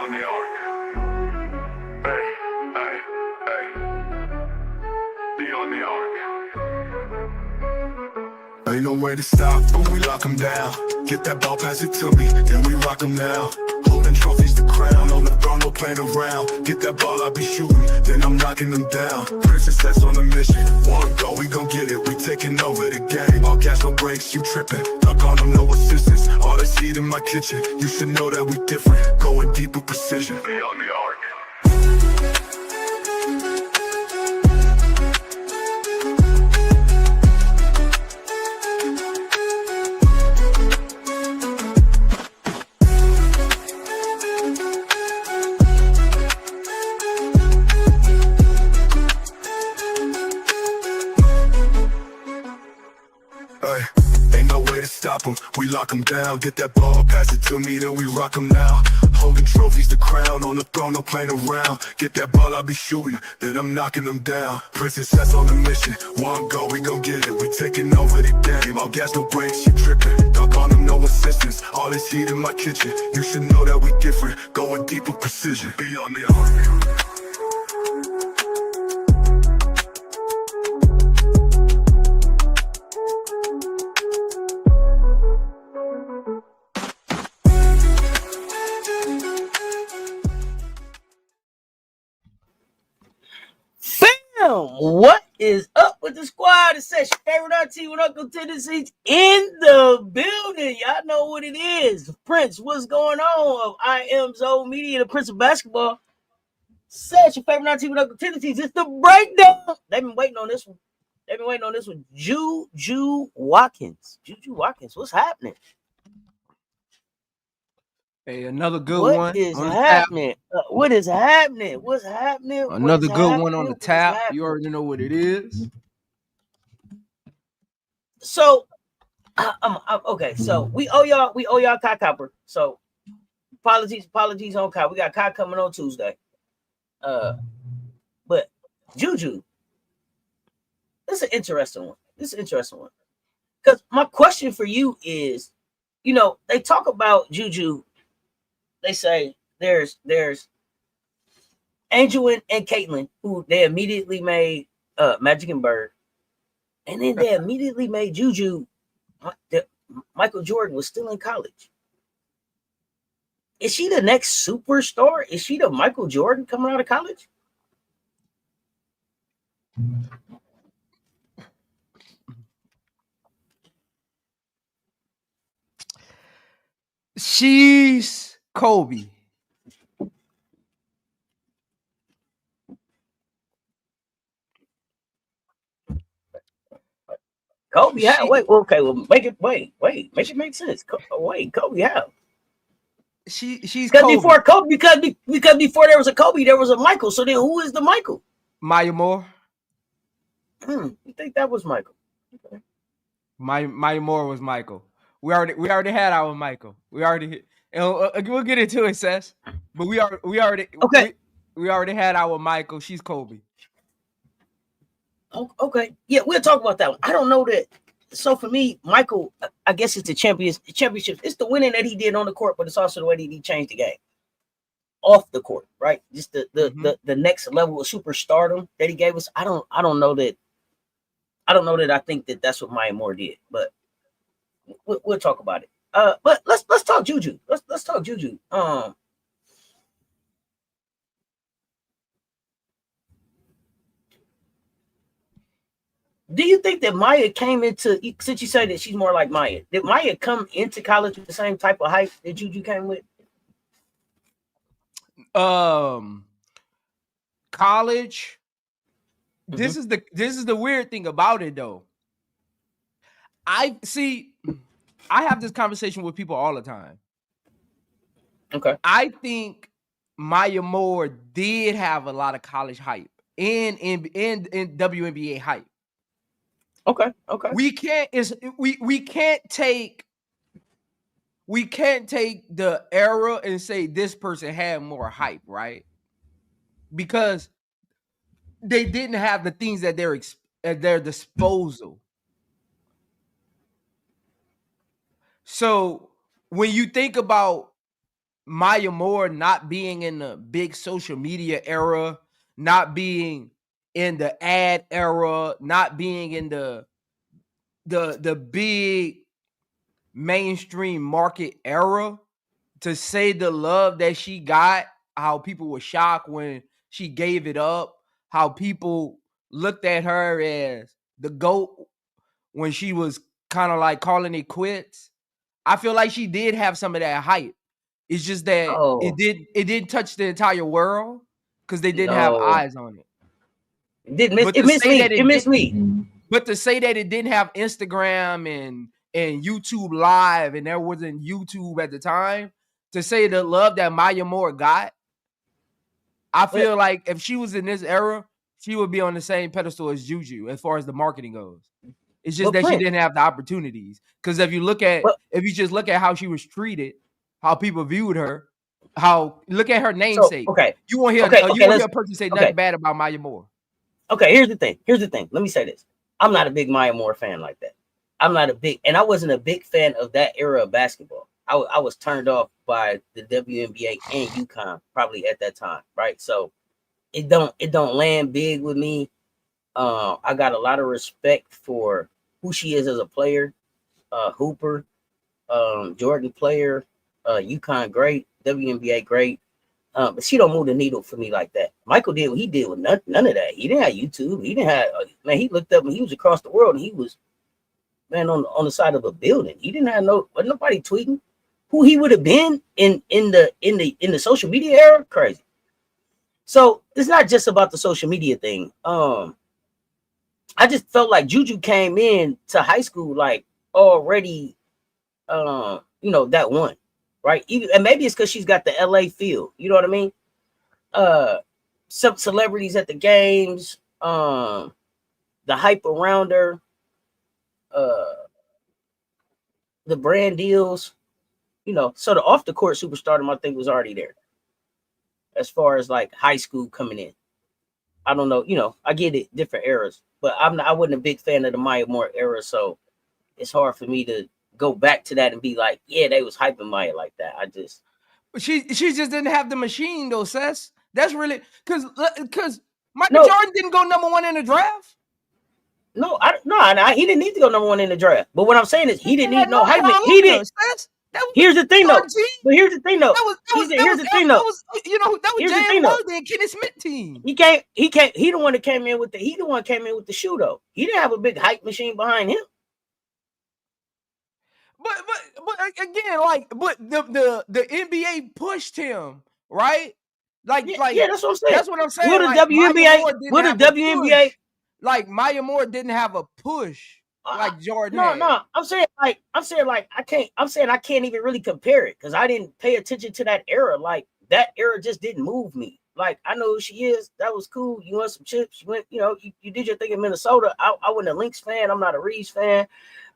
on the arc. Hey, hey, hey. Be on the arc. Ain't no way to stop when we lock 'em down. Get that ball, pass it to me, then we rock 'em now. Holding trophies to crown, on the throne, no playing around. Get that ball, I be shooting, then I'm knocking them down. Princess Cess on the mission, one go, we gon' get it. We taking over the game, all gas, no brakes, you tripping. Duck on them, no assistance, all this heat in my kitchen. You should know that we different, going deep with precision. Be on the arc. Ain't no way to stop 'em, we lock 'em down. Get that ball, pass it to me, then we rock 'em now. Holding trophies to crown, on the throne, no playing around. Get that ball, I be shooting, then I'm knocking them down. Princess Cess on the mission, one go, we gon' get it. We taking over the game, all gas, no brakes, you tripping. Duck on them, no assistance, all this heat in my kitchen. You should know that we different, going deep with precision. Be on the arc. What is up with the squad? It's Cess, your favorite auntie with Uncle Tendencies in the building. Y'all know what it is. Prince, what's going on? Of iAmZoMedia, the Prince of Basketball. Cess, your favorite auntie with Uncle Tendencies. It's the breakdown. They've been waiting on this one. JuJu Watkins. JuJu Watkins, what's happening? Hey, another good What one. is happening? What is happening? What's happening? Another good one on the tap. You already know what it is. So, okay. So we owe y'all Kai Copper. So apologies on Kai. We got Kai coming on Tuesday. But JuJu, this is an interesting one. Because my question for you is, you know, they talk about JuJu. They say there's Angel and Caitlin, who they immediately made Magic and Bird, and then they immediately made JuJu. Michael Jordan was still in college. Is she the next superstar? Is she the Michael Jordan coming out of college? She's Kobe. Kobe, how? Wait, make it make sense. Kobe, how? She's Kobe. Before Kobe, because before there was a Kobe, there was a Michael. So then, who is the Michael? Maya Moore. You think that was Michael? Okay. Maya Moore was Michael. We already had our Michael. And we'll get into it, Cess. But we already had our Michael. She's Kobe. Okay, yeah, we'll talk about that one. I don't know that. So for me, Michael, I guess it's the championship. It's the winning that he did on the court, but it's also the way that he changed the game off the court, right? Just the next level of superstardom that he gave us. I don't know that I think that that's what Maya Moore did, but we'll talk about it. But let's talk JuJu. Let's talk JuJu. Do you think that Maya came into, since you say that she's more like Maya, did Maya come into college with the same type of hype that JuJu came with? College. This is the weird thing about it, though. I have this conversation with people all the time. Okay. I think Maya Moore did have a lot of college hype and WNBA hype. Okay. We can't take the era and say this person had more hype, right? Because they didn't have the things at their disposal. So when you think about Maya Moore not being in the big social media era, not being in the ad era, not being in the big mainstream market era, to say the love that she got, how people were shocked when she gave it up, how people looked at her as the GOAT when she was kind of like calling it quits. I feel like she did have some of that hype. It's just that Oh it didn't touch the entire world because they didn't have no, eyes on it. it did miss. But It to missed say me. that It it did, missed me. but to say that it didn't have Instagram and YouTube Live and there wasn't YouTube at the time, to say the love that Maya Moore got, I But feel like if she was in this era, she would be on the same pedestal as JuJu as far as the marketing goes. It's just but that she Prince. didn't have the opportunities. Because if you But just look at how she was treated, how people viewed her, how look at her so namesake. okay, You won't hear okay, you okay. won't hear Let's a person say nothing okay, bad about Maya Moore. okay. Here's the thing. Here's the thing. Let me say this. I'm not a big Maya Moore fan like that. I'm not a big, and I wasn't a big fan of that era of basketball. I was turned off by the WNBA and UConn probably at that time, right? So it don't land big with me. I got a lot of respect for who she is as a player, Hooper, Jordan player, UConn great, WNBA great. But she don't move the needle for me like that. Michael did what he did with none of that. He didn't have YouTube. He didn't have man. He looked up and he was across the world and he was man on the side of a building. He didn't have wasn't nobody tweeting who he would have been in the social media era. Crazy. So it's not just about the social media thing. I just felt like JuJu came in to high school like already, that one, right? Even, and maybe it's because she's got the LA feel. You know what I mean? Some celebrities at the games, the hype around her, uh, the brand deals. So the off the court superstardom I think was already there. As far as like high school coming in, I don't know. I get it, different eras, but I wasn't a big fan of the Maya Moore era, so it's hard for me to go back to that and be like, yeah, they was hyping Maya like that. But she just didn't have the machine though, Cess. That's really because Michael No, Jordan didn't go #1 in the draft. no, he didn't need to go #1 in the draft. But what I'm saying is he didn't He had need no no hype. He Hallelujah, didn't. Cess. That was Here's the thing though. Jordan team. But here's the thing though. Here's the thing though. That was that was Here's the James thing though. Worthy and Kenny Smith team. He the one that came in with he the one came in with the shoe though. He didn't have a big hype machine behind him. But again, like, but the NBA pushed him, right? Yeah, that's what I'm saying. That's what I'm Will saying. the Like Maya WNBA? Moore didn't Will the have a WNBA? push. Like Maya Moore didn't have a push like Jordan No, had. I'm saying like I can't. I'm saying I can't even really compare it because I didn't pay attention to that era. Like that era just didn't move me. Like I know who she is. That was cool. You want some chips? You went. You did your thing in Minnesota. I wasn't a Lynx fan. I'm not a Reeves fan.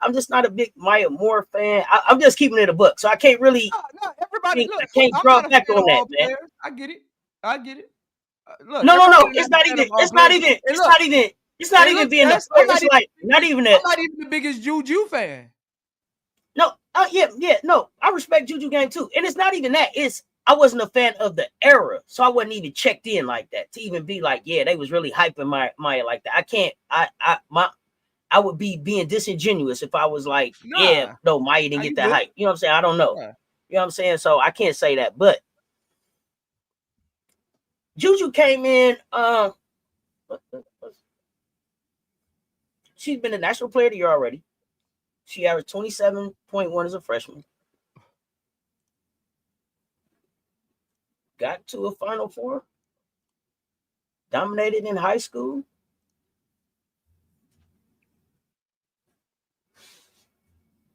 I'm just not a big Maya Moore fan. I'm just keeping it a book. So I can't really. No, everybody I look. can't I'm draw not a back fan on of that, all man. players. I get it. I get it. Look, No. everybody It's not not a fan even. of all It's not players. even. And It's look, not even. It's not and even look, being the Tess, player. It's like not even that. I'm not even the biggest JuJu fan. No, no. I respect JuJu game too, and it's not even that. It's I wasn't a fan of the era, so I wasn't even checked in like that to even be like, yeah, they was really hyping Maya like that. I can't. I would be being disingenuous if I was like, yeah, Nah, no, Maya didn't nah, get you that good. hype. You know what I'm saying? I don't know. Nah. You know what I'm saying? So I can't say that. But JuJu came in. She's been a national player of the year already. She averaged 27.1 as a freshman. Got to a Final Four. Dominated in high school.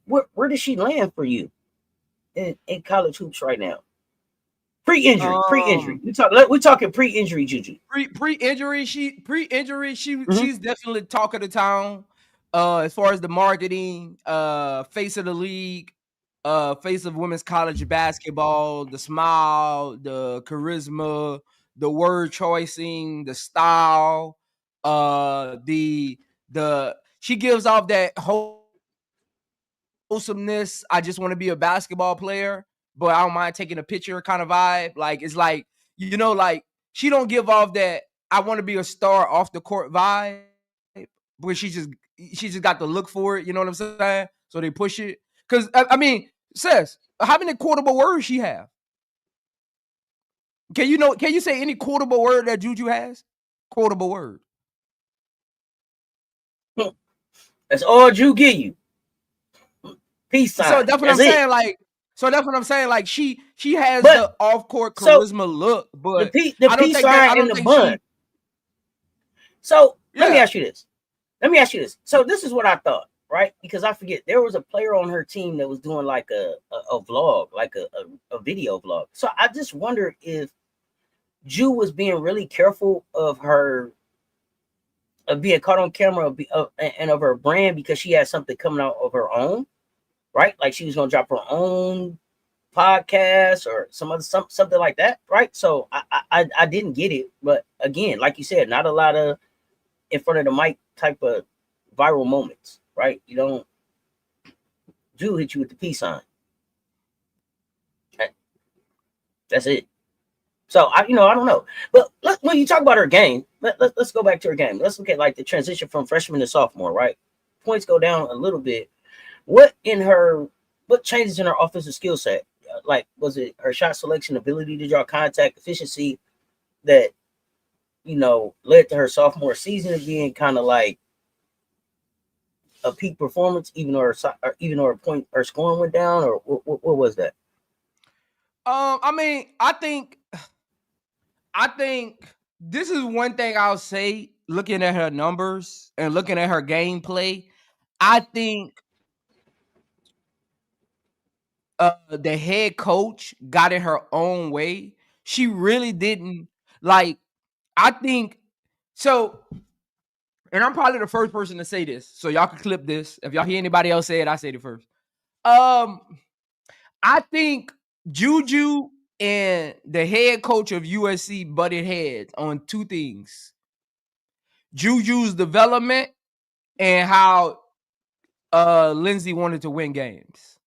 Where does she land for you in college hoops right now? Pre-injury. We're talking pre-injury, JuJu. Pre-injury, she's definitely talk of the town. As far as the marketing, face of the league, face of women's college basketball, the smile, the charisma, the word choicing, the style, the she gives off that wholesomeness. I just want to be a basketball player. but I don't mind taking a picture kind of vibe. Like, it's like, you know, like she don't give off that I want to be a star off the court vibe, but she just got to look for it. You know what I'm saying? So they push it. Because I mean, Cess, how many quotable words she have? Can you say any quotable word that JuJu has? Quotable word. That's all Ju give you. Peace sign. So that's what That's I'm it. saying. Like, so that's what I'm saying. Like, she has But the off court so charisma look, but the I don't peace think that. I sign and don't the think bun. she. So let me Yeah. ask you this. So this is what I thought, right? Because I forget there was a player on her team that was doing like a vlog, like a video vlog. So I just wonder if Ju was being really careful of her of being caught on camera and of her brand because she had something coming out of her own, right? Like she was gonna drop her own podcast or something like that, right? So I didn't get it, but again, like you said, not a lot of in front of the mic type of viral moments, right? You don't Ju hit you with the peace sign. That's it. So I don't know. But when you talk about her game, let's go back to her game. Let's look at like the transition from freshman to sophomore, right? Points go down a little bit. What changes in her offensive skill set? Like, was it her shot selection, ability to draw contact, efficiency that led to her sophomore season being kind of like a peak performance, even though her scoring went down, or what was that? I mean, I think this is one thing I'll say. Looking at her numbers and looking at her gameplay, I think the head coach got in her own way. She really didn't like. I think so. And I'm probably the first person to say this, so y'all can clip this. If y'all hear anybody else say it, I say it first. I think JuJu and the head coach of USC butted heads on two things: JuJu's development and how Lindsay wanted to win games.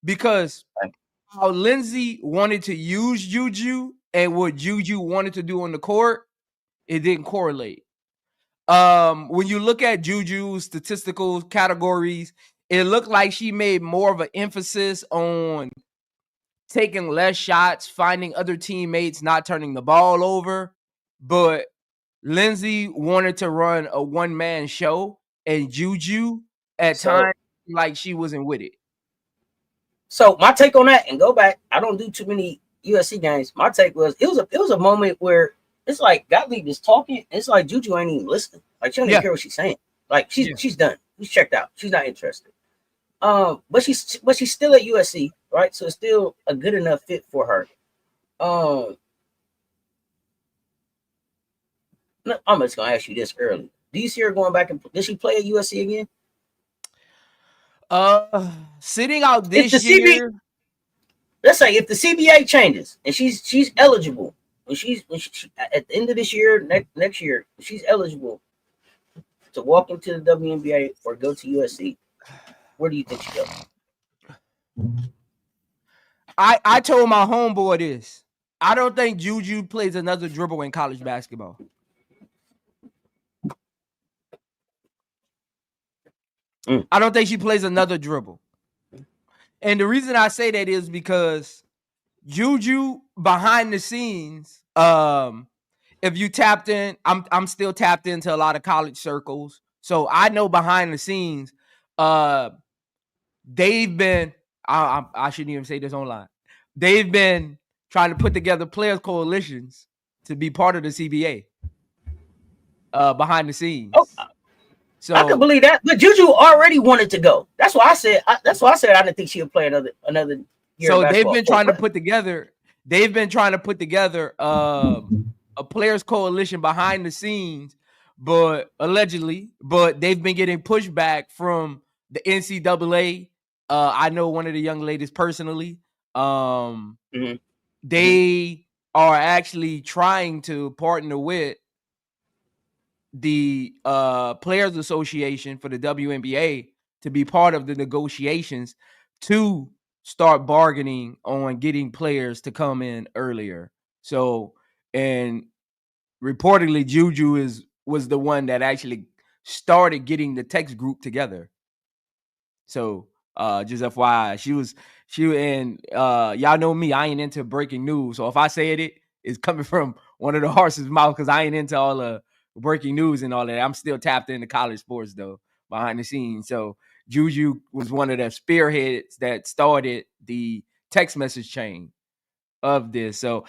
Because how Lindsay wanted to use JuJu and what JuJu wanted to do on the court, it didn't correlate. When you look at JuJu's statistical categories, it looked like she made more of an emphasis on taking less shots, finding other teammates, not turning the ball over. But Lindsay wanted to run a one-man show, and JuJu at times like she wasn't with it. So my take on that, and go back, I don't do too many USC games. My take was it was a moment where it's like Gottlieb is talking. It's like JuJu ain't even listening. Like she don't even care what she's saying. Like she's done. She's checked out. She's not interested. But she's still at USC, right? So it's still a good enough fit for her. I'm just gonna ask you this early. Do you see her going back and does she play at USC again? Sitting out this year. Let's say if the CBA changes and she's eligible when she at the end of this year, next year, she's eligible to walk into the WNBA or go to USC, where do you think she goes? I told my homeboy this. I don't think JuJu plays another dribble in college basketball. I don't think she plays another dribble. And the reason I say that is because JuJu behind the scenes, if you tapped in, I'm still tapped into a lot of college circles. So I know behind the scenes, they've been, I shouldn't even say this online. They've been trying to put together players coalitions to be part of the CBA behind the scenes. Oh, so I can believe that, but JuJu already wanted to go. That's why I said. I didn't think she would play another year. So they've been trying to put together. They've been trying to put together a players coalition behind the scenes, but allegedly, they've been getting pushback from the NCAA. I know one of the young ladies personally. They are actually trying to partner with the Players Association for the WNBA to be part of the negotiations to start bargaining on getting players to come in earlier. So, and reportedly, JuJu was the one that actually started getting the text group together. So, just FYI, y'all know me, I ain't into breaking news. So if I say it's coming from one of the horse's mouth, because I ain't into all the breaking news and all that. I'm still tapped into college sports though, behind the scenes. So JuJu was one of the spearheads that started the text message chain of this. So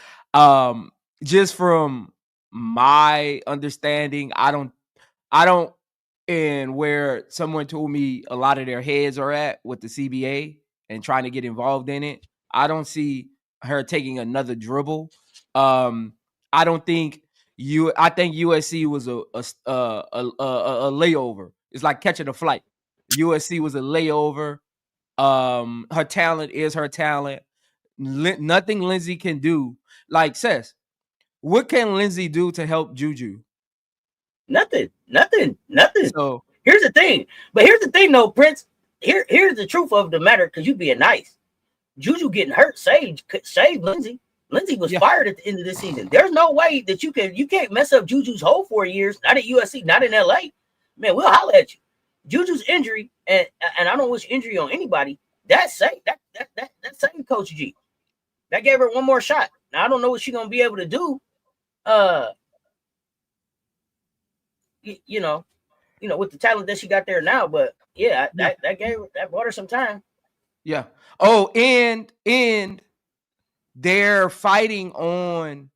just from my understanding, I don't and where someone told me a lot of their heads are at with the CBA and trying to get involved in it, I don't see her taking another dribble. I don't think I think USC was a layover. It's like catching a flight. USC was a layover. Her talent is her talent. Nothing Lindsay can do. Like Cess, what can Lindsay do to help JuJu? Nothing. So Here's the thing. But here's the thing, though, Prince. Here's the truth of the matter, because you being nice. JuJu getting hurt saved Lindsay. Lindsay was fired at the end of the season. There's no way that you can't mess up JuJu's whole 4 years. Not at USC, not in LA. Man, we'll holler at you. JuJu's injury, and I don't wish injury on anybody. That saved Coach G. That gave her one more shot. Now I don't know what she's gonna be able to do. You know, with the talent that she got there now, but that bought her some time. Yeah. Oh, and they're fighting on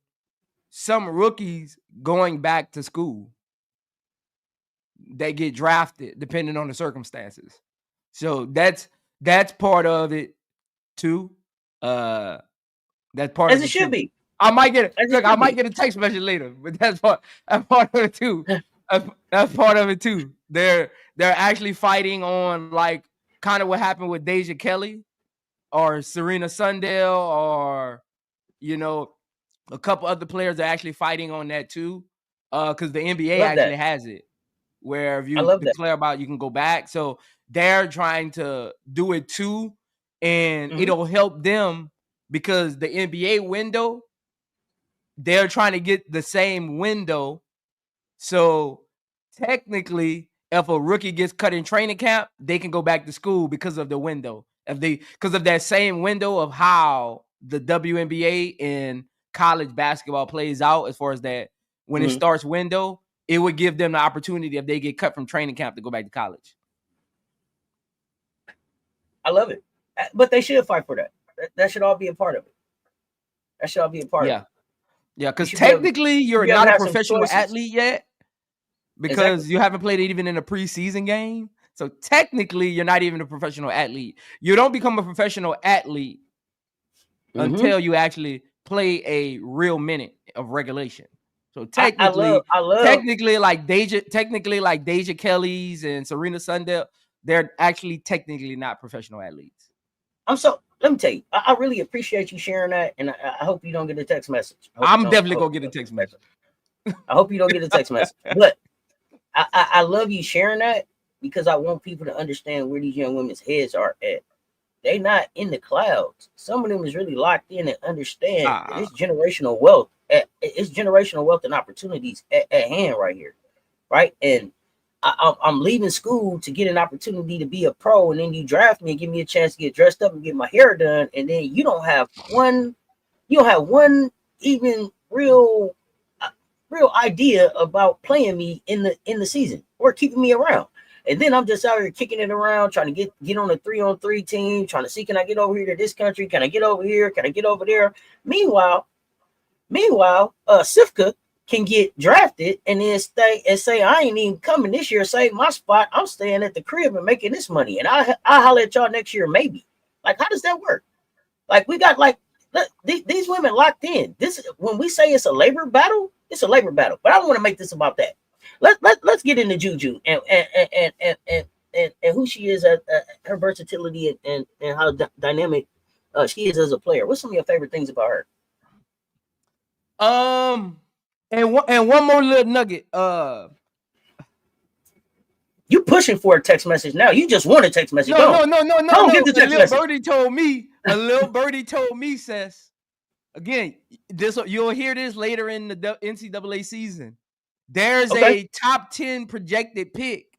some rookies going back to school. They get drafted depending on the circumstances. So that's part of it too. That's part as of it should be. I might get a text message later, but that's part of it too. That's part of it too. They're actually fighting on like kind of what happened with Deja Kelly or Serena Sundell, or a couple other players are actually fighting on that too. Because the NBA actually has it where if you declare about, you can go back. So they're trying to do it too, and it'll help them because the NBA window, they're trying to get the same window. So technically, if a rookie gets cut in training camp, they can go back to school because of the window. Because of that same window of how the WNBA and college basketball plays out, as far as that when it starts window, it would give them the opportunity if they get cut from training camp to go back to college. I love it, but they should fight for that. That should all be a part of it. That should all be a part of it. Yeah, because technically you're not a professional athlete yet because you haven't played it even in a preseason game. So technically you're not even a professional athlete. You don't become a professional athlete until you actually play a real minute of regulation. So technically, technically like Deja Kelly's and Serena Sundell, they're actually technically not professional athletes. Let me tell you, I really appreciate you sharing that, and I hope you don't get a text message. I'm definitely gonna get a text message. I hope you don't get a text message, but I love you sharing that because I want people to understand where these young women's heads are at. They not in the clouds. Some of them is really locked in and understand it's generational wealth. It's generational wealth and opportunities at hand right here, right? And I'm leaving school to get an opportunity to be a pro, and then you draft me and give me a chance to get dressed up and get my hair done, and then you don't have one even real idea about playing me in the season or keeping me around. And then I'm just out here kicking it around, trying to get on a 3-on-3 team, trying to see, can I get over here to this country? Can I get over here? Can I get over there? Meanwhile, Sifka can get drafted and then stay and say, I ain't even coming this year, save my spot. I'm staying at the crib and making this money. And I'll holler at y'all next year, maybe. Like, how does that work? Like, we got these women locked in. This, when we say it's a labor battle, it's a labor battle. But I don't want to make this about that. Let's get into JuJu and who she is, her versatility and how dynamic she is as a player. What's some of your favorite things about her? And one more little nugget. You pushing for a text message now? You just want a text message? No. Don't get the text message. Birdie told me A little birdie told me, Cess. Again, this you'll hear this later in the NCAA season. There's a top 10 projected pick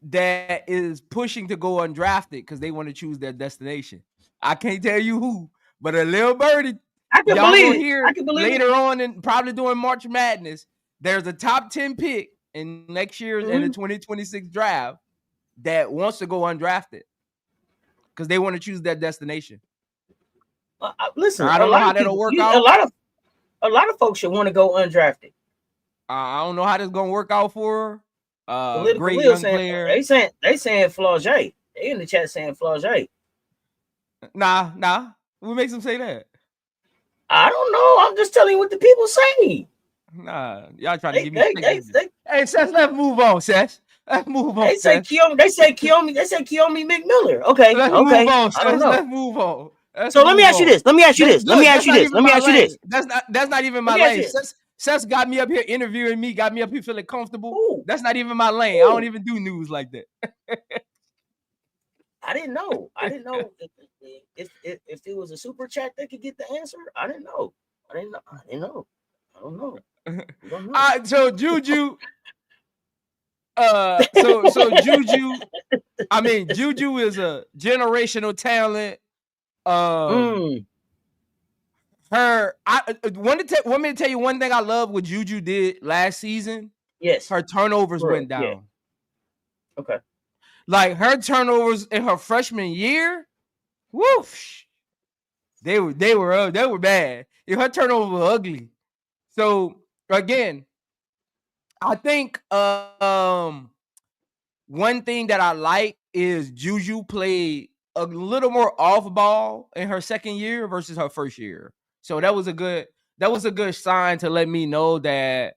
that is pushing to go undrafted because they want to choose their destination. I can't tell you who, but a little birdie. I can Y'all believe gonna it. hear I can believe later it. on, and probably during March Madness, there's a top 10 pick in next year's in the 2026 draft that wants to go undrafted because they want to choose their destination. Listen, I don't know how that'll work out. A lot of folks should want to go undrafted. I don't know how this is gonna work out for her. Political Great Lil young saying, player. They saying Flau'jae. They in the chat saying Flau'jae. Nah. What makes them say that? I don't know. I'm just telling you what the people say. Nah, y'all trying to give me. Hey, Cess, let's move on, Cess. Let's move on. They say Kiyomi Miller. Okay, let's move on, I don't know. Let's move on. Let me ask you this. Let me ask you this. That's not even my lane. Cess got me up here interviewing me, got me up here feeling comfortable. Ooh. That's not even my lane. Ooh. I don't even do news like that. I didn't know if it was a super chat that could get the answer. I don't know. So JuJu, so JuJu, I mean JuJu is a generational talent. Want me to tell you one thing I love what JuJu did last season? Yes. Her turnovers went down. Yeah. Okay. Like her turnovers in her freshman year, whoosh. They were bad. Her turnovers were ugly. So again, I think one thing that I like is JuJu played a little more off ball in her second year versus her first year. So that was a good sign to let me know that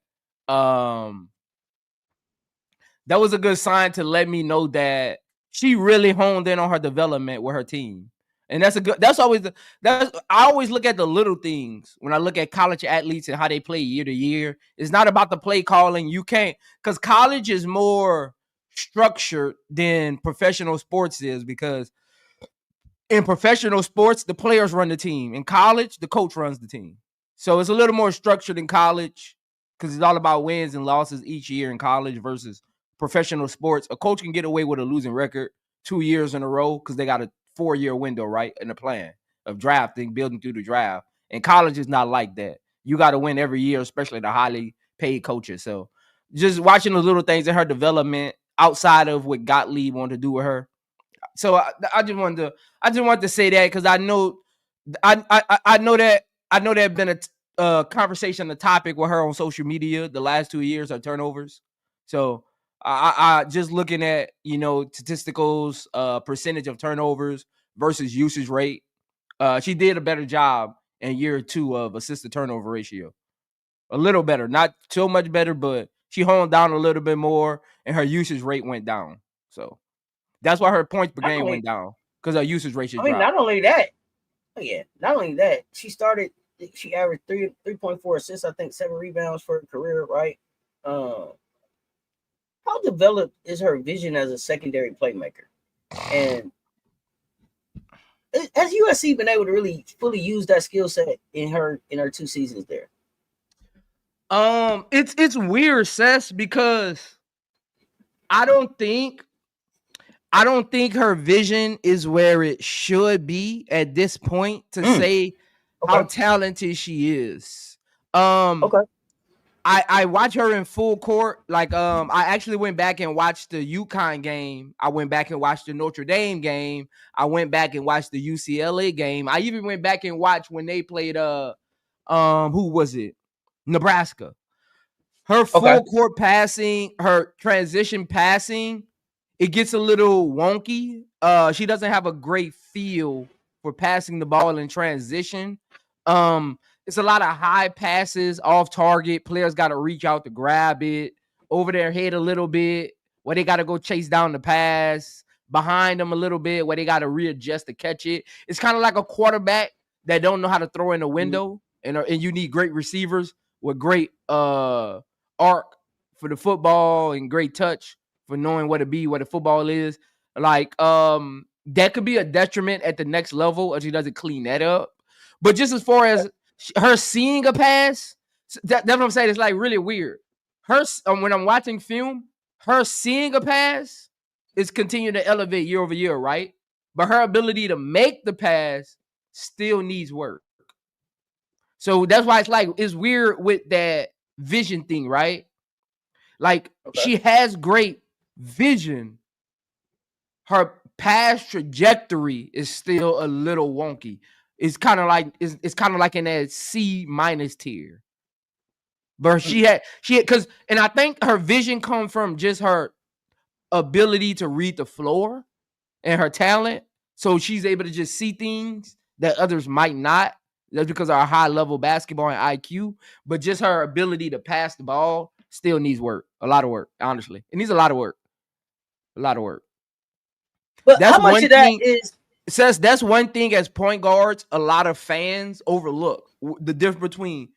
she really honed in on her development with her team. And I always look at the little things when I look at college athletes and how they play year to year. It's not about the play calling. You can't, because college is more structured than professional sports is, because in professional sports, the players run the team. In college, the coach runs the team. So it's a little more structured in college because it's all about wins and losses each year in college versus professional sports. A coach can get away with a losing record 2 years in a row because they got a 4-year window, right, in the plan of drafting, building through the draft. And college is not like that. You got to win every year, especially the highly paid coaches. So just watching the little things in her development outside of what Gottlieb wanted to do with her. So I just wanted to say that because I know there have been a conversation, a topic with her on social media the last 2 years, her turnovers. So I just looking at, statisticals, percentage of turnovers versus usage rate. She did a better job in year 2 of assist to turnover ratio. A little better, not so much better, but she honed down a little bit more and her usage rate went down. So that's why her points per game went down, because her usage ratio dropped. Not only that, she averaged 3.4 assists, I think 7 rebounds for her career, right? How developed is her vision as a secondary playmaker? And has USC been able to really fully use that skill set in her 2 seasons there? It's weird, Cess, because I don't think her vision is where it should be at this point to say how talented she is. Okay. I watch her in full court. Like, I actually went back and watched the UConn game. I went back and watched the Notre Dame game. I went back and watched the UCLA game. I even went back and watched when they played who was it? Nebraska. Her full court passing, her transition passing, it gets a little wonky. She doesn't have a great feel for passing the ball in transition. It's a lot of high passes off target. Players got to reach out to grab it over their head a little bit, where they got to go chase down the pass, behind them a little bit, where they got to readjust to catch it. It's kind of like a quarterback that don't know how to throw in the window, and you need great receivers with great arc for the football and great touch for knowing what the football is. Like, that could be a detriment at the next level if she doesn't clean that up. But just as far as her seeing a pass, that's what I'm saying. It's like really weird. When I'm watching film, her seeing a pass is continuing to elevate year over year, right? But her ability to make the pass still needs work. So that's why it's weird with that vision thing, right? Like she has great vision. Her past trajectory is still a little wonky. It's kind of like in that C- tier. But she had because and I think her vision comes from just her ability to read the floor and her talent. So she's able to just see things that others might not. That's because of our high level basketball and IQ. But just her ability to pass the ball still needs work. A lot of work, honestly. It needs a lot of work. A lot of work. But That's how much one of that thing. is Says that's one thing as point guards, a lot of fans overlook. The difference between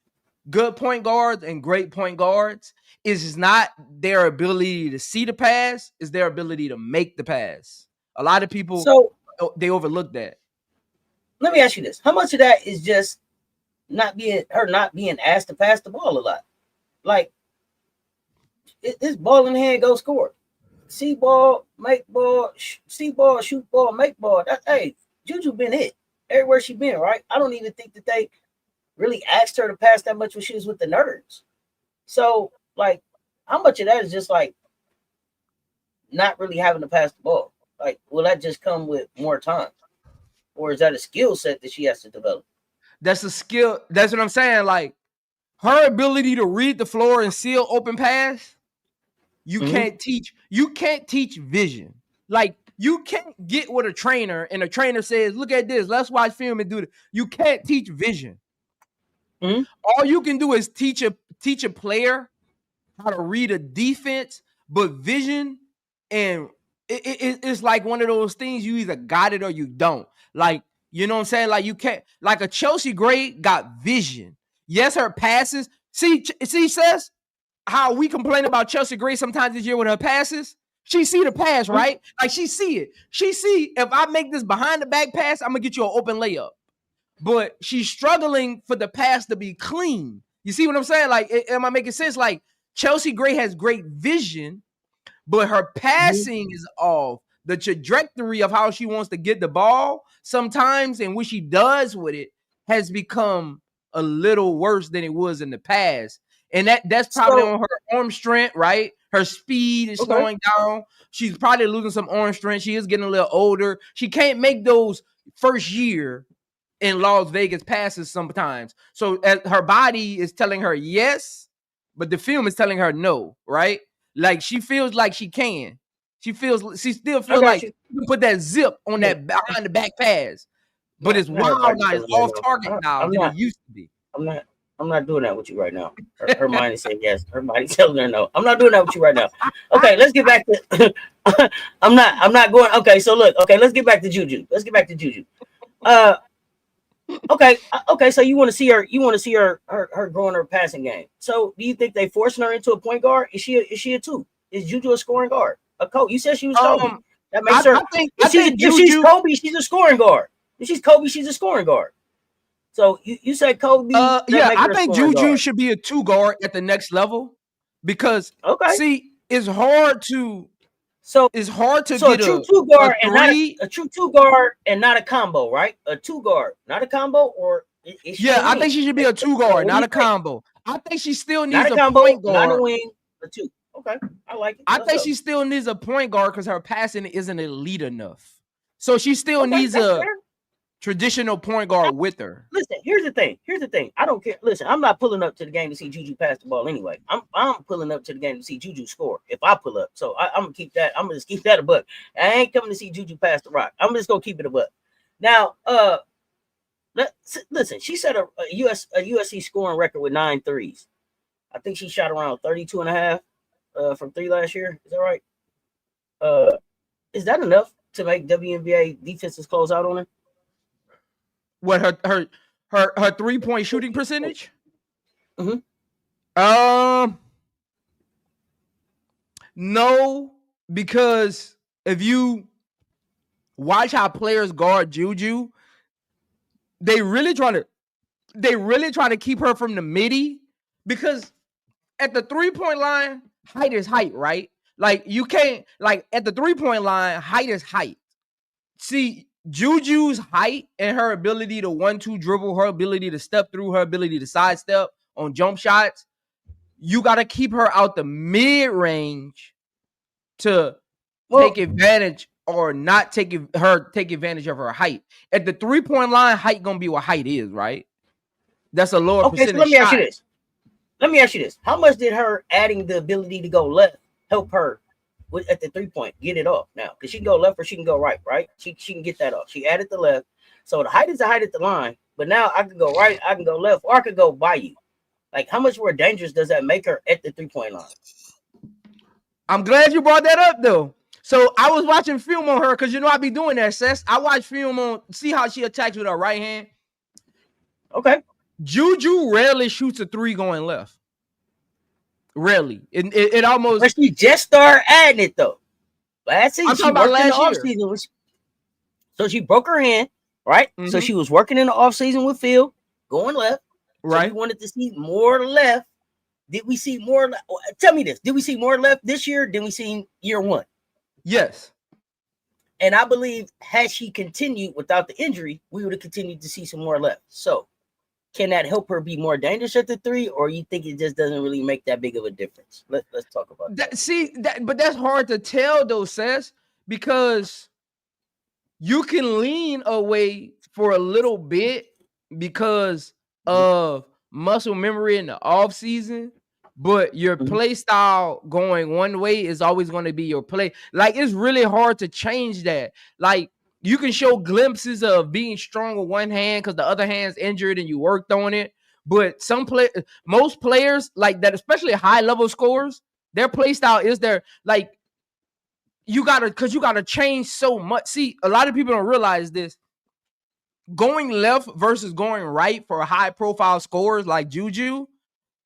good point guards and great point guards is not their ability to see the pass, is their ability to make the pass. A lot of people, so? they overlook that. Let me ask you this: how much of that is just not being asked to pass the ball a lot? Like this ball in hand, go score. See ball, make ball, see ball, shoot ball, make ball. Hey, JuJu been hit everywhere she been, right? I don't even think that they really asked her to pass that much when she was with the Nerds. So, like, how much of that is just like not really having to pass the ball? Like, will that just come with more time, or is that a skill set that she has to develop? That's a skill. That's what I'm saying. Like her ability to read the floor and seal open pass. You can't teach. You can't teach vision. Like you can't get with a trainer and a trainer says, "Look at this. Let's watch film and do it." You can't teach vision. All you can do is teach a player how to read a defense, but vision and it's like one of those things you either got it or you don't. Like you know what I'm saying? Like you can't. Like a Chelsea Gray got vision. Yes, her passes. See, Cess, how we complain about Chelsea Gray sometimes this year with her passes. She see the pass, right? Like she see it. She see if I make this behind the back pass, I'm gonna get you an open layup. But she's struggling for the pass to be clean. You see what I'm saying? Like, am I making sense? Like Chelsea Gray has great vision, but her passing is off. The trajectory of how she wants to get the ball sometimes and what she does with it has become a little worse than it was in the past. And that's probably on her arm strength, right? Her speed is slowing down. She's probably losing some arm strength. She is getting a little older. She can't make those first year in Las Vegas passes sometimes. So her body is telling her yes, but the film is telling her no, right? Like she feels like she can. She still feels like you can put that zip on that behind the back pass. But it's wild now. It's off target now than it used to be. I'm not doing that with you right now. Her mind is saying yes. Her body telling her no. I'm not doing that with you right now. Okay, let's get back to I'm not going. Okay, so look, let's get back to JuJu. Let's get back to JuJu. Okay, so you want to see her growing her passing game. So do you think they forcing her into a point guard? Is she a two? Is JuJu a scoring guard? A Kobe? You said she was Kobe. That makes her. If she's Kobe, she's a scoring guard. If she's Kobe, she's a scoring guard. So you said Kobe. Yeah, I think JuJu should be a two guard at the next level because see, it's hard to get a true two guard and not a true two guard and not a combo, right? A two guard, not a combo, or I think she should be a two guard, not a combo. I think she still needs a combo, point guard, not a wing, a two. Okay, I like it. I think she still needs a point guard because her passing isn't elite enough. So she still needs a traditional point guard with her. Listen, here's the thing. I don't care. Listen, I'm not pulling up to the game to see JuJu pass the ball anyway. I'm pulling up to the game to see JuJu score if I pull up. So I'm gonna keep that. I'm gonna just keep that a buck. I ain't coming to see JuJu pass the rock. I'm just gonna keep it a buck. Now, listen. She set a USC scoring record with 9 threes. I think she shot around 32 and a half from three last year. Is that right? Is that enough to make WNBA defenses close out on her? What her 3-point shooting percentage? No, because if you watch how players guard JuJu. They really trying to keep her from the midi, because at the 3-point line, height is height, right? Like, you can't, like, at the 3-point line, height is height. See, JuJu's height and her ability to 1-2 dribble, her ability to step through, her ability to sidestep on jump shots, you got to keep her out the mid-range to take advantage or not take advantage of her height. At the 3-point line, height going to be what height is, right? That's a lower percentage so let me ask you shot. this. Let me ask you this. How much did her adding the ability to go left help her at the 3-point get it off now? Because she can go left or she can go right, right? She can get that off. She added the left. So the height is the height at the line. But now I can go right, I can go left, or I could go by you. Like, how much more dangerous does that make her at the 3-point line? I'm glad you brought that up, though. So I was watching film on her, because you know I be doing that, Cess. I watch film on, see how she attacks with her right hand. Okay. JuJu rarely shoots a 3 going left. Rarely. It almost. But she just started adding it, though. Last season, she worked in the offseason. So she broke her hand, right? Mm-hmm. So she was working in the offseason with Phil, going left. Right. So we wanted to see more left. Did we see more? Tell me this. Did we see more left this year than we seen year one? Yes. And I believe had she continued without the injury, we would have continued to see some more left. So can that help her be more dangerous at the 3, or you think it just doesn't really make that big of a difference? Let's talk about that. See, but that's hard to tell, though, Cess, because you can lean away for a little bit because of muscle memory in the off season, but your play style going one way is always going to be your play. Like, it's really hard to change that. Like, you can show glimpses of being strong with one hand because the other hand's injured and you worked on it. But most players like that, especially high level scorers, their play style is their, like, you gotta change so much. See, a lot of people don't realize this. Going left versus going right for high profile scorers like JuJu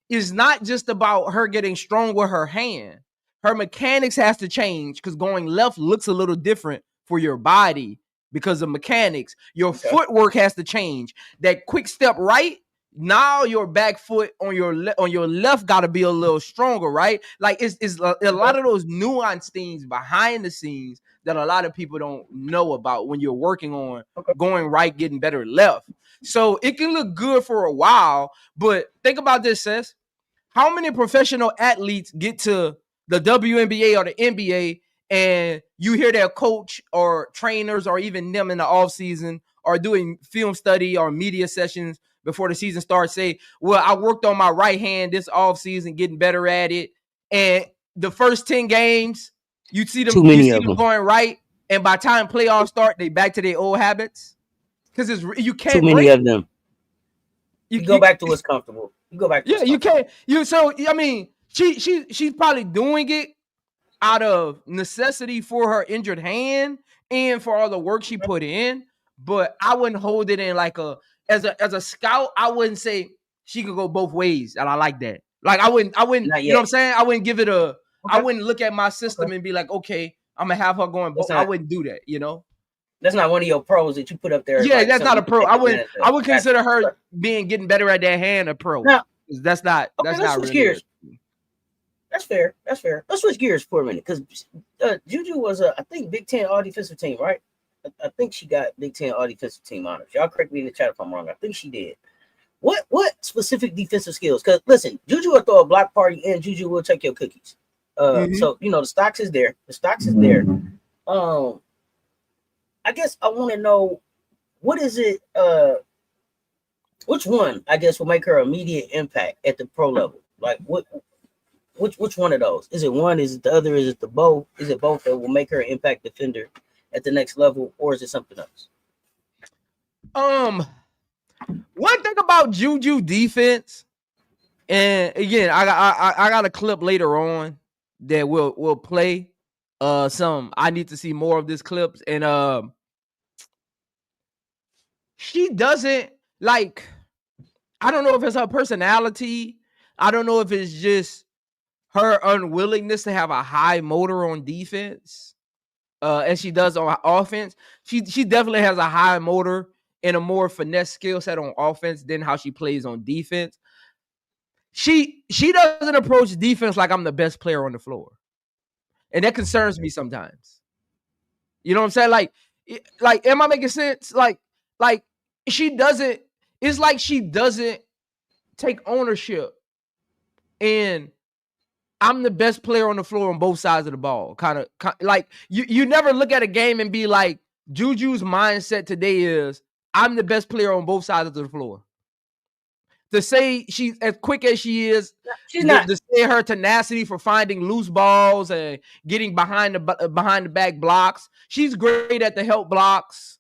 is not just about her getting strong with her hand. Her mechanics has to change because going left looks a little different for your body because of mechanics. Your footwork has to change. That quick step right, now your back foot on your left got to be a little stronger, right? Like, it's a lot of those nuanced things behind the scenes that a lot of people don't know about when you're working on going right, getting better left. So it can look good for a while, but think about this, Cess. How many professional athletes get to the WNBA or the NBA and you hear their coach or trainers or even them in the offseason or doing film study or media sessions before the season starts say, well, I worked on my right hand this offseason, getting better at it. And the first 10 games, you see them going right. And by the time playoffs start, they back to their old habits. Because you can't. Too many of them. You go back to what's comfortable. You go back to you can't. So I mean, she's probably doing it out of necessity for her injured hand and for all the work she put in. But I wouldn't hold it in like as a scout. I wouldn't say she could go both ways, and I like that. Like I wouldn't. You know what I'm saying? I wouldn't give it a. I wouldn't look at my system and be like, okay, I'm gonna have her going both. I wouldn't do that. You know. That's not one of your pros that you put up there. Yeah, like, that's not a pro. I would consider her getting better at that hand a pro. Now, that's not. That's not really. Gears. That's fair. That's fair. Let's switch gears for a minute because JuJu was I think Big Ten All Defensive Team, right? I think she got Big Ten All Defensive Team honors. Y'all correct me in the chat if I'm wrong. I think she did. What specific defensive skills? Because listen, JuJu will throw a block party and JuJu will take your cookies. So you know the stocks is there. The stocks is there. I guess I want to know what is it? Which one I guess will make her immediate impact at the pro level? Like which one of those? Is it one? Is it the other? Is it the both? Is it both that will make her an impact defender at the next level, or is it something else? One thing about JuJu defense, and again, I got a clip later on that we'll play. I need to see more of this clips, and she doesn't like. I don't know if it's her personality. I don't know if it's just her unwillingness to have a high motor on defense. as she does on offense. She definitely has a high motor and a more finesse skill set on offense than how she plays on defense. She doesn't approach defense like I'm the best player on the floor, and that concerns me sometimes. You know what I'm saying? Like, am I making sense? Like she doesn't. It's like she doesn't take ownership, and I'm the best player on the floor on both sides of the ball. Kind of like you never look at a game and be like, Juju's mindset today is I'm the best player on both sides of the floor. To say she's as quick as she is, she's not. To say her tenacity for finding loose balls and getting behind the back blocks. She's great at the help blocks.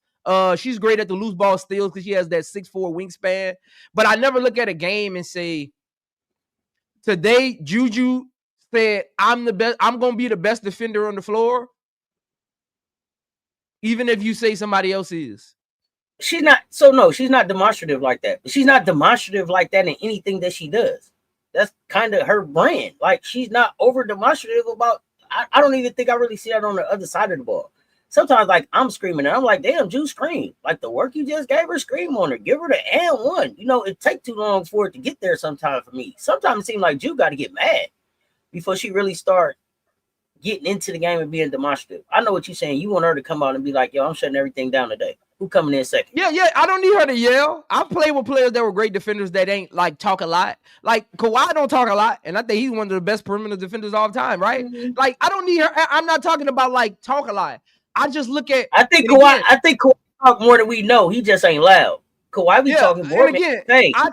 She's great at the loose ball steals because she has that 6'4" wingspan. But I never look at a game and say, today Juju said, I'm the best. I'm gonna be the best defender on the floor, even if you say somebody else is. She's not. So no, she's not demonstrative like that. She's not demonstrative like that in anything that she does. That's kind of her brand. Like, she's not over demonstrative about. I don't even think I really see that on the other side of the ball. Sometimes, like, I'm screaming and I'm like, damn, Ju, scream. Like, the work you just gave her, scream on her. Give her the and one. You know, it takes too long for it to get there sometimes for me. Sometimes it seems like Ju got to get mad before she really start getting into the game and being demonstrative. I know what you're saying. You want her to come out and be like, yo, I'm shutting everything down today. Who coming in second? Yeah. I don't need her to yell. I've played with players that were great defenders that ain't like talk a lot. Like Kawhi don't talk a lot, and I think he's one of the best perimeter defenders of all time, right? Mm-hmm. Like, I don't need her. I'm not talking about like talk a lot. I just look at. I think Kawhi talk more than we know. He just ain't loud. Kawhi be talking more. And again,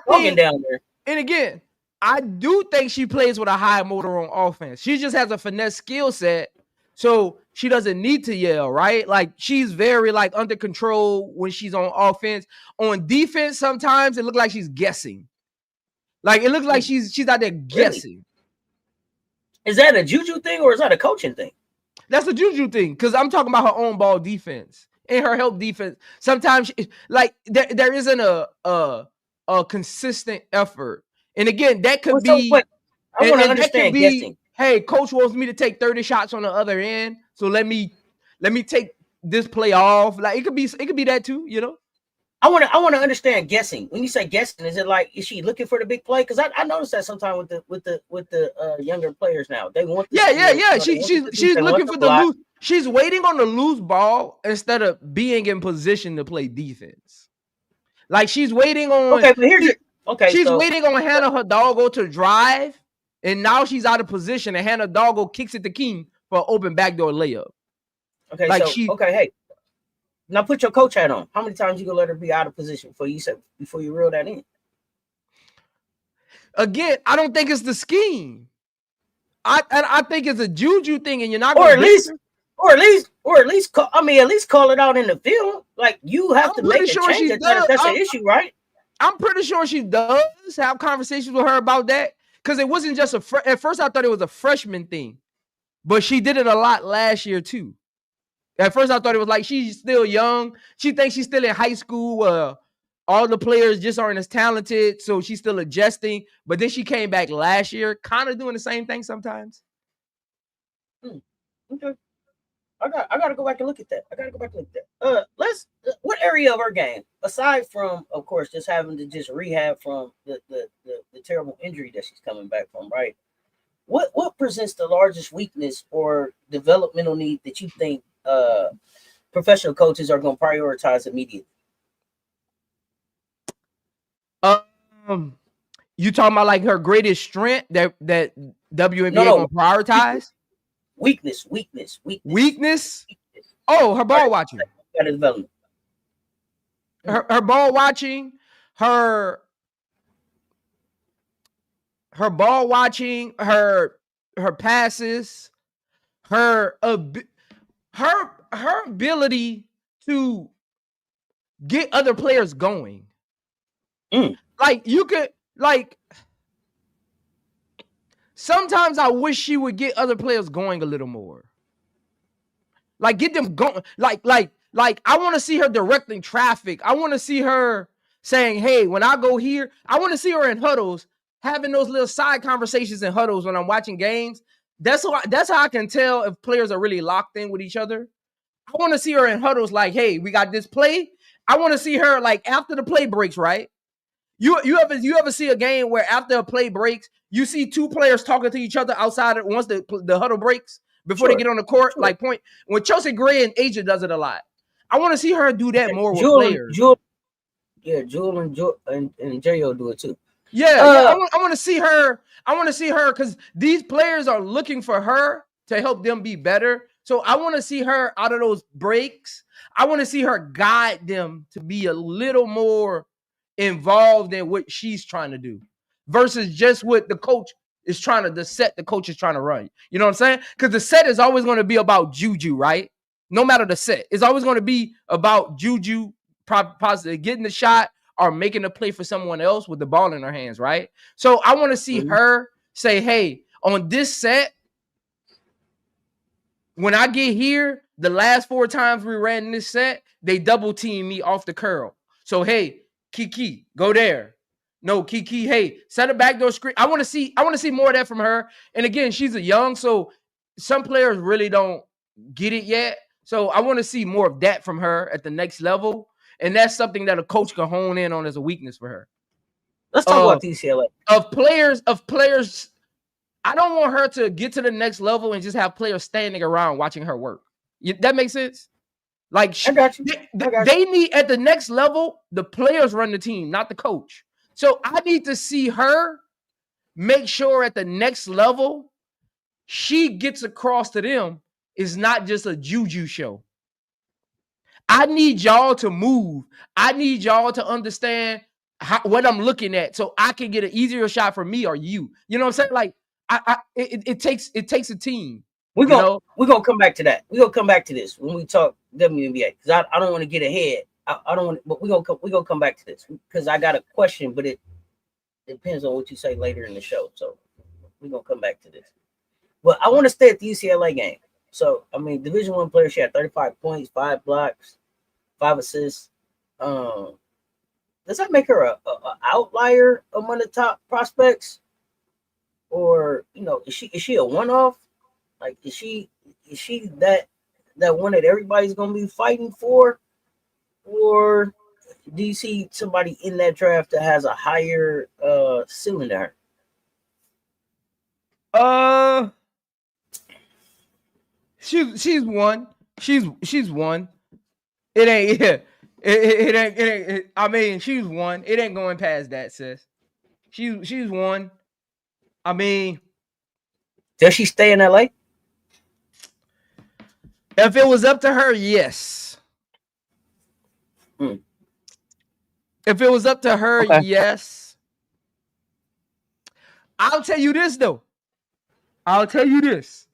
talking down there. And again, I do think she plays with a high motor on offense. She just has a finesse skill set, so she doesn't need to yell, right? Like, she's very like under control when she's on offense. On defense, sometimes it looks like she's guessing. Like, it looks like she's out there guessing. Is that a Juju thing or is that a coaching thing? That's a Juju thing, because I'm talking about her own ball defense and her help defense. Sometimes, there isn't a consistent effort. And again, that could be. I want to understand guessing. Hey, coach wants me to take 30 shots on the other end, so let me take this play off. Like, it could be that too, you know. I want to understand guessing. When you say guessing, is it like, is she looking for the big play? Because I noticed that sometimes with the younger players now, they want. She's looking for the loose. She's waiting on the loose ball instead of being in position to play defense. Like, she's waiting on. Okay, but here's it. She's waiting on Hannah Hidalgo to drive, and now she's out of position, and Hannah Hidalgo kicks it to King for an open backdoor layup. Okay, like hey, now put your coach hat on. How many times you gonna let her be out of position before you reel that in? Again, I don't think it's the scheme. I think it's a Juju thing, and you're not. Or at least call it out in the field. Like, you have to make a change. That's an issue, right? I'm pretty sure she does have conversations with her about that, because it wasn't just at first I thought it was a freshman thing, but she did it a lot last year too. At first I thought it was like she's still young. She thinks she's still in high school. All the players just aren't as talented, so she's still adjusting. But then she came back last year, kind of doing the same thing sometimes. Okay. I gotta go back and look at that. What area of our game, aside from, of course, just having to just rehab from the terrible injury that she's coming back from, right? What presents the largest weakness or developmental need that you think professional coaches are going to prioritize immediately? You talking about like her greatest strength that WNBA going to prioritize? Weakness. Oh, her ball watching. Development. Her ball watching, her ball watching, her passes, her ability to get other players going. Like, you could, like, sometimes I wish she would get other players going a little more. Like, get them going. Like I want to see her directing traffic. I want to see her saying, hey, when I go here, I want to see her in huddles, having those little side conversations in huddles when I'm watching games. That's how I can tell if players are really locked in with each other. I want to see her in huddles like, hey, we got this play. I want to see her like after the play breaks, right? You ever see a game where after a play breaks, you see two players talking to each other outside once the huddle breaks before they get on the court? Sure. Like point when Chelsea Gray and Asia does it a lot. I want to see her do that more with players. Jewel and J.O. do it too. Yeah, I want to see her. I want to see her because these players are looking for her to help them be better. So I want to see her out of those breaks. I want to see her guide them to be a little more involved in what she's trying to do versus just what the coach is trying to, the set the coach is trying to run. You know what I'm saying? Because the set is always going to be about JuJu, right? No matter the set. It's always going to be about JuJu positive getting the shot or making a play for someone else with the ball in her hands, right? So I want to see her say, hey, on this set, when I get here, the last 4 times we ran in this set, they double team me off the curl. So, hey, Kiki, go there. No, Kiki, hey, set a backdoor screen. I want to see more of that from her. And again, she's a young, so some players really don't get it yet. So I want to see more of that from her at the next level. And that's something that a coach can hone in on as a weakness for her. Let's talk about UCLA. Of players, I don't want her to get to the next level and just have players standing around watching her work. That makes sense? Like, I got you. They need, at the next level, the players run the team, not the coach. So I need to see her make sure at the next level, she gets across to them is not just a JuJu show. I need y'all to move. I need y'all to understand what I'm looking at so I can get an easier shot for me or you. You know what I'm saying? Like, it takes a team. We're gonna come back to that. We're gonna come back to this when we talk WNBA because I don't want to get ahead. I don't want, but we're gonna come back to this because I got a question, but it depends on what you say later in the show. So we're gonna come back to this. But I want to stay at the UCLA game. So I mean, Division I player, she had 35 points, 5 blocks, 5 assists. Does that make her a outlier among the top prospects, or is she a one-off? Like, is she that one that everybody's gonna be fighting for, or do you see somebody in that draft that has a higher ceiling than her? She's one. She's one. It ain't. Yeah. It ain't. I mean, she's one. It ain't going past that, sis. She's one. I mean, does she stay in LA? If it was up to her, yes. If it was up to her, okay. Yes. I'll tell you this, though. I'll tell you this.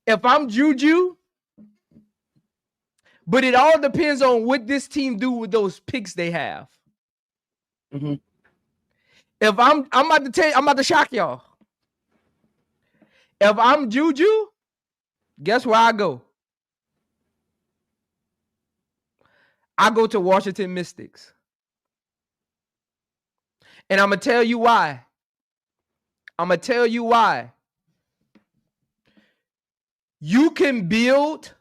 If I'm JuJu, but it all depends on what this team do with those picks they have. Mm-hmm. If I'm about to tell you, I'm about to shock y'all. If I'm JuJu, guess where I go? I go to Washington Mystics. And I'm going to tell you why. You can build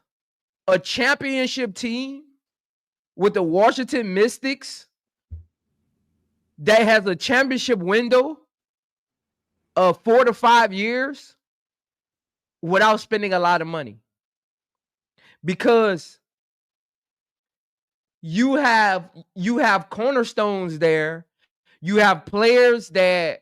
a championship team with the Washington Mystics that has a championship window of 4 to 5 years without spending a lot of money. Because you have cornerstones there. You have players that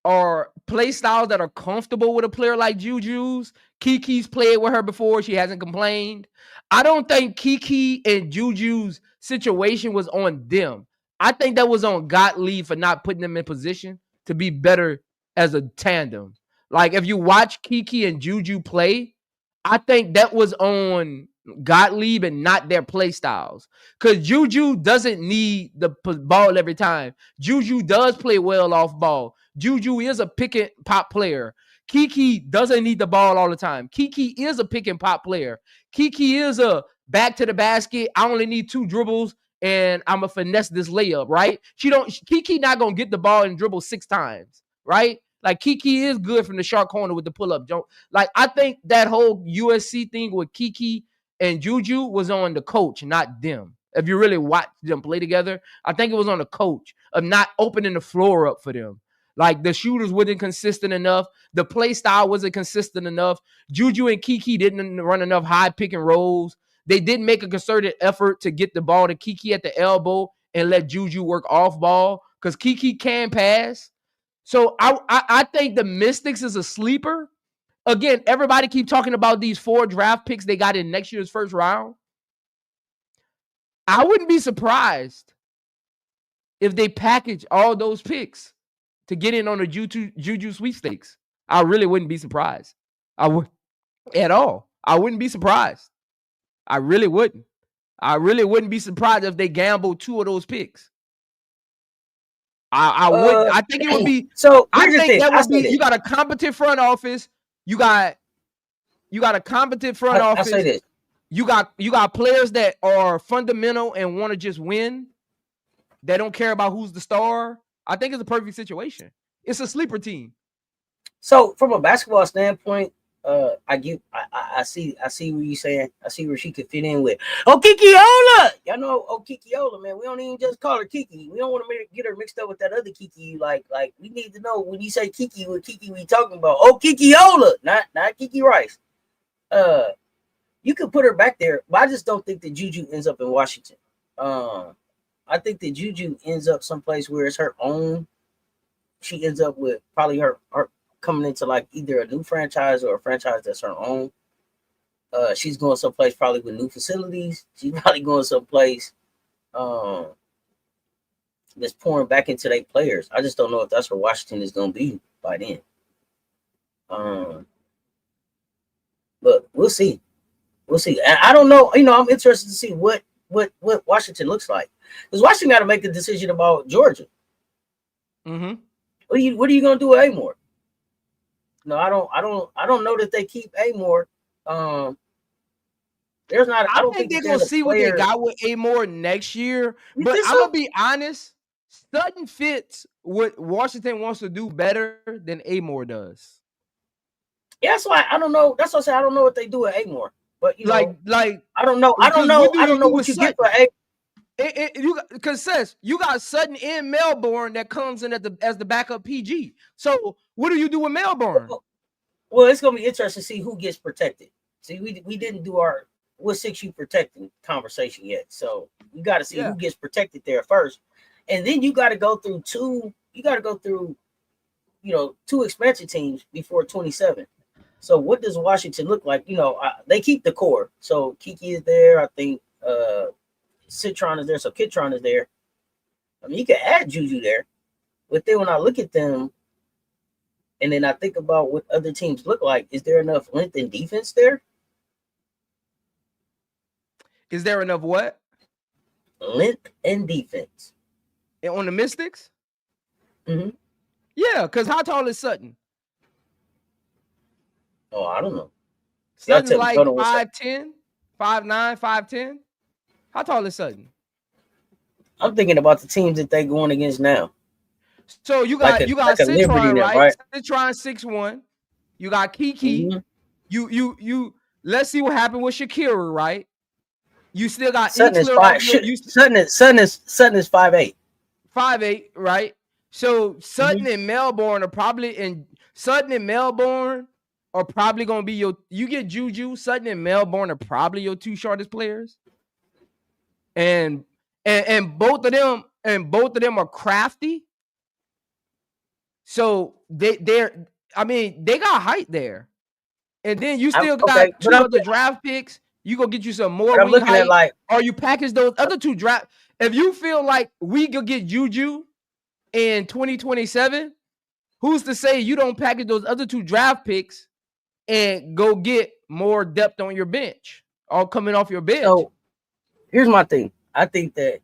are play styles that are comfortable with a player like JuJu's. Kiki's played with her before. She hasn't complained. I don't think Kiki and JuJu's situation was on them. I think that was on Gottlieb for not putting them in position to be better as a tandem. Like, if you watch Kiki and JuJu play, I think that was on Gottlieb and not their play styles. Because JuJu doesn't need the ball every time. JuJu does play well off ball. JuJu is a pick and pop player. Kiki doesn't need the ball all the time. Kiki is a pick and pop player. Kiki is a back to the basket. I only need 2 dribbles and I'm going to finesse this layup, right? Kiki not going to get the ball and dribble 6 times, right? Like Kiki is good from the sharp corner with the pull-up jump. Like I think that whole USC thing with Kiki and JuJu was on the coach, not them. If you really watch them play together, I think it was on the coach of not opening the floor up for them. Like the shooters wasn't consistent enough. The play style wasn't consistent enough. JuJu and Kiki didn't run enough high pick and rolls. They didn't make a concerted effort to get the ball to Kiki at the elbow and let JuJu work off ball because Kiki can pass. So I think the Mystics is a sleeper. Again, everybody keep talking about these 4 draft picks they got in next year's first round. I wouldn't be surprised if they package all those picks to get in on the JuJu sweepstakes. I really wouldn't be surprised. I would at all. I wouldn't be surprised. I really wouldn't. I really wouldn't be surprised if they gambled 2 of those picks. I wouldn't. I think it would be. So I think that would be. this. You got a competent front office. You got a competent front office. I'll say this. You got players that are fundamental and want to just win. They don't care about who's the star. I think it's a perfect situation. It's a sleeper team. So from a basketball standpoint, I see what you're saying. I see where she could fit in with Okikiola. Y'all know Okikiola, man. We don't even just call her Kiki. We don't want to get her mixed up with that other Kiki. Like we need to know when you say Kiki, what Kiki we talking about? Okikiola, not Kiki Rice. You could put her back there, but I just don't think that JuJu ends up in Washington. I think that JuJu ends up someplace where it's her own. She ends up with probably her coming into like either a new franchise or a franchise that's her own. She's going someplace probably with new facilities. She's probably going someplace that's pouring back into their players. I just don't know if that's where Washington is going to be by then. But we'll see. We'll see. I don't know. You know, I'm interested to see what Washington looks like, because Washington got to make a decision about Georgia. Mm-hmm. What are you going to do with Amore? No, I don't know that they keep Amore. There's not. I don't think they're gonna see what they got with Amore next year. But I'm gonna be honest. Sutton fits what Washington wants to do better than Amore does. Yeah, so I don't know. That's what I say. I don't know what they do with Amore. But you know, I don't know. I don't know what you get for Amore. Because Cess, you got Sutton in Melbourne that comes in as the backup PG. So what do you do with Melbourne? Well, it's gonna be interesting to see who gets protected. See, we didn't do our what 6U protecting conversation yet. So you got to see who gets protected there first, and then you got to go through two. You got to go through, 2 expansion teams before 27. So what does Washington look like? They keep the core. So Kiki is there. I think Citron is there. So Kitron is there. I mean, you can add JuJu there. But then when I look at them, and then I think about what other teams look like, is there enough length and defense there? Is there enough what? Length and defense. And on the Mystics? Mm-hmm. Yeah, because how tall is Sutton? Oh, I don't know. Sutton's like 5'10", 5'9", 5'10". How tall is Sutton? I'm thinking about the teams that they're going against now. So you got Citron, right? Citron 6'1". You got Kiki. Mm-hmm. You let's see what happened with Shakira, right? You still got Sutton is 5'8". 5'8", right? So Sutton and Melbourne are probably gonna be you get JuJu. Sutton and Melbourne are probably your 2 shortest players. And both of them are crafty. So they got height there. And then you still got 2 other draft picks. You go get you some more wing height, or you package those other 2 draft. If you feel like we could get JuJu in 2027, who's to say you don't package those other 2 draft picks and go get more depth on your bench, all coming off your bench? So here's my thing. I think that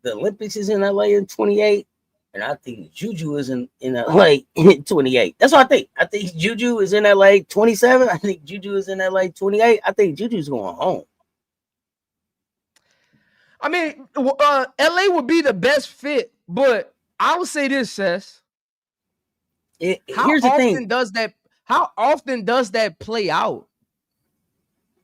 the Olympics is in LA in 28, and I think JuJu is in LA in 28. That's what I think. I think JuJu is in LA 27. I think JuJu is in LA 28. I think JuJu's going home. I mean, LA would be the best fit, but I would say this, Cess. Here's the thing. How often does that play out?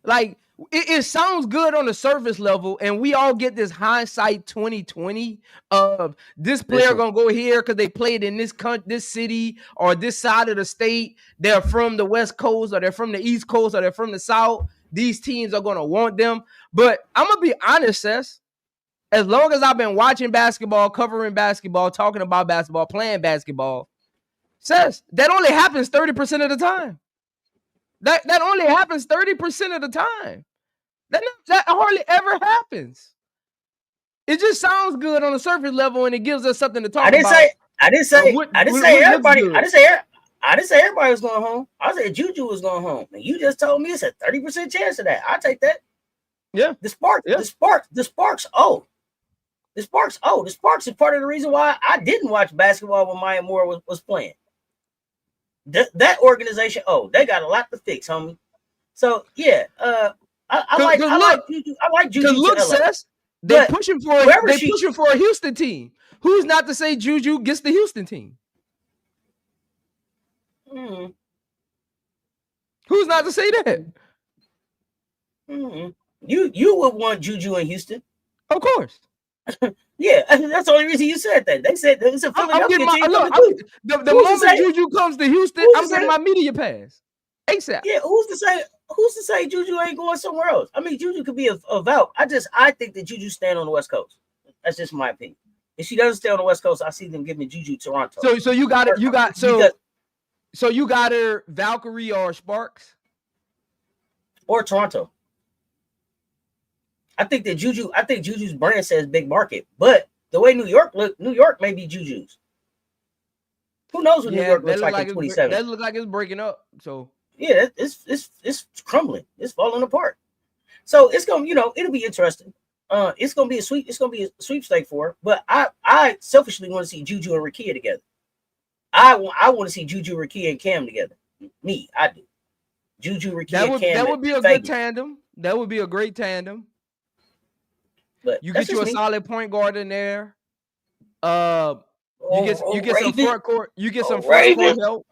Like, it sounds good on the surface level, and we all get this hindsight 2020 of this player gonna go here because they played in this city or this side of the state. They're from the West Coast, or they're from the East Coast, or they're from the South. These teams are gonna want them. But I'm gonna be honest, Cess. As long as I've been watching basketball, covering basketball, talking about basketball, playing basketball, Cess, that only happens 30% of the time. That only happens 30% of the time. That hardly ever happens. It just sounds good on the surface level, and it gives us something to talk about. I didn't say everybody was going home. I said JuJu was going home, and you just told me it's a 30% chance of that. I'll take that. Yeah. The sparks. The sparks is part of the reason why I didn't watch basketball when Maya Moore was playing. That organization, they got a lot to fix, homie. So yeah, I like JuJu. I like JuJu. Look, Cess, they're pushing for a Houston team. Who's not to say JuJu gets the Houston team? Mm-hmm. Who's not to say that? Mm-hmm. You would want JuJu in Houston, of course. Yeah, that's the only reason you said that. They said it's a Philadelphia team. The moment JuJu comes to Houston, I'm getting my media pass ASAP. Yeah, who's to say JuJu ain't going somewhere else? I mean, JuJu could be a vote. I think that JuJu stand on the West Coast. That's just my opinion. If she doesn't stay on the West Coast, I see them giving JuJu Toronto. So you got her Valkyrie or Sparks or Toronto. I think JuJu's brand says big market, but the way New York may be JuJu's. Who knows what New York looks like in 27? That looks like it's breaking up. So yeah, it's crumbling. It's falling apart. So it's gonna, it'll be interesting. It's gonna be a sweepstake for her. But I selfishly want to see JuJu and Rakia together. I want to see JuJu, Rakia, and Cam together. I do. JuJu, Rakia, and Cam. That would be a good tandem. That would be a great tandem. But you get you a solid point guard in there. You get some front court. You get some front court help.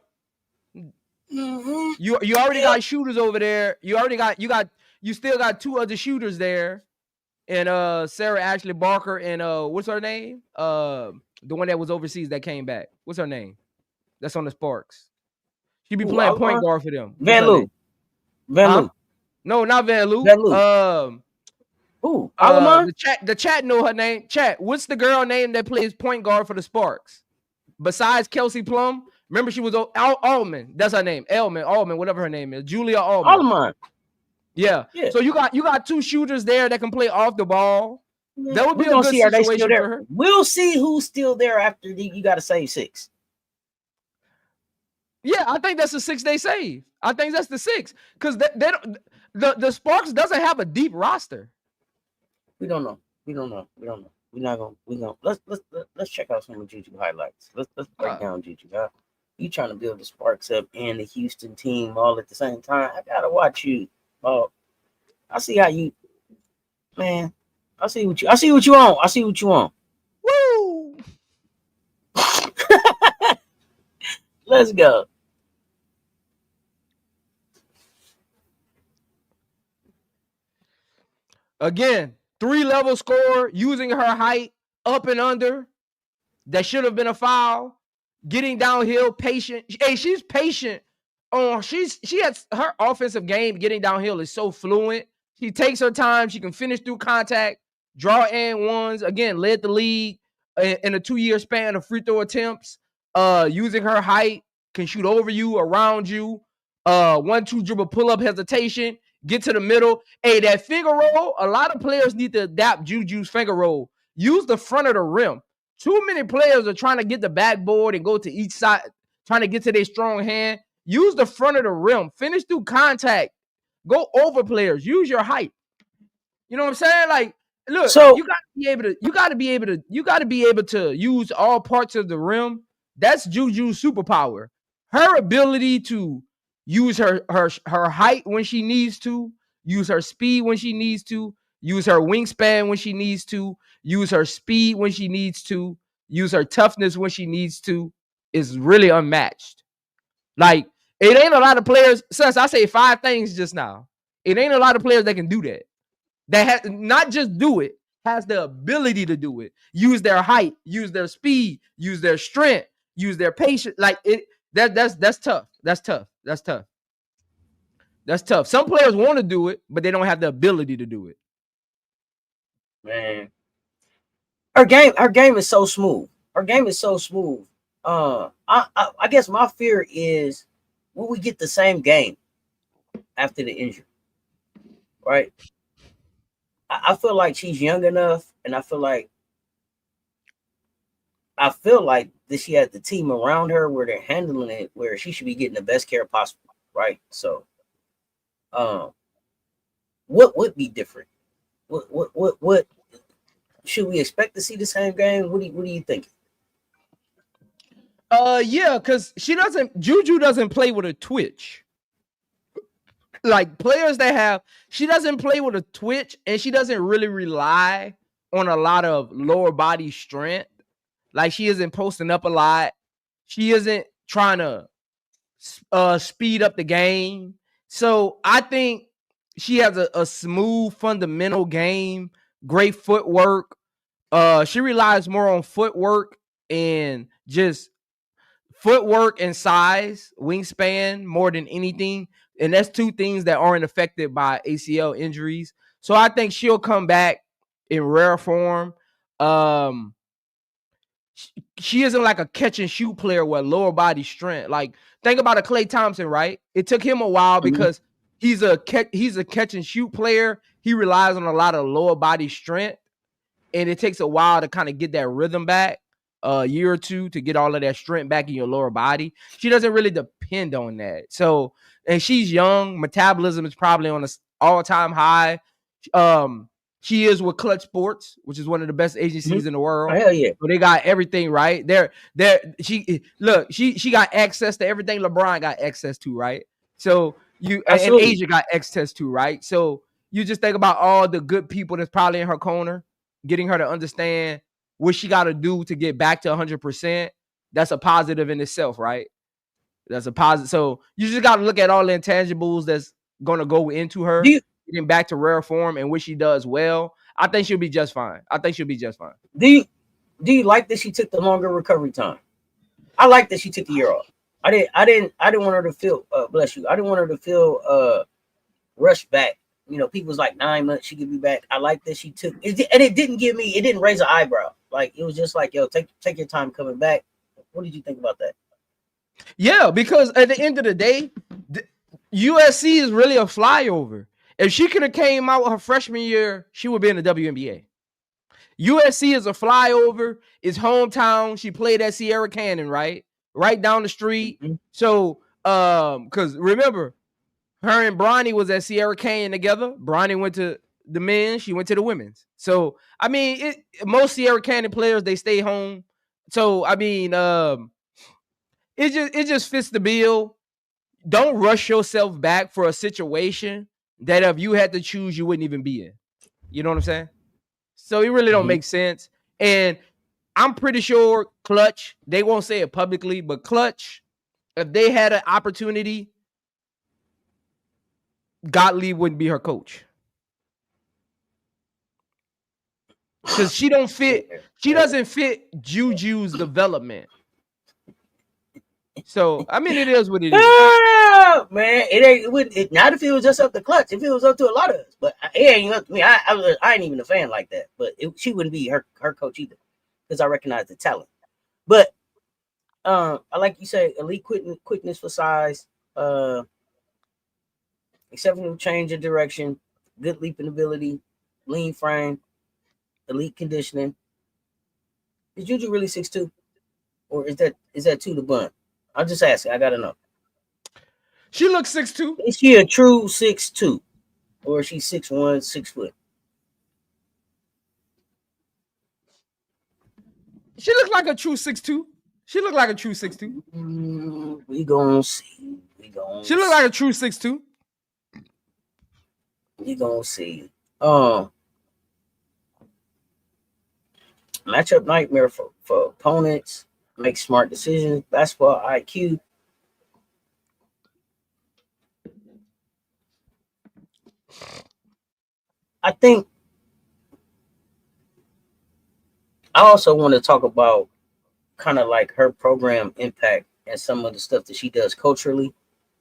Mm-hmm. You already got shooters over there. You still got two other shooters there, and Sarah Ashley Barker and what's her name? The one that was overseas that came back. What's her name? That's on the Sparks. She be playing point guard for them. Van Loo. No, not Van Loo. The chat know her name. Chat, what's the girl name that plays point guard for the Sparks? Besides Kelsey Plum, remember she was Allman. That's her name. Allman, whatever her name is. Julia Allman. Yeah. So you got two shooters there that can play off the ball. That would be a good situation for her. We'll see who's still there after you got to save 6. Yeah, I think that's a 6-day save. I think that's the 6 because the Sparks doesn't have a deep roster. We don't know. Let's check out some of JuJu highlights. Let's break down JuJu. Huh? You trying to build the Sparks up and the Houston team all at the same time? I gotta watch you. Oh, I see how you, man. I see what you want. Woo! Let's go. Again, 3-level score using her height up and under. That should have been a foul. Getting downhill, patient. Hey, she's patient. She has her offensive game. Getting downhill is so fluent. She takes her time. She can finish through contact, draw and ones. Again, led the league in a 2-year span of free throw attempts. Using her height, can shoot over you, around you. 1-2 dribble pull up hesitation. Get to the middle. Hey, that finger roll, a lot of players need to adapt JuJu's finger roll. Use the front of the rim. Too many players are trying to get the backboard and go to each side, trying to get to their strong hand. Use the front of the rim. Finish through contact. Go over players. Use your height. You know what I'm saying? Like, look, you gotta be able to use all parts of the rim. That's JuJu's superpower. Her ability to use her height when she needs to, use her speed when she needs to, use her wingspan when she needs to, use her speed when she needs to, use her toughness when she needs to. is really unmatched. Like, it ain't a lot of players. Since I say 5 things just now, it ain't a lot of players that can do that. That have not just do it, has the ability to do it. Use their height, use their speed, use their strength, use their patience. Like it. That's tough. That's tough. That's tough. That's tough. Some players want to do it, but they don't have the ability to do it. Man, her game is so smooth. Her game is so smooth. I guess my fear is, will we get the same game after the injury? Right. I feel like she's young enough, and I feel like that she has the team around her where they're handling it, where she should be getting the best care possible. Right. So, what would be different? What should we expect to see the same game? What do you think? Yeah, because JuJu doesn't play with a twitch. Like players that have, she doesn't play with a twitch, and she doesn't really rely on a lot of lower body strength. Like she isn't posting up a lot. She isn't trying to speed up the game. So I think she has a smooth fundamental game, great footwork. She relies more on footwork and just footwork and size, wingspan more than anything. And that's 2 things that aren't affected by ACL injuries. So I think she'll come back in rare form. She isn't like a catch and shoot player with lower body strength. Like think about a Klay Thompson, right? It took him a while because he's a catch and shoot player. He relies on a lot of lower body strength, and it takes a while to kind of get that rhythm back. A year or 2 to get all of that strength back in your lower body. She doesn't really depend on that. So, and she's young. Metabolism is probably on an all-time high. She is with Clutch Sports, which is one of the best agencies in the world. Oh, hell yeah. So they got everything right. She got access to everything LeBron got access to, right? So and Asia got access to, right? So you just think about all the good people that's probably in her corner, getting her to understand what she got to do to get back to 100%. That's a positive in itself, right? That's a positive. So you just got to look at all the intangibles that's going to go into her getting back to rare form and what she does well. I think she'll be just fine. Do you like that she took the longer recovery time? I like that she took the year off. I didn't want her to feel bless you. I didn't want her to feel rushed back. You know, people was like 9 months she could be back. I like that she took it, and it didn't raise an eyebrow. Like it was just like, yo, take your time coming back. What did you think about that? Yeah, because at the end of the day, USC is really a flyover. If she could have came out her freshman year, she would be in the WNBA. USC is a flyover. It's hometown. She played at Sierra Canyon, right down the street. So, because remember, her and Bronny was at Sierra Canyon together. Bronny went to the men's, she went to the women's. So, I mean, most Sierra Canyon players, they stay home. So, I mean, it just fits the bill. Don't rush yourself back for a situation that if you had to choose, you wouldn't even be in. You know what I'm saying? So it really don't make sense. And I'm pretty sure Clutch, they won't say it publicly, but Clutch, if they had an opportunity, Gottlieb wouldn't be her coach. Because she doesn't fit JuJu's development. So, I mean, it is what it is. Oh, man, not if it was just up to Clutch. If it was up to a lot of us, but it ain't up to me. I ain't even a fan like that. But she wouldn't be her coach either, because I recognize the talent. But I like you say, elite quickness for size, exceptional change of direction, good leaping ability, lean frame, elite conditioning. Is JuJu really 6'2", or is that 2 to bun? I'm just asking. I gotta know. She looks 6'2". Is she a true 6'2", or is she 6'1", 6 foot? She looked like a true 6'2". We gonna see. She looked like a true 6'2". We gonna see. Matchup nightmare for opponents. make smart decisions, basketball IQ. I think I also want to talk about kind of like her program impact and some of the stuff that she does culturally.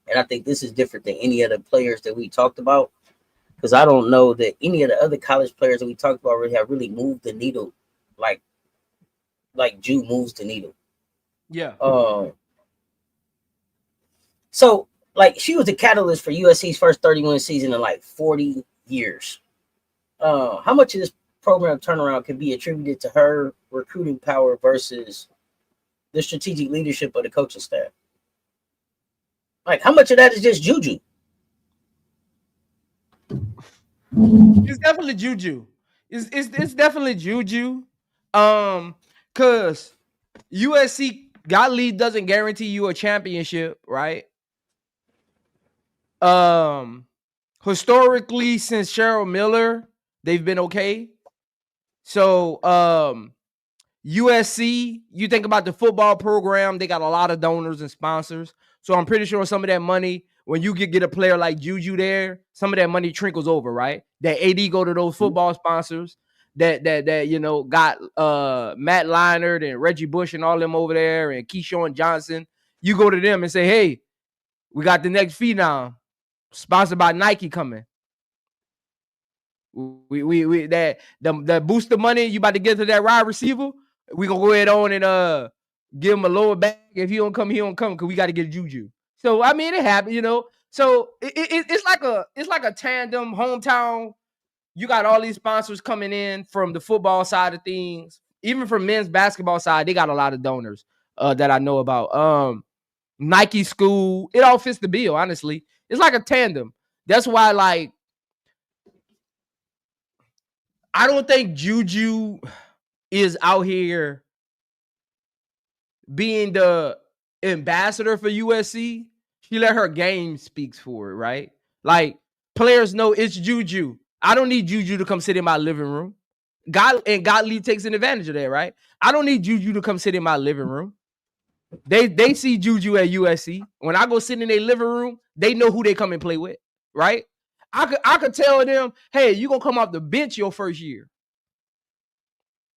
And I think this is different than any other players that we talked about, because I don't know that any of the other college players that we talked about really have really moved the needle like Ju moves the needle. Yeah. So like she was the catalyst for USC's first 31 season in like 40 years. How much of this program turnaround can be attributed to her recruiting power versus the strategic leadership of the coaching staff? Like, how much of that is just JuJu? It's definitely JuJu. It's definitely JuJu. Cause USC God lead doesn't guarantee you a championship, right? Historically, since Cheryl Miller, they've been okay. So USC, you think about the football program, they got a lot of donors and sponsors. So I'm pretty sure some of that money, when you get a player like JuJu there, some of that money trickles over, right? That AD go to those football sponsors that you know got Matt Leinart and Reggie Bush and all them over there and Keyshawn Johnson. You go to them and say, hey, we got the next phenom sponsored by Nike coming. We that the booster money you about to get to that wide receiver. We gonna go ahead on and give him a lower back. If he don't come, he don't come because we got to get JuJu. So I mean, it happened, you know. So it's like a tandem hometown. You got all these sponsors coming in from the football side of things, even from men's basketball side. They got a lot of donors that I know about. Nike school, it all fits the bill. Honestly, it's like a tandem. That's why, like, I don't think JuJu is out here being the ambassador for USC. She let her game speaks for it, right? Like, players know it's JuJu. I don't need JuJu to come sit in my living room. Gottlieb takes an advantage of that, right? I don't need JuJu to come sit in my living room. They see JuJu at USC. When I go sit in their living room, they know who they come and play with, right? I could tell them, hey, you gonna come off the bench your first year.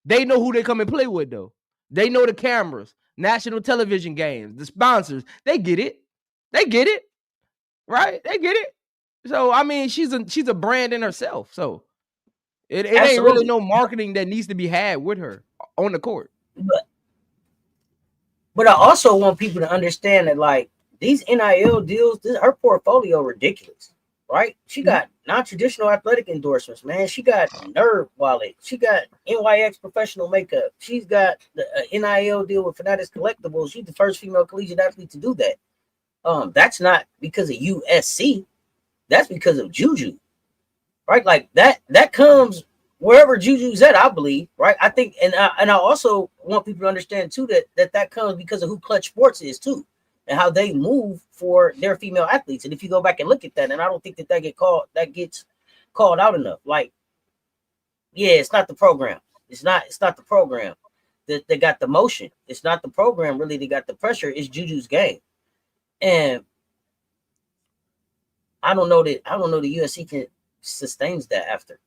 They know who they come and play with, though. They know the cameras, national television games, the sponsors. They get it. They get it, right? They get it. So I mean, she's a brand in herself. So it ain't really no marketing that needs to be had with her on the court. But I also want people to understand that, like, these NIL deals, her portfolio ridiculous, right? She got non-traditional athletic endorsements, man. She got Nerve Wallet. She got NYX Professional Makeup. She's got the NIL deal with Fanatics Collectibles. She's the first female collegiate athlete to do that. That's not because of USC. That's because of JuJu, right? Like that comes wherever JuJu's at, I believe, right? I think, and I also want people to understand too that comes because of who Clutch Sports is too, and how they move for their female athletes. And if you go back and look at that, and I don't think that gets called out enough. Like, yeah, it's not the program. It's not the program that they got the motion. It's not the program really. They got the pressure. It's JuJu's game, and I don't know that USC can sustains that after.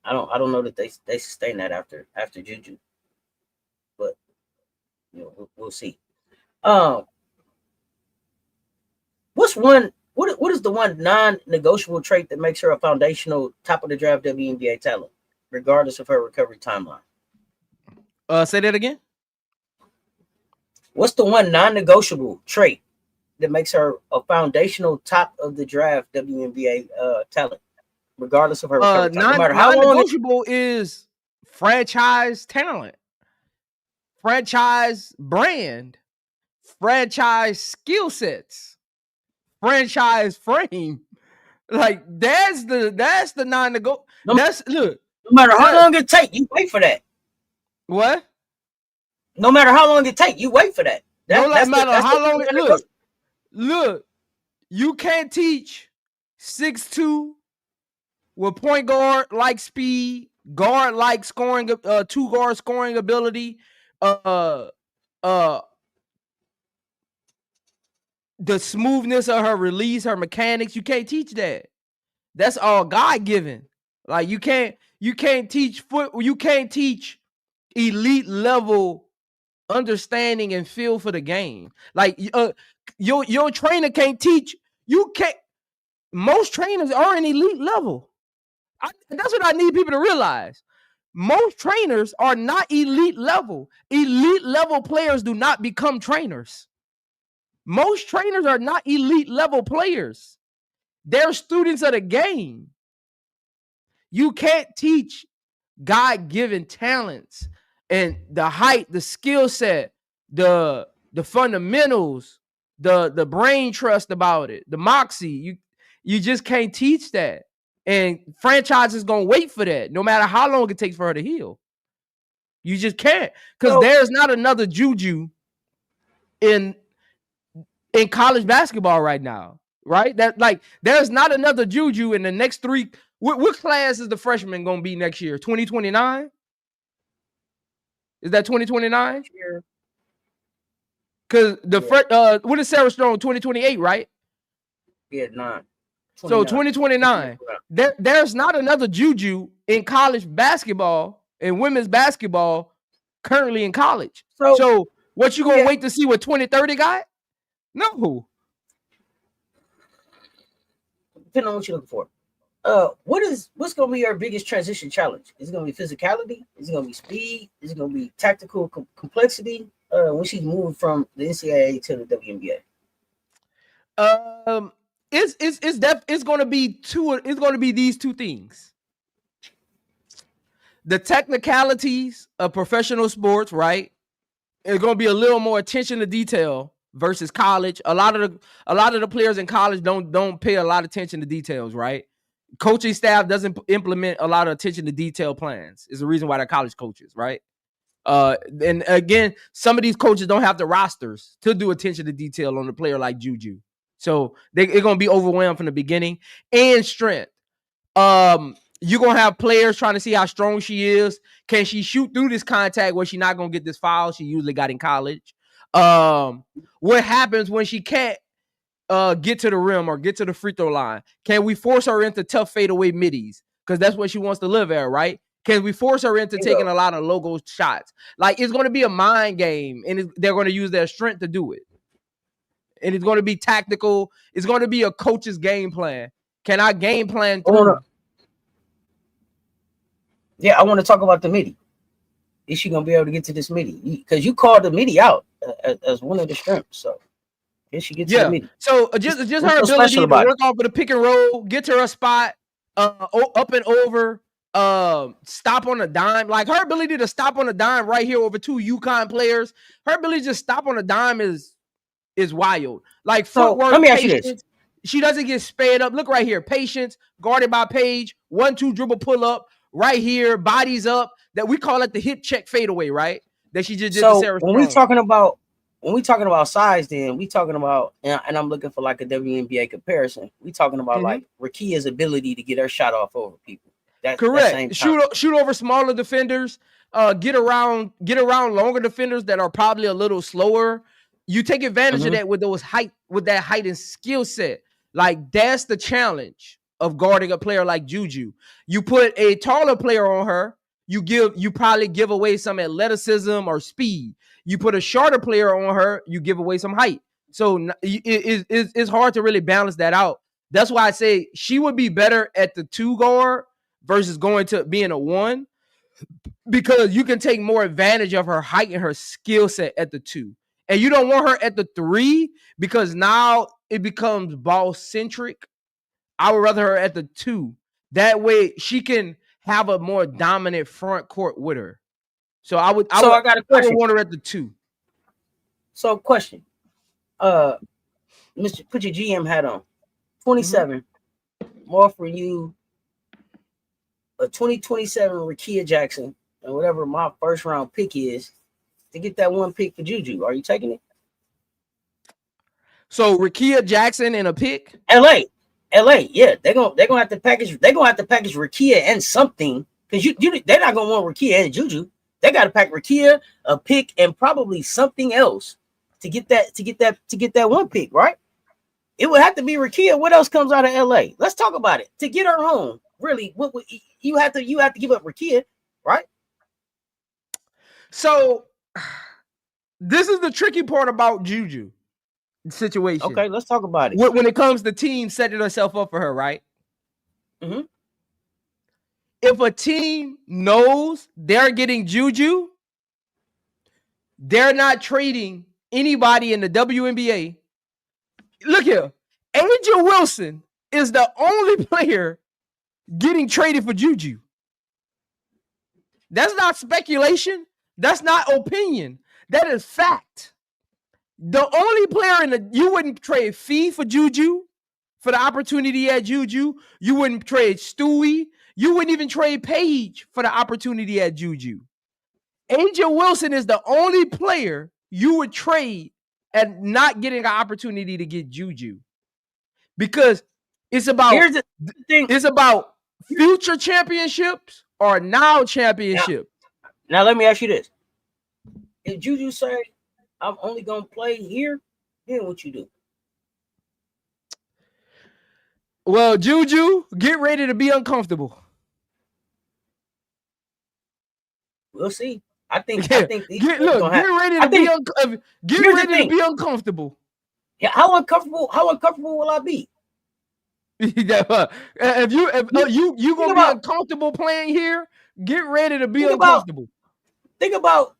I don't know that they sustain that after JuJu, but you know we'll see. What is the one non-negotiable trait that makes her a foundational top of the draft WNBA talent, regardless of her recovery timeline? Say that again. What's the one non-negotiable trait that makes her a foundational top of the draft WNBA talent, regardless of her recovery time? No matter how non-negotiable is franchise talent, franchise brand, franchise skill sets, franchise frame. Like that's the non-negotiable. No matter how long it take, you wait for that. What? No matter how long it take, you wait for that. No matter how long it look. You can't teach 6'2" with point guard like speed, guard like scoring, 2 guard scoring ability, uh the smoothness of her release, her mechanics. You can't teach that. That's all God given. Like you can't teach elite level understanding and feel for the game. Like your trainer can't teach. You can't. Most trainers are an elite level. That's what I need people to realize. Most trainers are not elite level. Elite level players do not become trainers. Most trainers are not elite level players. They're students of the game. You can't teach God-given talents and the height, the skill set, the fundamentals, the brain trust about it, the moxie. You just can't teach that. And franchises gonna wait for that, no matter how long it takes for her to heal. You just can't, because there's not another JuJu in college basketball right now, right? That like there's not another JuJu in the next three. What class is the freshman gonna be next year? 2029? Is that 2029? Because what is Sarah Strong? 2028, right? Yeah, 9. So 2029. There's not another JuJu in college basketball and women's basketball currently in college. So what you gonna wait to see what 2030 got? No. Depending on what you're looking for. What's gonna be our biggest transition challenge? Is it gonna be physicality? Is it gonna be speed? Is it gonna be tactical complexity? When she's moving from the NCAA to the WNBA. It's gonna be these two things. The technicalities of professional sports, right? It's gonna be a little more attention to detail versus college. A lot of the players in college don't pay a lot of attention to details, right? Coaching staff doesn't implement a lot of attention to detail plans. Is the reason why they're college coaches, right? And again, some of these coaches don't have the rosters to do attention to detail on a player like JuJu. So they're gonna be overwhelmed from the beginning. And strength. You're gonna have players trying to see how strong she is. Can she shoot through this contact where she's not gonna get this foul she usually got in college? What happens when she can't get to the rim or get to the free throw line? Can we force her into tough fadeaway middies? Because that's what she wants to live at, right? Can we force her into taking a lot of logo shots? Like, it's going to be a mind game, and they're going to use their strength to do it. And it's going to be tactical. It's going to be a coach's game plan. Can I game plan through? I want to talk about the midi. Is she going to be able to get to this midi? Because you called the midi out as one of the strengths. So, if she gets to the midi. So, just her ability to work off of the pick and roll, get to her spot, up and over, stop on a dime. Like, her ability to stop on a dime right here over two UConn players, her ability to just stop on a dime is wild. Like, footwork, let me ask you this. She doesn't get sped up. Look right here. Patience, guarded by Paige, 1-2 dribble pull up, right here, bodies up. That we call it the hip check fadeaway, right? That she just did to Sarah Strong. When we talking about size, then we talking about, and I'm looking for like a WNBA comparison. We talking about like Rakia's ability to get her shot off over people. Correct. Shoot over smaller defenders. Get around longer defenders that are probably a little slower. You take advantage of that with that height and skill set. Like, that's the challenge of guarding a player like JuJu. You put a taller player on her, you probably give away some athleticism or speed. You put a shorter player on her, you give away some height. So it's hard to really balance that out. That's why I say she would be better at the 2 guard versus going to being a 1, because you can take more advantage of her height and her skill set at the 2. And you don't want her at the 3 because now it becomes ball centric. I would rather her at the 2. That way she can have a more dominant front court with her. So I got a question. I would want her at the 2. So, question. Put your GM hat on. 27. More for you. A 2027 Rakia Jackson, and whatever my first round pick is, to get that 1 pick for JuJu. Are you taking it? So Rakia Jackson and a pick? LA, yeah. They're gonna have to package Rakia and something, because they're not gonna want Rakia and JuJu. They got to pack Rakia, a pick, and probably something else to get that one pick, right? It would have to be Rakia. What else comes out of LA? Let's talk about it. To get her home, really, what you have to give up Rakia, right? So this is the tricky part about JuJu situation. Okay, let's talk about it. When it comes to teams setting herself up for her, right? Mm-hmm. If a team knows they're getting JuJu, they're not trading anybody in the WNBA. Look here, Angel Wilson is the only player getting traded for JuJu. That's not speculation. That's not opinion. That is fact. The only player you wouldn't trade Fee for JuJu for the opportunity at JuJu. You wouldn't trade Stewie. You wouldn't even trade Paige for the opportunity at JuJu. Angel Wilson is the only player you would trade and not getting an opportunity to get JuJu, because it's about it's about future championships or now championship. Now let me ask you this: if JuJu say, "I'm only gonna play here," then what you do? Well, JuJu, get ready to be uncomfortable. We'll see. I think get ready to be uncomfortable. Yeah, how uncomfortable will I be? If you gonna be uncomfortable playing here, get ready to be uncomfortable. Think about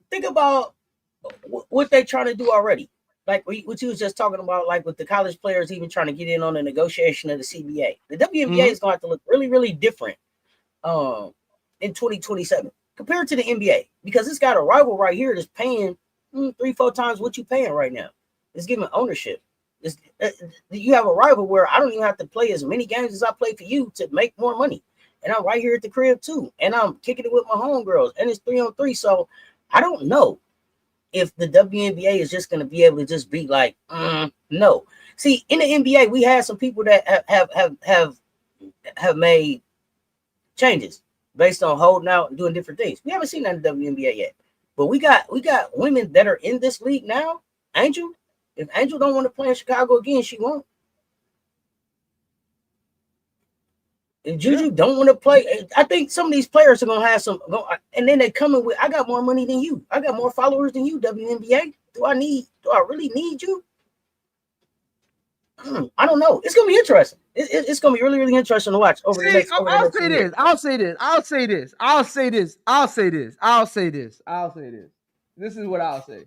what they're trying to do already. Like what you was just talking about, like with the college players even trying to get in on the negotiation of the CBA. The WNBA is going to have to look really, really different in 2027 compared to the NBA, because it's got a rival right here that's paying 3-4 times what you're paying right now. It's giving ownership. You have a rival where I don't even have to play as many games as I play for you to make more money. And I'm right here at the crib too. And I'm kicking it with my homegirls. And it's 3-on-3. So I don't know if the WNBA is just going to be able to just be like, no. See, in the NBA, we had some people that have made changes based on holding out and doing different things. We haven't seen that in the WNBA yet. But we got women that are in this league now. Angel, if Angel don't want to play in Chicago again, she won't. If JuJu don't want to play, I think some of these players are gonna have some, and then they come in with, I got more money than you, I got more followers than you. WNBA, do I really need you? I don't know. It's gonna be interesting. It's gonna be really, really interesting to watch over the next. I'll say this. This is what I'll say.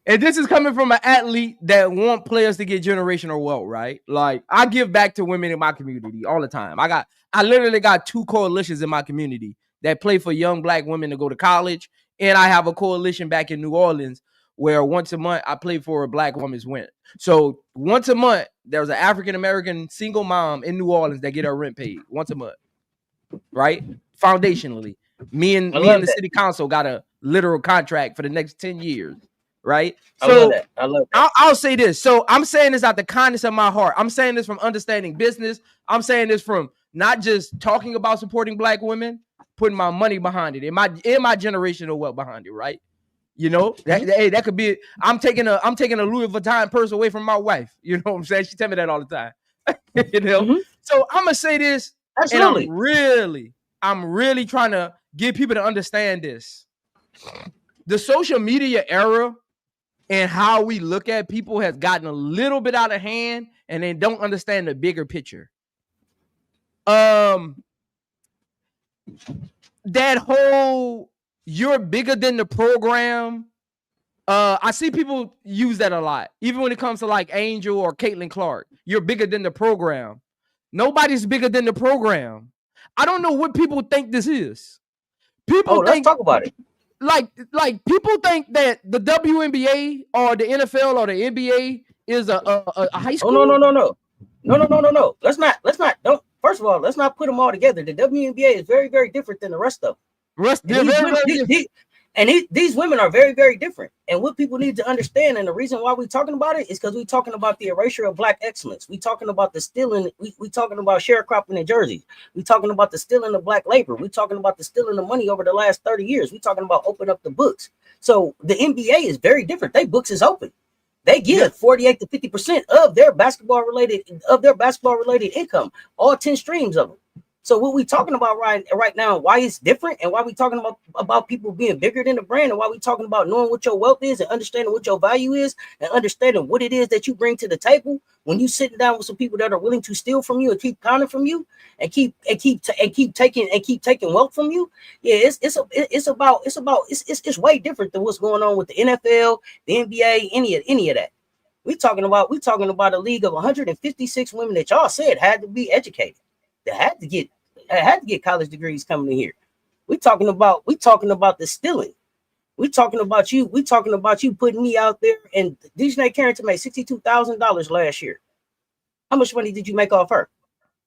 And this is coming from an athlete that want players to get generational wealth, right? Like, I give back to women in my community all the time. I literally got 2 coalitions in my community that play for young Black women to go to college. And I have a coalition back in New Orleans where once a month I play for a Black woman's rent. So once a month, there's an African-American single mom in New Orleans that get her rent paid once a month, right? Foundationally. Me and the city council got a literal contract for the next 10 years. Right. I love that. I'll say this. So I'm saying this out the kindness of my heart. I'm saying this from understanding business. I'm saying this from not just talking about supporting Black women, putting my money behind it, in my generational wealth behind it. Right. You know, that could be. I'm taking a Louis Vuitton purse away from my wife. You know what I'm saying? She tell me that all the time. You know. So I'm gonna say this. Absolutely. And I'm really trying to get people to understand this. The social media era and how we look at people has gotten a little bit out of hand, and they don't understand the bigger picture. That whole "you're bigger than the program," I see people use that a lot, even when it comes to like Angel or Caitlin Clark. You're bigger than the program. Nobody's bigger than the program. I don't know what people think this is. Let's talk about it. Like people think that the WNBA or the NFL or the NBA is a high school. No. Let's not. Don't. First of all, let's not put them all together. The WNBA is very, very different than the rest of them. And these women are very, very different. And what people need to understand, and the reason why we're talking about it is because we're talking about the erasure of Black excellence. We're talking about the stealing. We're talking about sharecropping in Jersey. We're talking about the stealing of Black labor. We're talking about the stealing of money over the last 30 years. We're talking about open up the books. So the NBA is very different. Their books is open. They give 48 to 50% of their basketball related income, all 10 streams of them. So what we talking about right now, why it's different, and why we talking about people being bigger than the brand, and why we talking about knowing what your wealth is and understanding what your value is and understanding what it is that you bring to the table when you sitting down with some people that are willing to steal from you and keep counting from you and keep taking wealth from you. Yeah, it's way different than what's going on with the NFL, the NBA, any of that. We talking about a league of 156 women that y'all said had to be educated, that had to get college degrees coming in here. We talking about the stealing. We talking about you putting me out there, and Dejanay Carrington made $62,000 last year. How much money did you make off her?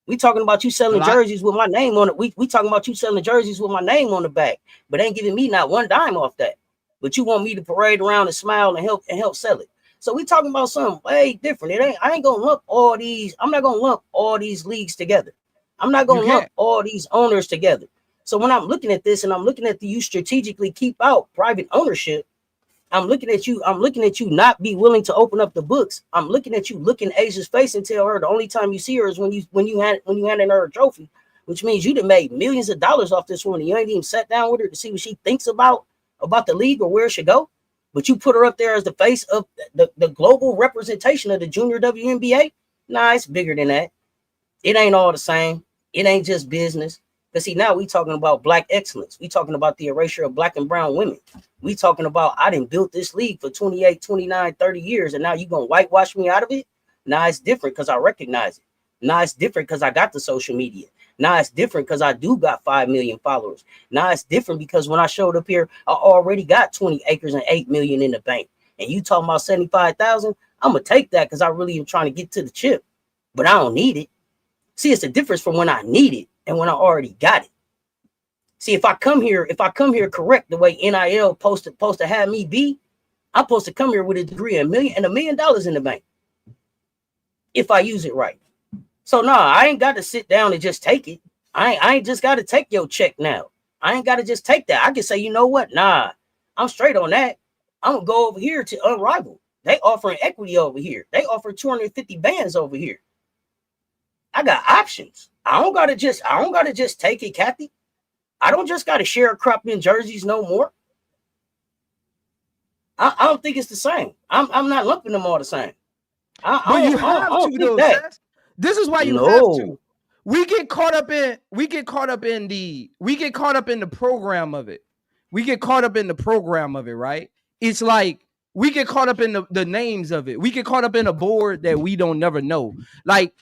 We talking about you selling jerseys with my name on it. We talking about you selling jerseys with my name on the back, but ain't giving me not one dime off that. But you want me to parade around and smile and help sell it. So we talking about something way different. I ain't gonna lump all these. I'm not gonna lump all these leagues together. I'm not going to lump all these owners together. So when I'm looking at this and I'm looking at you strategically keep out private ownership, I'm looking at you not be willing to open up the books. I'm looking at you look in Asia's face and tell her the only time you see her is when you handed her a trophy, which means you done made millions of dollars off this woman. You ain't even sat down with her to see what she thinks about the league or where it should go. But you put her up there as the face of the global representation of the junior WNBA. Nah, it's bigger than that. It ain't all the same. It ain't just business. Because see, now we talking about Black excellence. We talking about the erasure of Black and brown women. We talking about I done built this league for 28, 29, 30 years, and now you going to whitewash me out of it? Now it's different because I recognize it. Now it's different because I got the social media. Now it's different because I do got 5 million followers. Now it's different because when I showed up here, I already got 20 acres and 8 million in the bank. And you talking about 75,000? I'm going to take that because I really am trying to get to the chip, but I don't need it. See, it's a difference from when I need it and when I already got it. See, if I come here correct the way NIL supposed to have me be, I'm supposed to come here with a degree of $1 million in the bank if I use it right. So no, I ain't got to sit down and just take it. I ain't just got to take your check now. I ain't got to just take that. I can say, you know what? Nah, I'm straight on that. I'm gonna go over here to Unrivaled. They offering equity over here. They offer 250 bands over here. I got options. I don't gotta just take it, Kathy. I don't just gotta share a crop in jerseys no more. I don't think it's the same. I'm not lumping them all the same. But you have to though, Cess. This is why you have to. We get caught up in the program of it. We get caught up in the program of it, right? It's like we get caught up in the names of it. We get caught up in a board that we don't never know. Like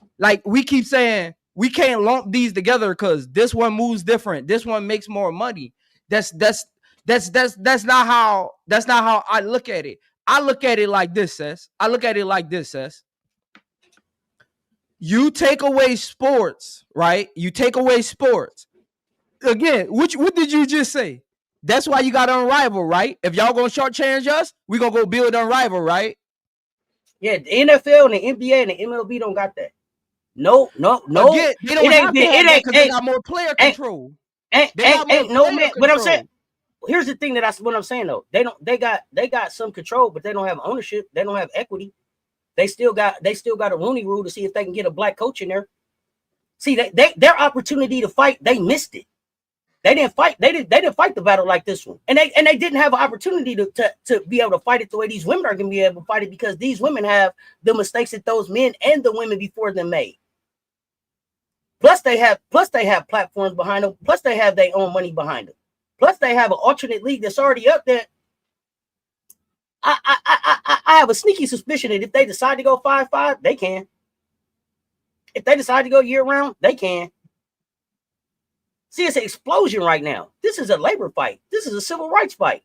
we keep saying we can't lump these together because this one moves different. This one makes more money. That's not how I look at it. I look at it like this, Cess. You take away sports, right? You take away sports. Again, what did you just say? That's why you got Unrivaled, right? If y'all gonna shortchange us, we gonna go build Unrivaled, right? Yeah, the NFL and the NBA and the MLB don't got that. No. Again, they don't have that because they got more player control. Ain't no man. But I'm saying, here's the thing what I'm saying though. They got some control, but they don't have ownership. They don't have equity. They still got a Rooney Rule to see if they can get a black coach in there. See, their opportunity to fight, they missed it. They didn't fight. They didn't fight the battle like this one, and they didn't have an opportunity to be able to fight it the way these women are going to be able to fight it because these women have the mistakes that those men and the women before them made. Plus they have platforms behind them. Plus they have their own money behind them. Plus they have an alternate league that's already up there. I have a sneaky suspicion that if they decide to go 5-5, they can. If they decide to go year round, they can. See, it's an explosion right now. This is a labor fight. This is a civil rights fight.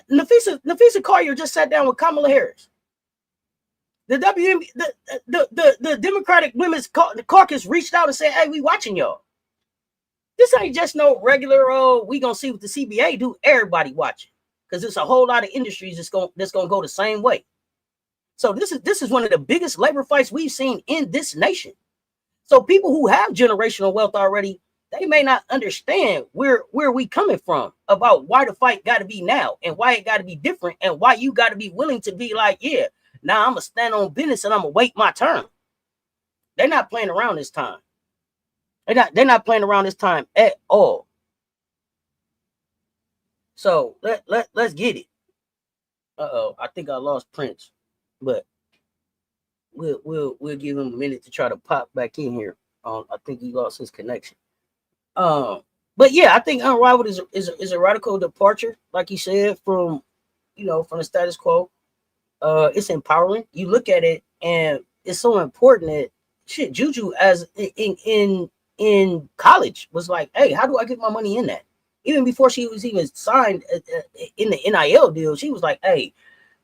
Nafisa Collier just sat down with Kamala Harris. The Democratic Women's Caucus reached out and said, "Hey, we watching y'all." This ain't just no regular, we gonna see what the CBA do. Everybody watching, because it's a whole lot of industries that's gonna go the same way. So this is one of the biggest labor fights we've seen in this nation. So people who have generational wealth already, they may not understand where we coming from about why the fight got to be now and why it got to be different and why you got to be willing to be like, yeah, now I'm gonna stand on business and I'm gonna wait my turn. They're not playing around this time. They're not playing around this time at all. So let's get it. I think I lost Prince, but we'll give him a minute to try to pop back in here. I think he lost his connection. But yeah, I think Unrivaled is a radical departure, like you said, from from the status quo. It's empowering. You look at it, and it's so important that shit. JuJu, as in college, was like, hey, how do I get my money in that? Even before she was even signed in the NIL deal, she was like, hey,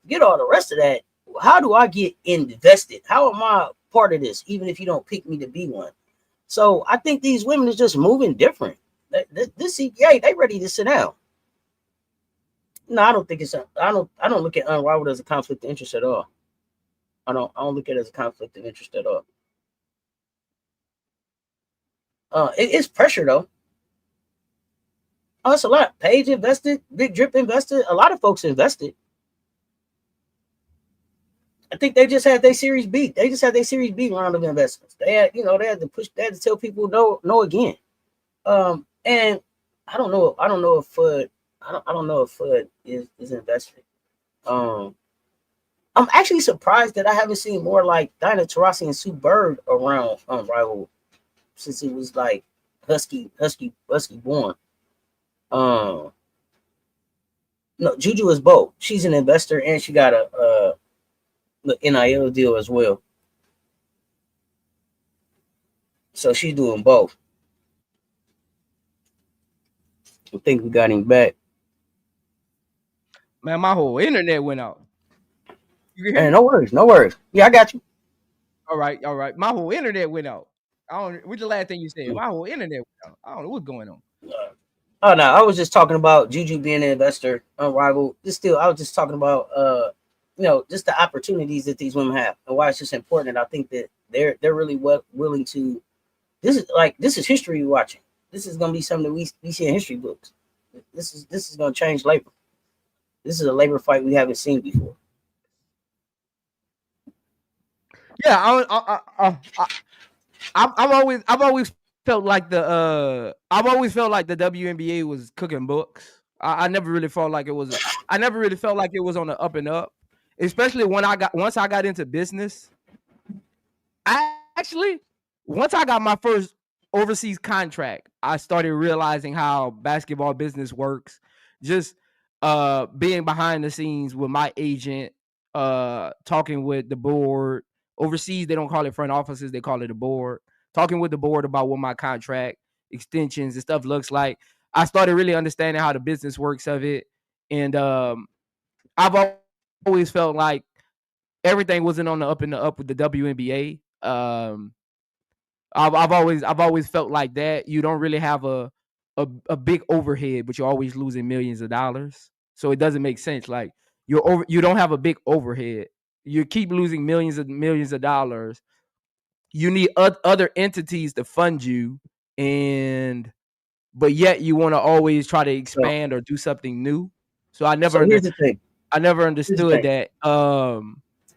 get all the rest of that. How do I get invested? How am I part of this? Even if you don't pick me to be one. So I think these women is just moving different. This CPA, they ready to sit down. No, I don't think it's. I don't look at Unrivaled as a conflict of interest at all. I don't look at it as a conflict of interest at all. It's pressure though. Oh, it's a lot. Paige invested, Big Drip invested, a lot of folks invested. I think they just had their Series B. They just had their Series B round of investments. They had, they had to push, they had to tell people no again. And I don't know if FUD, I don't know if FUD is invested. I'm actually surprised that I haven't seen more like Dinah Taurasi and Sue Bird around Unrivaled since it was like Husky born. No, JuJu is both. She's an investor and she got a NIL deal as well. So she's doing both. I think we got him back. Man, my whole internet went out. Hey, no worries. Yeah, I got you. All right. My whole internet went out. What's the last thing you said? My whole internet went out. I don't know what's going on. Oh no, I was just talking about JuJu being an investor, Unrivaled. I was just talking about just the opportunities that these women have and why it's just important. I think that they're really willing to. This is history watching. This is gonna be something that we see in history books. This is gonna change labor. This is a labor fight we haven't seen before. Yeah, I've always felt like the WNBA was cooking books. I never really felt like it was. I never really felt like it was on the up and up, especially once I got into business. Once I got my first overseas contract, I started realizing how basketball business works. Just being behind the scenes with my agent, talking with the board. Overseas, they don't call it front offices, they call it a board. Talking with the board about what my contract extensions and stuff looks like. I started really understanding how the business works of it. And I've always felt like everything wasn't on the up and the up with the WNBA. I've always felt like that. You don't really have a big overhead, but you're always losing millions of dollars. So it doesn't make sense. Like you don't have a big overhead. You keep losing millions of dollars. You need other entities to fund you, but yet you want to always try to expand or do something new. So I never here's the thing. I never understood that.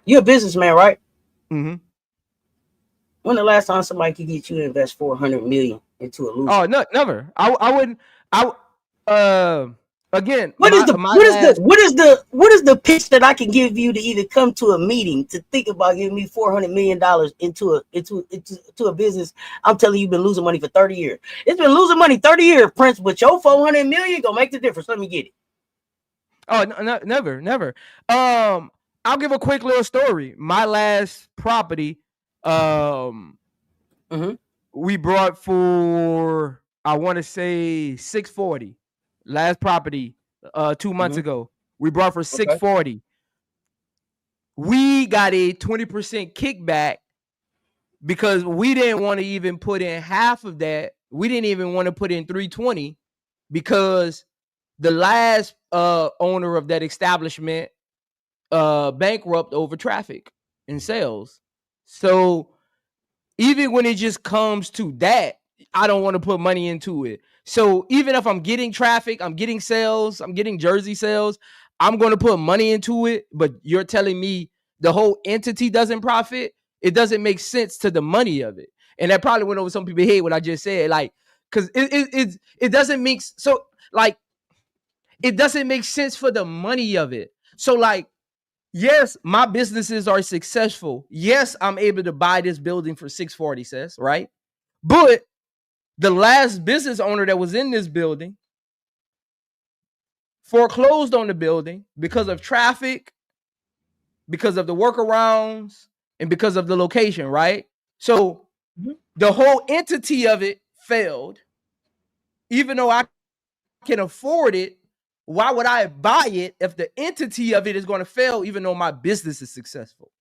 You're a businessman, right? Mm-hmm. When the last time somebody could get you to invest $400 million into a loser? Oh no, never. I wouldn't. Again, what is the pitch that I can give you to either come to a meeting to think about giving me $400 million into a business? I'm telling you, you've been losing money for 30 years. It's been losing money 30 years, Prince, but your $400 million gonna make the difference. Let me get it. Oh, no, never. I'll give a quick little story. My last property, we brought for, I want to say 640. Last property, 2 months ago, we brought for 640. We got a 20% kickback because we didn't want to even put in half of that we didn't even want to put in 320 because the last owner of that establishment bankrupt over traffic and sales. So even when it just comes to that, I don't want to put money into it. So even if I'm getting traffic, I'm getting sales, I'm getting jersey sales, I'm going to put money into it. But you're telling me the whole entity doesn't profit? It doesn't make sense to the money of it. And that probably went over some people's head what I just said. Like, because it doesn't make so like it doesn't make sense for the money of it. So like, yes, my businesses are successful. Yes, I'm able to buy this building for 640, Cess, right? But the last business owner that was in this building foreclosed on the building because of traffic, because of the workarounds, and because of the location, right? So the whole entity of it failed. Even though I can afford it, why would I buy it if the entity of it is going to fail, even though my business is successful?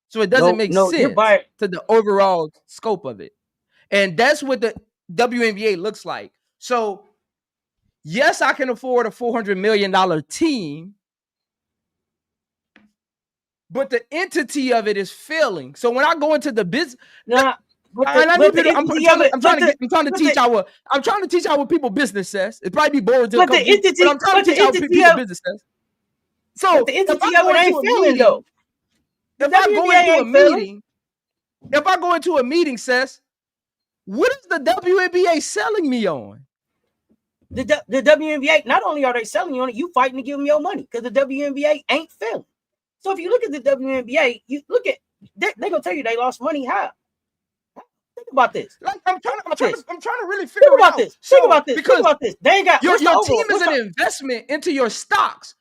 So it doesn't make sense to the overall scope of it. And that's what the WNBA looks like. So yes, I can afford a $400 million team, but the entity of it is failing. So when I go into the business, I'm trying to teach our people business says. It probably be boring to but I'm trying to teach our people business says. So the entity of it ain't failing though. If I go into a meeting, if I go into a meeting, says, what is the WNBA selling me on? The WNBA, not only are they selling you on it, you fighting to give them your money because the WNBA ain't failing. So if you look at the WNBA, you look at they're gonna tell you they lost money. How? Think about this. Like I'm trying to really figure out this. Think about this. They ain't got your team is an investment into your stocks.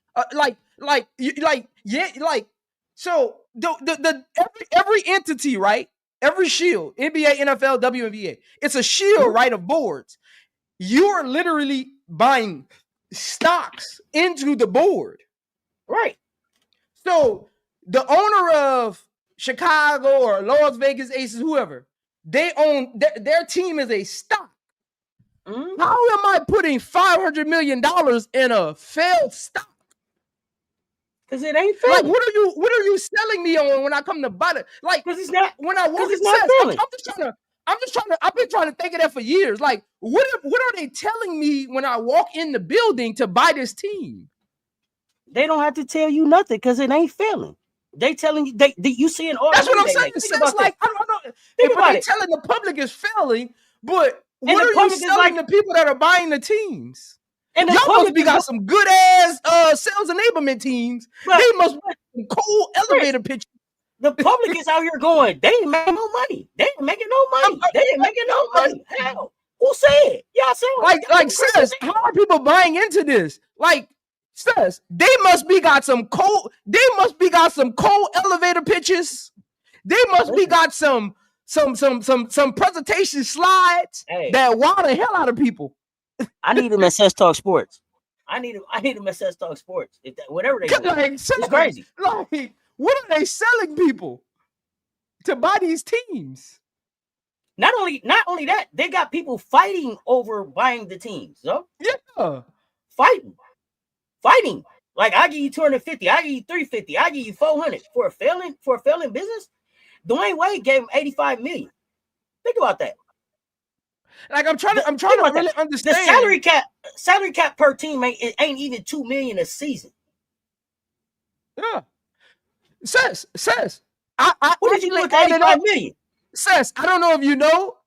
So the every entity, right? Every shield, NBA, NFL, WNBA, it's a shield, right, of boards. You are literally buying stocks into the board. Right. So the owner of Chicago or Las Vegas Aces, whoever, they own their team is a stock. Mm-hmm. How am I putting $500 million in a failed stock? Because it ain't failing. Like, what are you selling me on when I come to buy it? Like, because it's not. When I walk in Cess, I've been trying to think of that for years. Like, what are they telling me when I walk in the building to buy this team? They don't have to tell you nothing because it ain't failing. They telling you you seeing all. That's what I'm saying. It's like I don't know. Think about it. Telling the public is failing, but what are you selling the people that are buying the teams? And y'all must be got some good ass sales enablement teams. They must be cool elevator pitches. The public is out here going, they ain't making no money. They ain't making no money. They ain't making no money. Hell, who said? Y'all said like Cess, how are people buying into this? Like Cess, they must be got some cold elevator pitches. They must be got some presentation slides that wow the hell out of people. I need them at Cess Talk Sports. I need them at Cess Talk Sports. Whatever they do. Like, it's crazy. Like, what are they selling people to buy these teams? Not only that, they got people fighting over buying the teams. So yeah, fighting. Like I give you 250, I give you 350, I give you 400 for a failing business. Dwayne Wade gave him 85 million. Think about that. Like I'm trying to really understand. The salary cap per team ain't even $2 million a season. Yeah. Cess. What did you do with 85 million? Cess, I don't know if you know.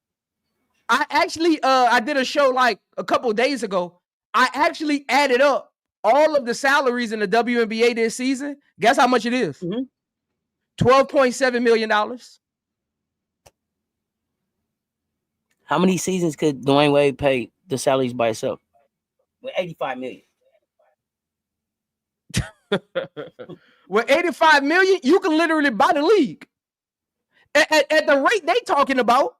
I actually I did a show like a couple of days ago. I actually added up all of the salaries in the WNBA this season. Guess how much it is? Mm-hmm. $12.7 million. How many seasons could Dwayne Wade pay the salaries by itself? With 85 million. With 85 million, you can literally buy the league. At the rate they talking about,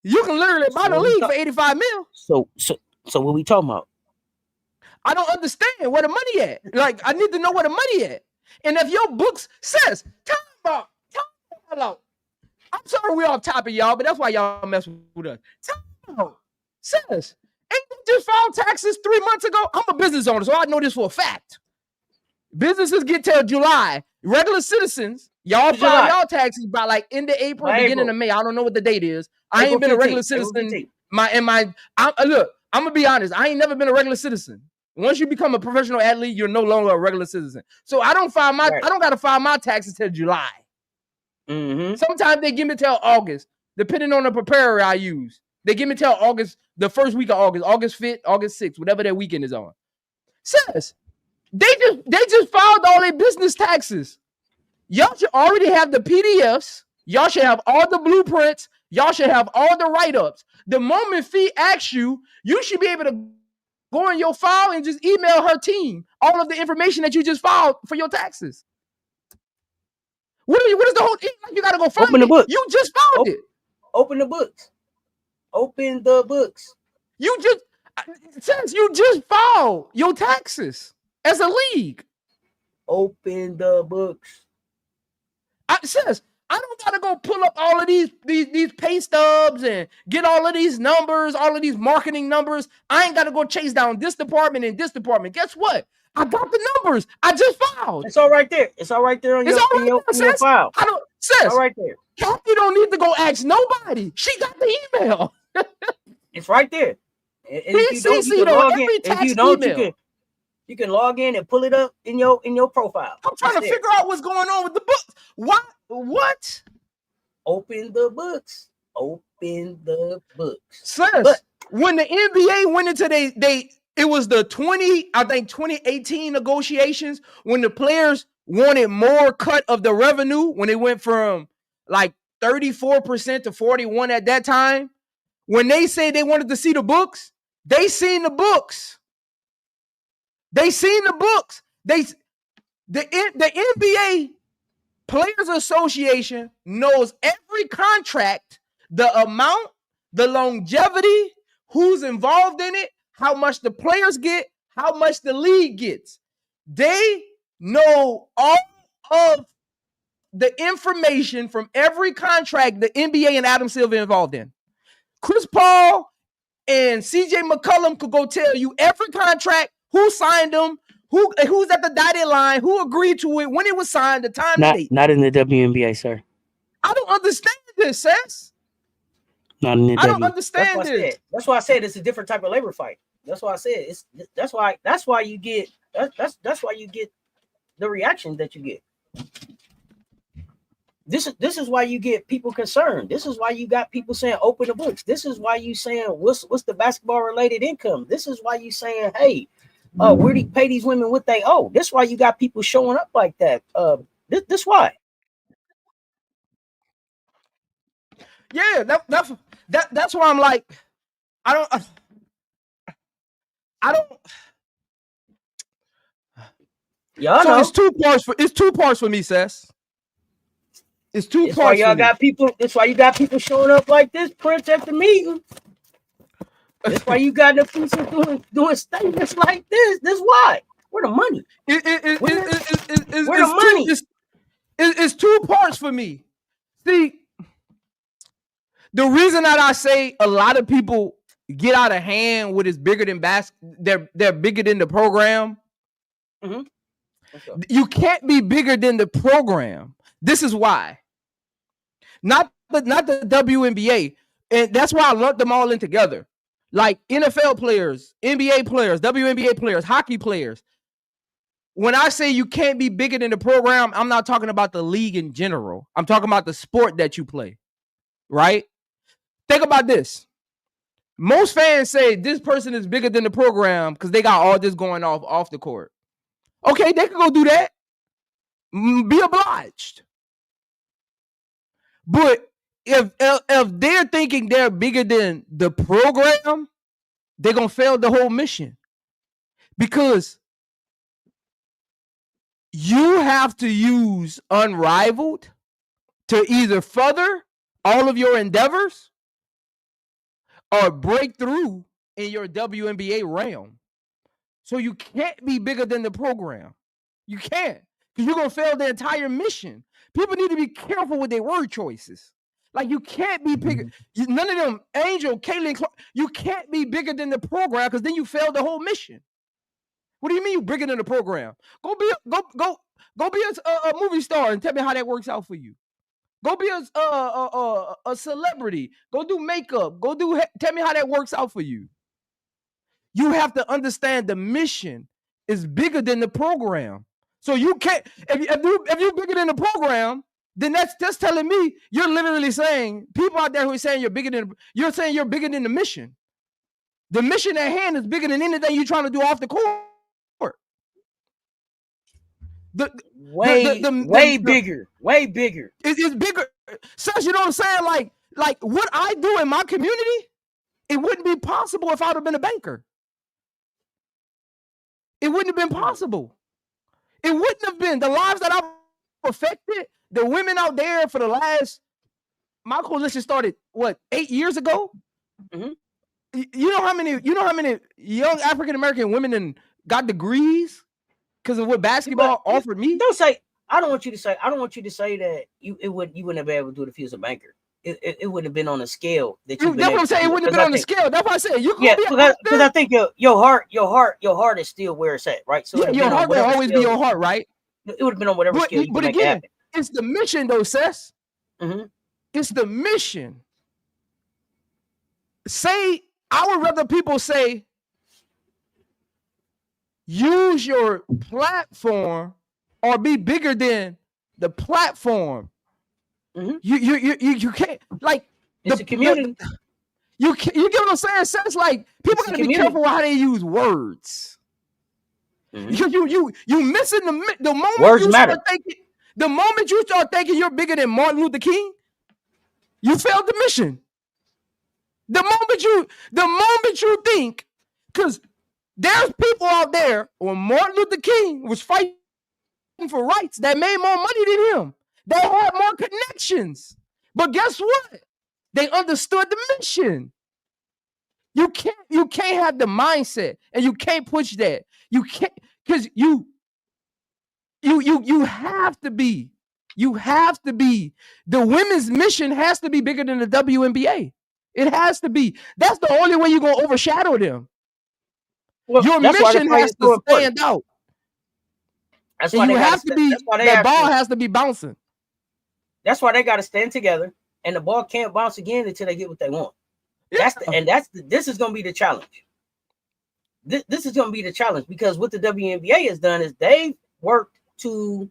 you can literally buy the league for 85 mil. So what we talking about? I don't understand where the money at. Like, I need to know where the money at. And if your books says, time out. I'm sorry we're off topic, y'all, but that's why y'all mess with us. Says, ain't they just filed taxes 3 months ago? I'm a business owner, so I know this for a fact. Businesses get till July. Regular citizens, y'all file y'all taxes by like end of April, beginning of May. I don't know what the date is. I ain't been a regular citizen. Look, I'm gonna be honest. I ain't never been a regular citizen. Once you become a professional athlete, you're no longer a regular citizen. So I don't gotta file my taxes till July. Sometimes they give me till August, depending on the preparer I use. They give me till August, the first week of August, August 5th, August 6th, whatever that weekend is on. Says they just filed all their business taxes. Y'all should already have the PDFs. Y'all should have all the blueprints. Y'all should have all the write-ups. The moment Fee asks you, you should be able to go in your file and just email her team all of the information that you just filed for your taxes. What is the whole thing? You gotta go find Open the book. You just filed it. Open the books. Open the books. You just filed your taxes as a league. Open the books. I don't gotta go pull up all of these pay stubs and get all of these numbers, all of these marketing numbers. I ain't gotta go chase down this department and this department. Guess what? I got the numbers. I just filed. It's all right there. It's all right there on your file. Sis, all right there. Kathy don't need to go ask nobody. She got the email. It's right there. And if you don't, you can log in and pull it up in your profile. I'm trying to figure out what's going on with the books. What? Open the books. Open the books. Sis, when the NBA went into it was the 2018 negotiations when the players wanted more cut of the revenue when they went from like 34% to 41% at that time. When they say they wanted to see the books, they seen the books. They seen the books. The NBA Players Association knows every contract, the amount, the longevity, who's involved in it, how much the players get, how much the league gets. They know all of the information from every contract the NBA and Adam Silver involved in. Chris Paul and CJ McCollum could go tell you every contract, who signed them, who's at the dotted line, who agreed to it, when it was signed, the time and date. Not in the WNBA, sir. I don't understand this, Cess. Not in the I don't understand this. That's why I said it's a different type of labor fight. That's why I said that's why you get the reaction that you get. This is why you get people concerned. This is why you got people saying open the books. This is why you saying what's the basketball related income. This is why you saying, hey, where do you pay these women what they owe? This is why you got people showing up like that. This why. Yeah, that's why I'm like, I don't. Y'all so know. It's two parts for me, Cess. It's two parts. Why y'all got people. That's why you got people showing up like this, Prince, at the meeting. That's why you got the people doing statements like this. This why. Where the money? Where the money? It's two parts for me. See, the reason that I say a lot of people get out of hand with is bigger than they're bigger than the program. Mm-hmm. You can't be bigger than the program. This is why. Not the WNBA. And that's why I lumped them all in together. Like NFL players, NBA players, WNBA players, hockey players. When I say you can't be bigger than the program, I'm not talking about the league in general. I'm talking about the sport that you play, right? Think about this. Most fans say this person is bigger than the program because they got all this going off the court. Okay, they can go do that. Be obliged. But if they're thinking they're bigger than the program, they're going to fail the whole mission. Because you have to use Unrivaled to either further all of your endeavors or break through in your WNBA realm. So you can't be bigger than the program. You can't. Because you're going to fail the entire mission. People need to be careful with their word choices. Like you can't be bigger. None of them, Angel, Caitlin, Clark, you can't be bigger than the program because then you failed the whole mission. What do you mean you bigger than the program? Go be a movie star and tell me how that works out for you. Go be a celebrity. Go do makeup. Tell me how that works out for you. You have to understand the mission is bigger than the program. So you can't, if you're bigger than the program, then that's telling me you're literally saying, people out there who are saying you're saying you're bigger than the mission. The mission at hand is bigger than anything you're trying to do off the court. Way bigger. It's bigger. Cess, you know what I'm saying? Like what I do in my community, it wouldn't be possible if I'd have been a banker. It wouldn't have been possible. It wouldn't have been. The lives that I've affected, the women out there for the last, my coalition started, 8 years ago? Mm-hmm. You know how many young African-American women got degrees because of what basketball offered me? I don't want you to say that you wouldn't have been able to do it if you was a banker. It wouldn't have been on a scale that you. That's what I'm saying. It wouldn't have been on the scale. That's why I said because I think your heart is still where it's at, right? So your heart will always be your heart, right? It would have been on whatever scale. But again, it's the mission, though, Cess. Mm-hmm. It's the mission. I would rather people say, use your platform or be bigger than the platform. Mm-hmm. You can't, like, it's a community. You get what I'm saying? Cess, like, people gotta be careful how they use words. Mm-hmm. You missing the moment words matter. The moment you start thinking you're bigger than Martin Luther King, you failed the mission. The moment you think, because there's people out there when Martin Luther King was fighting for rights that made more money than him. They had more connections. But guess what? They understood the mission. You can't have the mindset and you can't push that. You can't, because you have to be. You have to be. The women's mission has to be bigger than the WNBA. It has to be. That's the only way you're going to overshadow them. Well, your mission has to stand out. That's why that ball has to be bouncing. That's why they got to stand together, and the ball can't bounce again until they get what they want. Yeah. This is going to be the challenge. This is going to be the challenge, because what the WNBA has done is they've worked to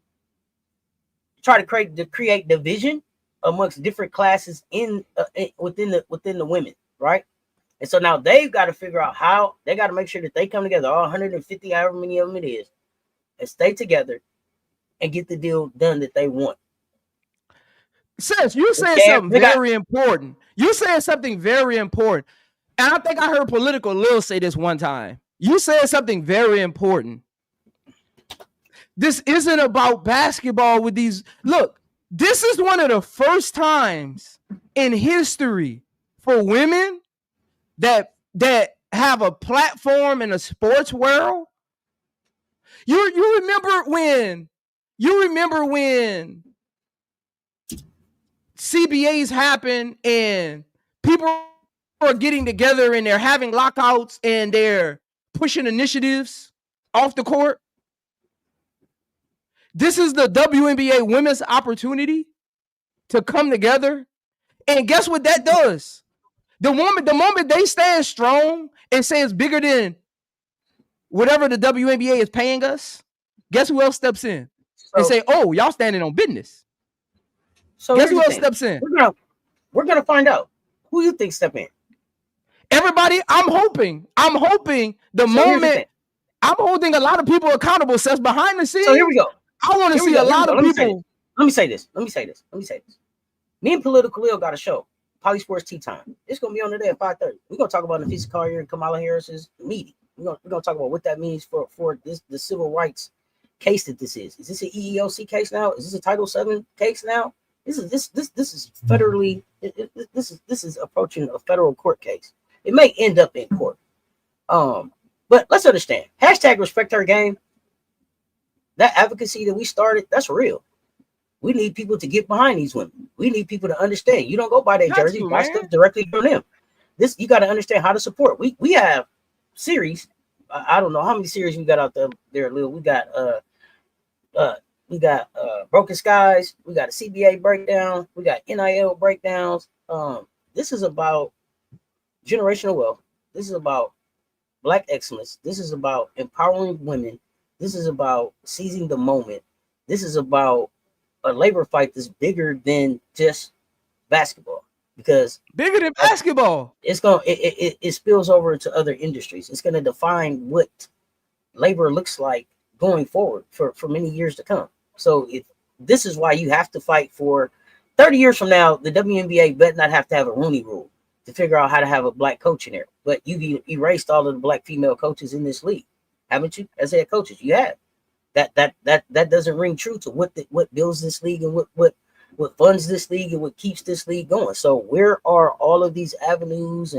try to create division amongst different classes within the women, right? And so now they've got to figure out how they got to make sure that they come together, all 150, however many of them it is, and stay together and get the deal done that they want. Cess, you said something very important. You said something very important. And I think I heard Political Lil say this one time. You said something very important. This isn't about basketball with these. Look, this is one of the first times in history for women that have a platform in a sports world. You remember when CBAs happen and people are getting together and they're having lockouts and they're pushing initiatives off the court? This is the WNBA women's opportunity to come together. And guess what that does? The moment they stand strong and say it's bigger than whatever the WNBA is paying us, guess who else steps in and say, oh, y'all standing on business? So guess who else steps in? We're gonna find out. Who you think step in? Everybody. I'm hoping the moment I'm holding a lot of people accountable, Cess, behind the scenes. So here we go. I want to see a lot of people. Let me say this. Me and Political Lil got a show, Polysports Tea Time. It's gonna be on today at 5:30. We're gonna talk about Nafisa Collier and Kamala Harris's meeting. We're gonna talk about what that means for the civil rights case that this is. Is this an EEOC case now? Is this a Title VII case now? This is federally. This is approaching a federal court case. It may end up in court. But let's understand. # respect her game. That advocacy that we started, that's real. We need people to get behind these women. We need people to understand. You don't go buy their Got jerseys, to, buy man. stuff directly from them. This you got to understand how to support. We have series. I don't know how many series we got out there, Lil. We got Broken Skies. We got a CBA breakdown. We got NIL breakdowns. This is about generational wealth. This is about Black excellence. This is about empowering women. This is about seizing the moment. This is about a labor fight that's bigger than just basketball, because Bigger than basketball. it's going it spills over into other industries. It's going to define what labor looks like going forward for many years to come. So this is why you have to fight for 30 years from now. The WNBA better not have to have a Rooney Rule to figure out how to have a Black coach in there. But you've erased all of the Black female coaches in this league, haven't you? As head coaches, you have. That doesn't ring true to what builds this league and what funds this league and what keeps this league going. So where are all of these avenues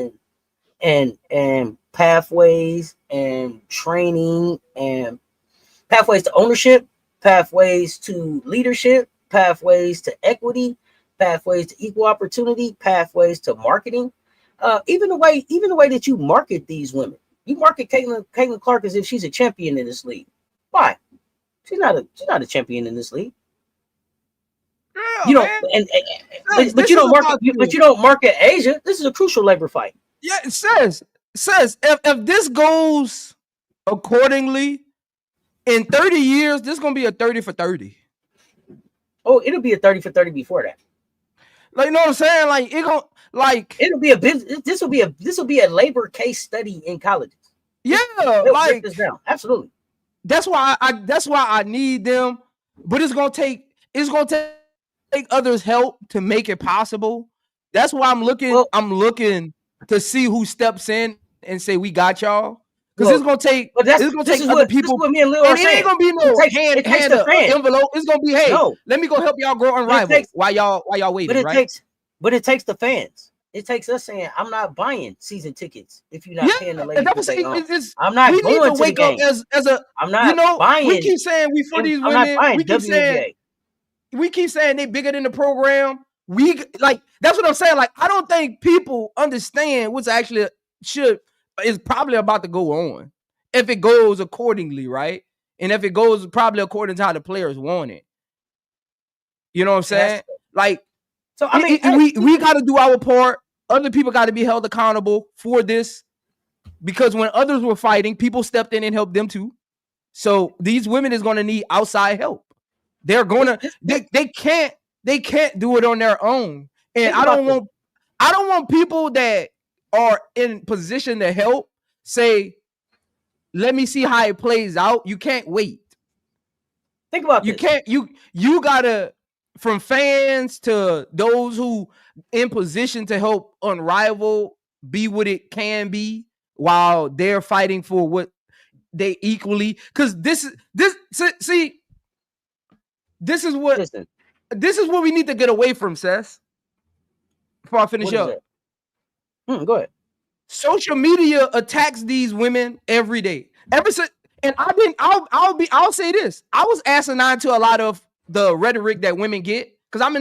and pathways and training and pathways to ownership, pathways to leadership, pathways to equity, pathways to equal opportunity, pathways to marketing? Even the way that you market these women, you market Caitlin Clark as if she's a champion in this league. Why? She's not a champion in this league. Yeah, You don't, man. but you don't market Asia. This is a crucial labor fight. Yeah, it says if this goes accordingly, in 30 years, this is gonna be a 30 for 30. Oh, it'll be a 30 for 30 before that. Like, you know what I'm saying? Like, It'll be a business. This will be a labor case study in colleges. yeah, They'll like break this down. Absolutely. that's why I need them, but it's gonna take others' help to make it possible. That's why I'm looking to see who steps in and say we got y'all. Because it's gonna take other people. This is what me and Lil are and it ain't saying. gonna be no It takes the fan. envelope. It's gonna be, hey, No. let me go help y'all grow Unrivaled while y'all waiting, right? But it takes the fans. It takes us saying, I'm not buying season tickets if you're not paying the lady. I'm not we going need to to wake the up game. as a. I'm not buying. We keep saying we for these I'm not women. buying We keep saying they bigger than the program. We like that's what I'm saying. Like, I don't think people understand what's actually is probably about to go on if it goes accordingly, right? And if it goes probably according to how the players want it. You know what I'm saying? Like, so I mean, we got to do our part. Other people got to be held accountable for this, because when others were fighting, people stepped in and helped them too. So these women is going to need outside help. They're going to they can't do it on their own. And I don't want people that are in position to help say, let me see how it plays out. You can't wait. Think about you this. Can't you gotta, from fans to those who in position to help Unrivaled be what it can be while they're fighting for what they equally, because this is what we need to get away from, Cess. Before I finish up. Go ahead. Social media attacks these women every day. Ever since, and I'll say this. I was asinine to a lot of the rhetoric that women get, because I was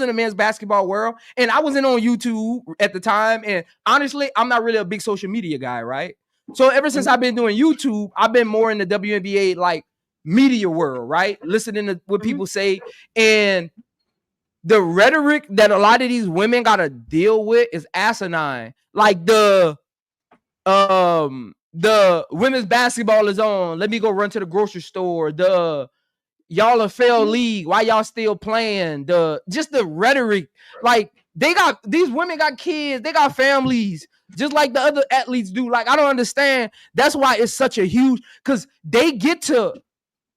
in the men's basketball world, and I wasn't on YouTube at the time. And honestly, I'm not really a big social media guy, right? So ever since I've been doing YouTube, I've been more in the WNBA like media world, right? Listening to what people say. And the rhetoric that a lot of these women gotta deal with is asinine. Like the women's basketball is on. Let me go run to the grocery store. Y'all a failed league. Why y'all still playing? Just the rhetoric. Like, these women got kids. They got families, just like the other athletes do. Like, I don't understand. That's why it's such a huge, because they get to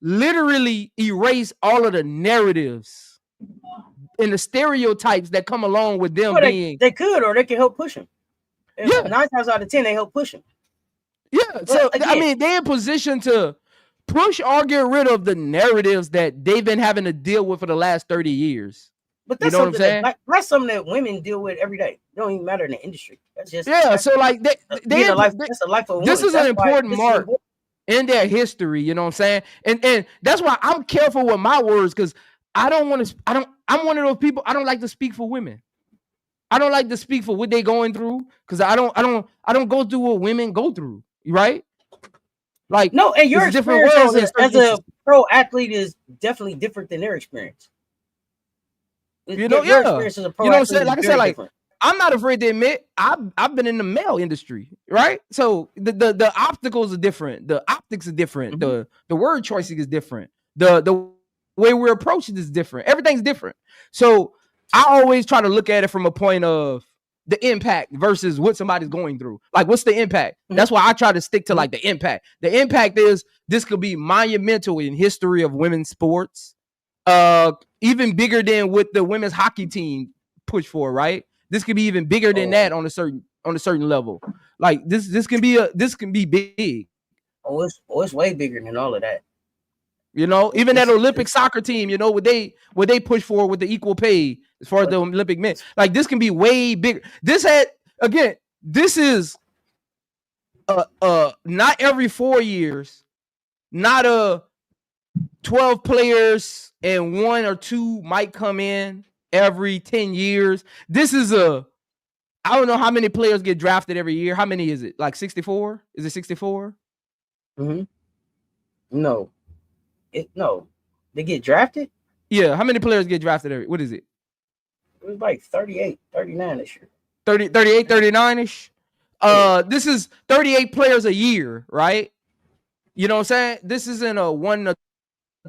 literally erase all of the narratives and the stereotypes that come along with them being. They could, or they can help push them. Yeah. 9 times out of 10, they help push them. Yeah. So again, I mean, they're in position to push or get rid of the narratives that they've been having to deal with for the last 30 years. But that's, you know what I'm saying? That's something that women deal with every day. It don't even matter in the industry. That's just so like that's a life of this is an important mark in their history. You know what I'm saying? And that's why I'm careful with my words, because I don't want to. I'm one of those people. I don't like to speak for women. I don't like to speak for what they going through because I don't go through what women go through. Right? Like No, and your it's a different experience world in as certain a instances. pro athlete is definitely different than their experience. You know, Your yeah. experience as a You pro know what I'm athlete saying? is Like I said, very like different. I'm not afraid to admit I've been in the male industry, right? So the obstacles are different, the optics are different, Mm-hmm. the word choicing is different, the way we're approaching is different. Everything's different. So I always try to look at it from a point of the impact versus what somebody's going through. Like, what's the impact? That's why I try to stick to like the impact. The impact is this could be monumental in history of women's sports. Even bigger than what the women's hockey team push for, right? This could be even bigger than that on a certain level. Like this can be big. It's way bigger than all of that. You know, even that Olympic It's soccer team, you know, what they push for with the equal pay as far as the Olympic men. Like this can be way bigger. This is not every 4 years, not a 12 players and 1 or 2 might come in every 10 years. This is I don't know how many players get drafted every year. How many is it? Like 64? Is it 64? Mm-hmm. No. They get drafted? Yeah, how many players get drafted every? What is it? It was like 38, 39 this year. 30, 38, 39-ish. Yeah. This is 38 players a year, right? You know what I'm saying? This isn't a 1 or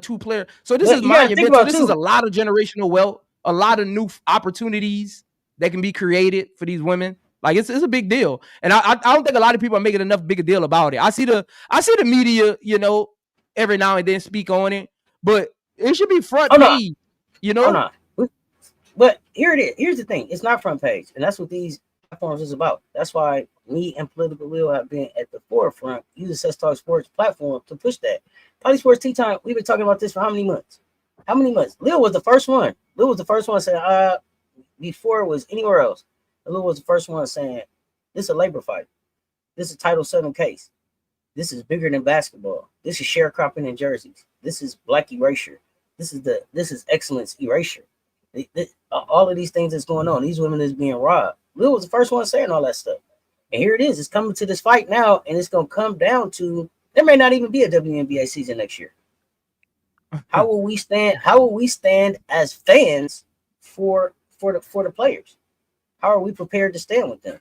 2 player. So this But is you gotta think monumental. about This is a too. lot of generational wealth, a lot of new opportunities that can be created for these women. Like it's a big deal, and I don't think a lot of people are making enough big a deal about it. I see the media, you know, every now and then speak on it, but it should be front Oh no, page, you oh know. no. But here it is. Here's the thing. It's not front page, and that's what these platforms is about. That's why me and Political Lil have been at the forefront using Cess Talk Sports platform to push that. Poly Sports Tea Time. We've been talking about this for how many months? How many months? Lil was the first one. Lil was the first one saying, before it was anywhere else. Lil was the first one saying, this is a labor fight. This is a Title VII case. This is bigger than basketball. This is sharecropping in jerseys. This is black erasure. This is excellence erasure. All of these things that's going on. These women is being robbed. Lil was the first one saying all that stuff. And here it is. It's coming to this fight now, and it's going to come down to there may not even be a WNBA season next year. How will we stand? How will we stand as fans for the players? How are we prepared to stand with them?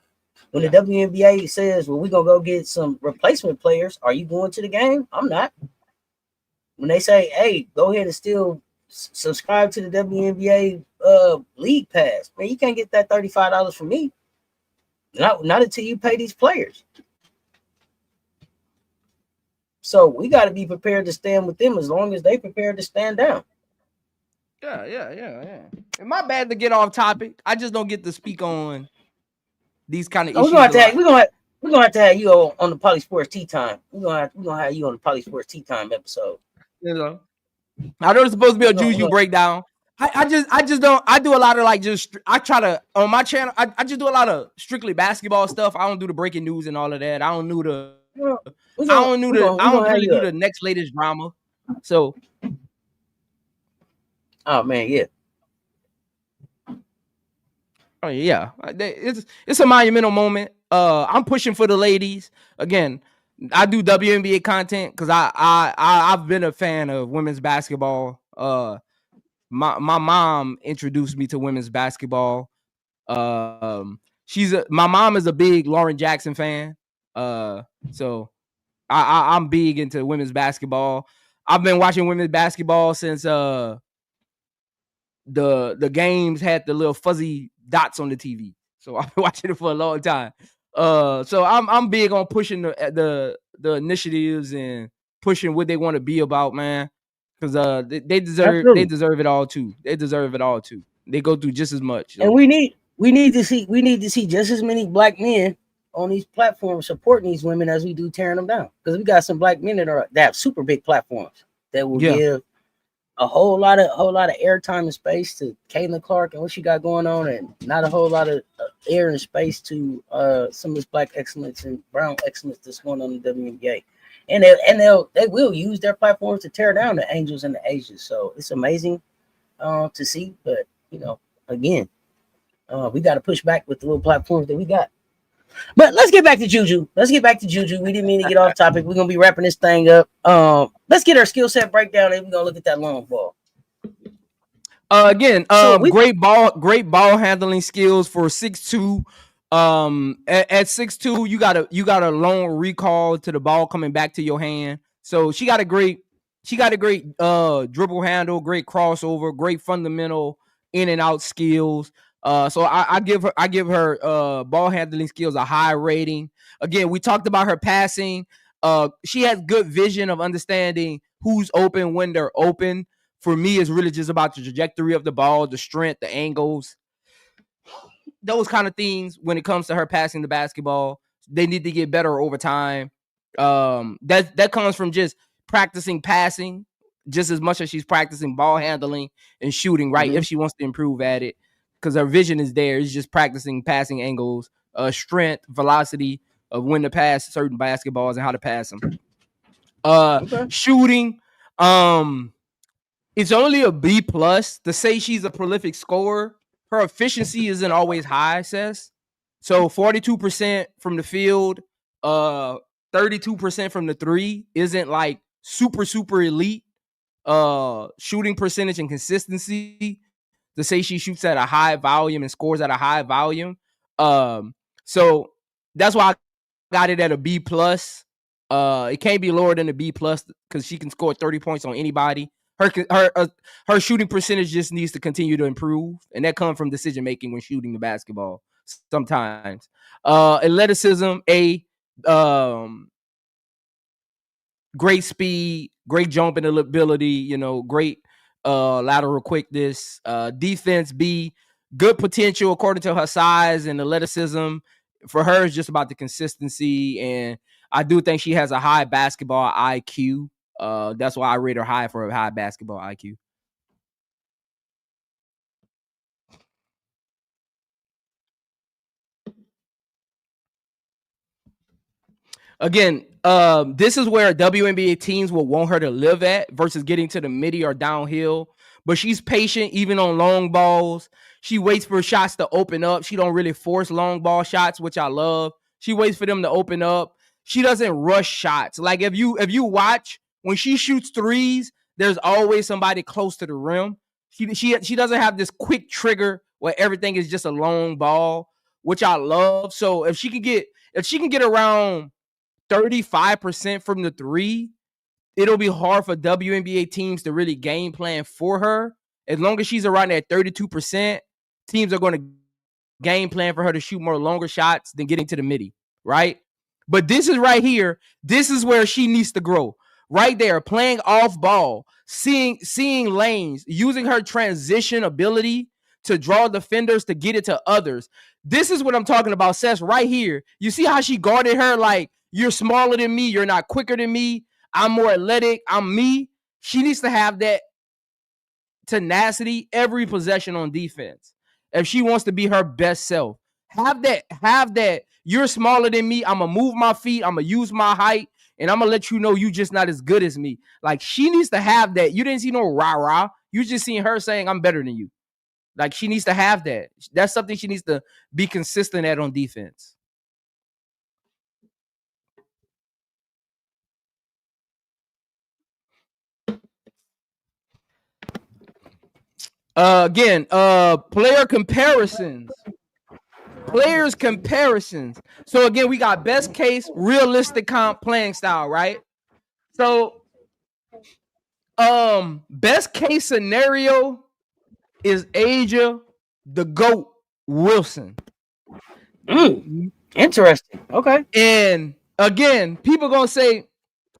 When the WNBA says, well, we're going to go get some replacement players, are you going to the game? I'm not. When they say, hey, go ahead and still subscribe to the WNBA league pass, man, you can't get that $35 from me. Not until you pay these players. So we got to be prepared to stand with them as long as they prepared to stand down. Yeah. And my bad to get off topic. I just don't get to speak on these kind of We're issues gonna have to have you on the Poly Sports Tea Time. We're gonna have you on the Poly Sports Tea Time episode. You know, I know it's supposed to be a JuJu breakdown. I just don't. I do a lot of I try to on my channel. I just do a lot of strictly basketball stuff. I don't do the breaking news and all of that. I don't do the next latest drama. So, oh man, yeah. Oh yeah, it's a monumental moment. I'm pushing for the ladies again. I do WNBA content because I've been a fan of women's basketball. My mom introduced me to women's basketball. My mom is a big Lauren Jackson fan. So I'm big into women's basketball. I've been watching women's basketball since the games had the little fuzzy dots on the TV. So I've been watching it for a long time. So I'm big on pushing the initiatives and pushing what they want to be about, man. Because they deserve it all too. They deserve it all too. They go through just as much. So. And we need to see just as many black men on these platforms supporting these women as we do tearing them down. Because we got some black men that have super big platforms that will give a whole lot of airtime and space to Caitlin Clark and what she got going on, and not a whole lot of air and space to some of this black excellence and brown excellence that's going on in the WNBA. And they will use their platforms to tear down the Angels and the Asians. So it's amazing. to see. But again, we got to push back with the little platforms that we got. But let's get back to JuJu. We didn't mean to get off topic. We're gonna be wrapping this thing up. Let's get our skill set breakdown, and we're gonna look at that long ball. Again, great ball handling skills for 6'2". At 6'2", you got a long recall to the ball coming back to your hand. So she got a great dribble handle, great crossover, great fundamental in and out skills. So I give her ball handling skills a high rating. Again, we talked about her passing. She has good vision of understanding who's open when they're open. For me, it's really just about the trajectory of the ball, the strength, the angles, those kind of things. When it comes to her passing the basketball, they need to get better over time. That comes from just practicing passing just as much as she's practicing ball handling and shooting, right? If she wants to improve at it, because her vision is there. It's just practicing passing angles, strength, velocity of when to pass certain basketballs and how to pass them. Shooting, it's only a B plus. To say she's a prolific scorer, her efficiency isn't always high, Cess. So 42% from the field, 32% from the three isn't like super elite shooting percentage and consistency. To say she shoots at a high volume and scores at a high volume. So that's why I got it at a B plus. It can't be lower than a B plus because she can score 30 points on anybody. Her shooting percentage just needs to continue to improve, and that comes from decision making when shooting the basketball. Sometimes, athleticism, great speed, great jumping ability. Great lateral quickness. Defense, B, good potential according to her size and athleticism. For her, it's just about the consistency, and I do think she has a high basketball IQ. That's why I rate her high for a high basketball IQ. Again, this is where WNBA teams will want her to live at versus getting to the midi or downhill. But she's patient even on long balls. She waits for shots to open up. She don't really force long ball shots, which I love. She waits for them to open up. She doesn't rush shots. Like if you watch when she shoots threes, there's always somebody close to the rim. She doesn't have this quick trigger where everything is just a long ball, which I love. So if she can get around 35% from the three, it'll be hard for WNBA teams to really game plan for her. As long as she's around that 32%, teams are going to game plan for her to shoot more longer shots than getting to the midi, right? But this is right here. This is where she needs to grow. Right there, playing off ball, seeing lanes, using her transition ability to draw defenders to get it to others. This is what I'm talking about, Cess, right here. You see how she guarded her like, you're smaller than me, you're not quicker than me, I'm more athletic, I'm me. She needs to have that tenacity every possession on defense if she wants to be her best self. Have that. You're smaller than me. I'm going to move my feet. I'm going to use my height. And I'm going to let you know you just not as good as me. Like, she needs to have that. You didn't see no rah-rah. You just seen her saying, I'm better than you. Like, she needs to have that. That's something she needs to be consistent at on defense. Again, player comparisons. Players comparisons. So again, we got best case, realistic comp, playing style, right? So best case scenario is A'ja the GOAT Wilson. Interesting. Okay. And again, people gonna say,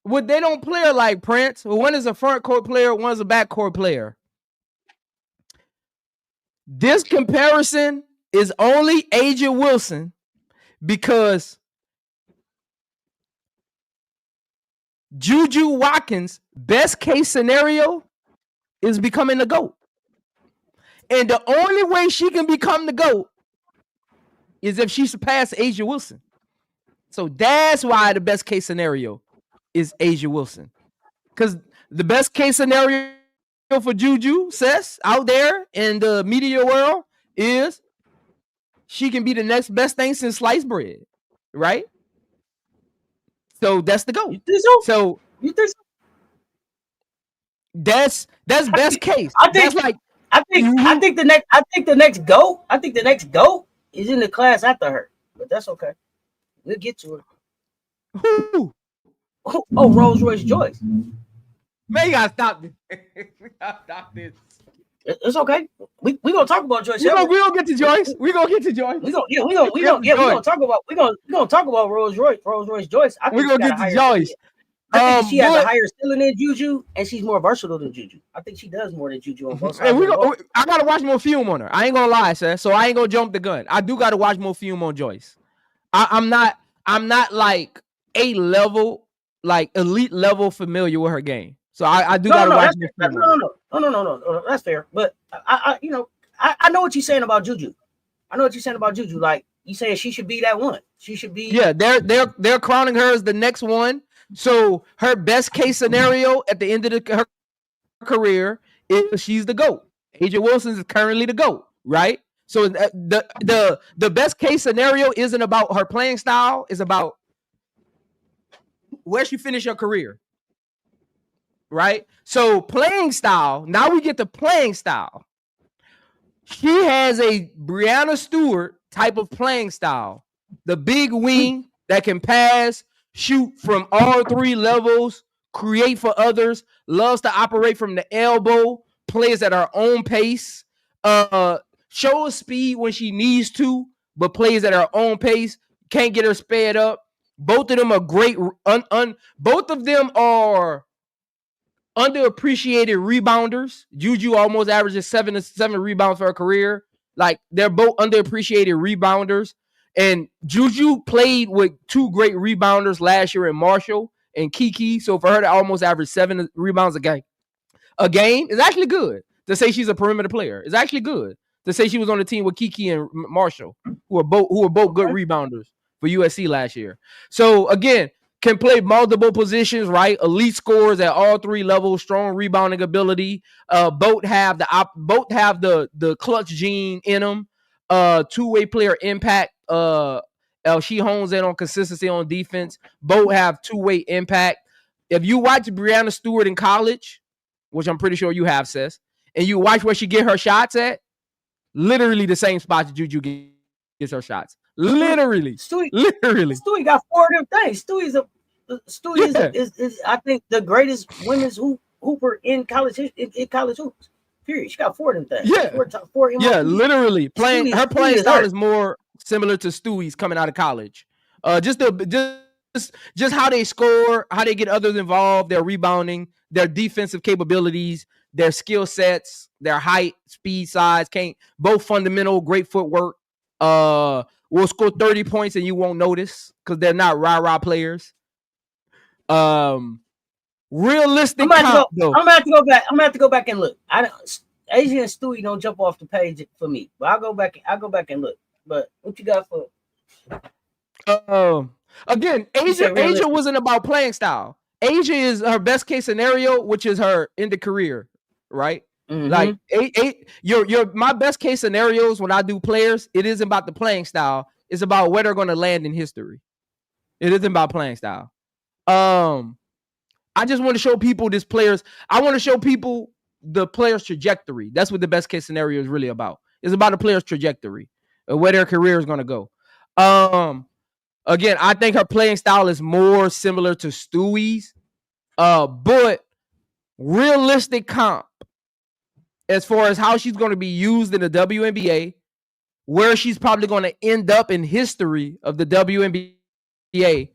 well, they don't play her like Prince. Well, one is a front court player, one is a back court player. This comparison is only A'ja Wilson because JuJu Watkins' best case scenario is becoming the GOAT. And the only way she can become the GOAT is if she surpasses A'ja Wilson. So that's why the best case scenario is A'ja Wilson. Because the best case scenario for JuJu Cess out there in the media world is she can be the next best thing since sliced bread, right? So that's the You goal. think so? So You think so? that's best case. I think That's like I think the next go. I think the next go is in the class after her. But that's okay. We'll get to her. who? Oh, Rolls Royce Joyce. Man, you gotta stop this. We gotta stop this. It's okay. We gonna talk about Joyce. We gonna get to Joyce. We gonna get to Joyce. We gonna talk about Rolls Royce Joyce. I think We gonna get to Joyce. I think she has a higher ceiling than JuJu, and she's more versatile than JuJu. I think she does more than JuJu on both sides. I gotta watch more film on her. I ain't gonna lie, sir. So I ain't gonna jump the gun. I do gotta watch more film on Joyce. I'm not like A level, like elite level familiar with her game. So I do gotta watch more film. No. That's fair. But I know what you're saying about JuJu. I know what you're saying about JuJu. Like you saying she should be that one. She should be. Yeah, they're crowning her as the next one. So her best case scenario at the end of her career is she's the GOAT. AJ Wilson is currently the GOAT, right? So the best case scenario isn't about her playing style, it's about where she finished her career, right? So playing style, now we get to playing style. She has a Breanna Stewart type of playing style. The big wing that can pass, shoot from all three levels, create for others, loves to operate from the elbow, plays at her own pace, shows speed when she needs to, but plays at her own pace, can't get her sped up. Both of them are great. Both of them are underappreciated rebounders. JuJu almost averages 7 rebounds for her career. Like they're both underappreciated rebounders. And JuJu played with two great rebounders last year in Marshall and Kiki. So for her to almost average 7 rebounds a game is actually good. To say she's a perimeter player is actually good. To say she was on the team with Kiki and Marshall, who are both good rebounders for USC last year. So again, can play multiple positions, right? Elite scores at all three levels, strong rebounding ability. Both have the clutch gene in them. Two-way player impact. She hones in on consistency on defense. Both have two-way impact. If you watch Breanna Stewart in college, which I'm pretty sure you have, Cess, and you watch where she get her shots at, literally the same spot that JuJu gets her shots. Literally. Stewie got 4 of them things. Stewie is I think the greatest women's hooper in college hoops. Period. She got 4 of them things. Yeah. 4 literally. Her playing style is more similar to Stewie's coming out of college. Just how they score, how they get others involved, their rebounding, their defensive capabilities, their skill sets, their height, speed, size, both fundamental, great footwork. Will score 30 points and you won't notice because they're not rah-rah players. Realistic. I'm gonna have to go back and look. AJ and Stewie don't jump off the page for me, but I'll go back and look. But what you got for? Again, Asia wasn't about playing style. Asia is her best case scenario, which is her end of career, right? Mm-hmm. Like my best case scenarios when I do players, it isn't about the playing style. It's about where they're going to land in history. It isn't about playing style. I just want to show people this players. I want to show people the player's trajectory. That's what the best case scenario is really about. It's about the player's trajectory and where their career is going to go. Again, I think her playing style is more similar to Stewie's, but realistic comp as far as how she's going to be used in the WNBA, where she's probably going to end up in history of the WNBA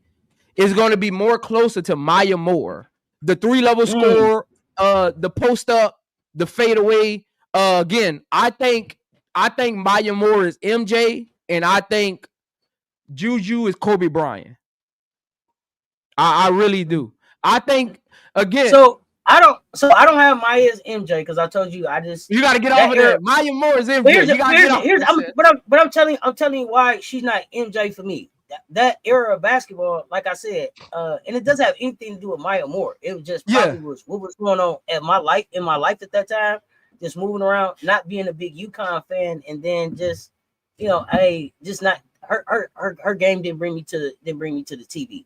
is going to be more closer to Maya Moore. The 3-level score, the post up, the fadeaway. Again, I think Maya Moore is MJ, and I think JuJu is Kobe Bryant. I really do. I think again. So I don't have Maya's MJ because I told you you got to get over there. Maya Moore is MJ. I'm telling you why she's not MJ for me. that era of basketball, like I said, and it doesn't have anything to do with Maya Moore. It was just probably was what was going on in my life at that time. Just moving around, not being a big UConn fan, and then just just not her game didn't bring me to the TV.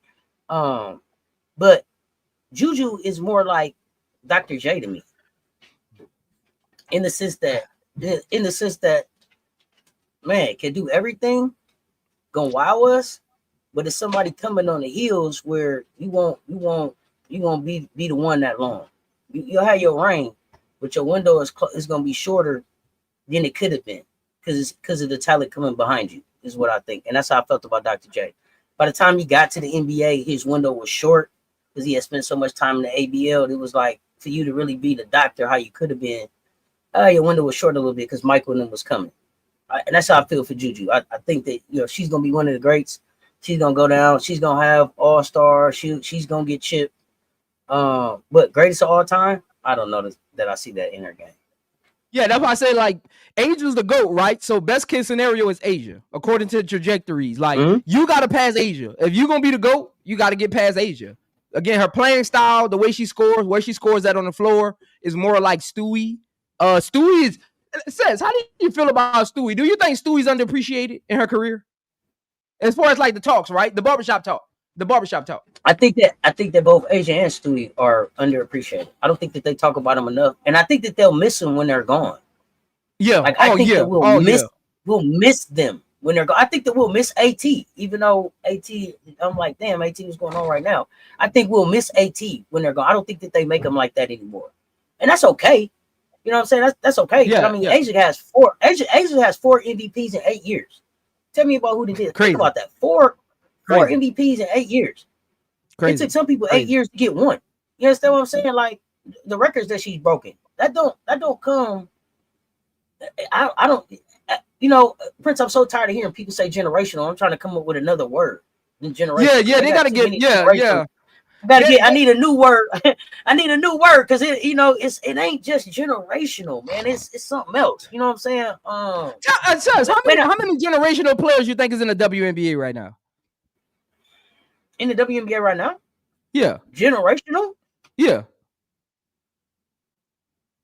But JuJu is more like Dr. J to me, in the sense that man can do everything, gonna wow us, but it's somebody coming on the heels where you won't be the one that long. You'll have your reign, but your window is gonna be shorter than it could have been because of the talent coming behind you, is what I think. And that's how I felt about Dr. J. By the time he got to the NBA, his window was short because he had spent so much time in the ABL. It was like, for you to really be the doctor how you could have been, your window was short a little bit because Michael and them was coming. And that's how I feel for JuJu. I think that she's gonna be one of the greats. She's gonna go down. She's gonna have all-star. She's gonna get chipped. But greatest of all time, I don't know that I see that in her game. Yeah, that's why I say, like, Asia's the GOAT, right? So best case scenario is Asia, according to the trajectories. Like, you got to pass Asia. If you're going to be the GOAT, you got to get past Asia. Again, her playing style, the way she scores, where she scores at on the floor is more like Stewie. Stewie is, Cess, how do you feel about Stewie? Do you think Stewie's underappreciated in her career? As far as, like, the talks, right? The barbershop talk. I think that both Asia and Stewie are underappreciated. I don't think that they talk about them enough, and I think that they'll miss them when they're gone. Yeah, like I think that we'll miss them when they're gone. I think that we'll miss AT, even though AT, I'm like, damn, AT was going on right now. I think we'll miss AT when they're gone. I don't think that they make them like that anymore, and that's okay. You know what I'm saying? That's okay. Yeah, but I mean, Asia has four MVPs in 8 years. Tell me about who they did. Crazy. Think about that. Four MVPs in 8 years. Crazy. It took some people 8 years to get one. You understand what I'm saying? Like the records that she's broken, that don't come. I don't. Prince, I'm so tired of hearing people say generational. I'm trying to come up with another word than generational. Yeah, they gotta get. I need a new word. I need a new word because it ain't just generational, man. It's something else. You know what I'm saying? Cess, how many generational players you think is in the WNBA right now? In the WNBA right now? Yeah. Generational? Yeah.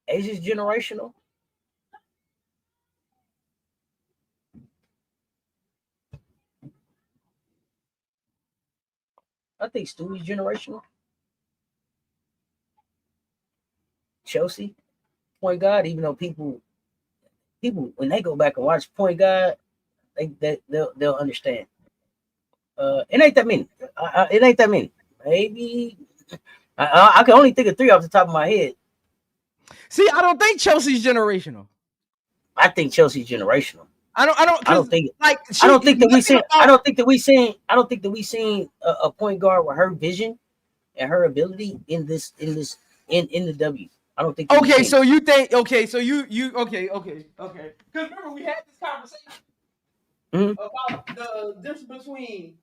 Asia's generational. I think Stewie's generational. Chelsea, point guard, even though people when they go back and watch point guard, they'll understand. It ain't that many. It ain't that many. Maybe I can only think of 3 off the top of my head. See, I don't think Chelsea's generational. I think Chelsea's generational. I don't think that we seen a point guard with her vision and her ability in the W. I don't think. Okay, so you think? Okay, so you okay. Because remember we had this conversation about the difference between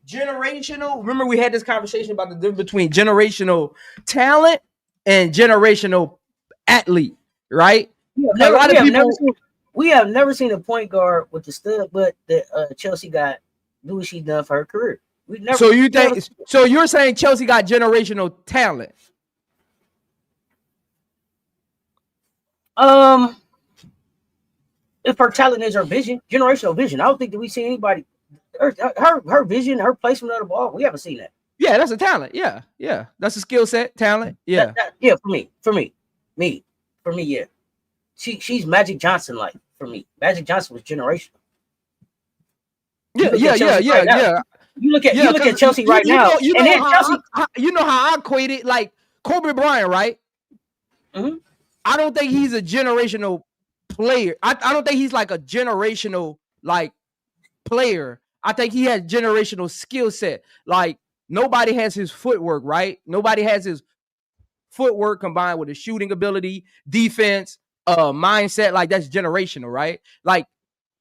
generational. Remember we had this conversation about the difference between generational talent and generational athlete, right? We have never seen a point guard with the stud, but that Chelsea got do what she done for her career. So you're saying Chelsea got generational talent? If her talent is her vision, generational vision, I don't think that we see anybody. Her vision, her placement of the ball, we haven't seen that. Yeah, that's a talent. Yeah, that's a skill set, talent. Yeah, for me, yeah. She's Magic Johnson like for me. Magic Johnson was generational. Yeah. You look at Chelsea right now. You know how I equate it, like Kobe Bryant, right? Mm-hmm. I don't think he's a generational player. I don't think he's like a generational like player. I think he has generational skill set. Like nobody has his footwork, right? Nobody has his footwork combined with his shooting ability, defense, mindset. Like that's generational, right? Like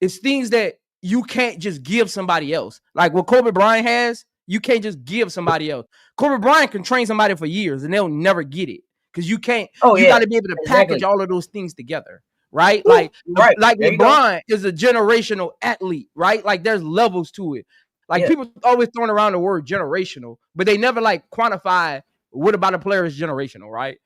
it's things that you can't just give somebody else. Like what Kobe Bryant has, you can't just give somebody else. Kobe Bryant can train somebody for years and they'll never get it because you can't. You got to be able to package all of those things together, right? Like LeBron is a generational athlete, right? Like there's levels to it. Like Yeah. people always throwing around the word generational, but they never like quantify what about a player is generational, right?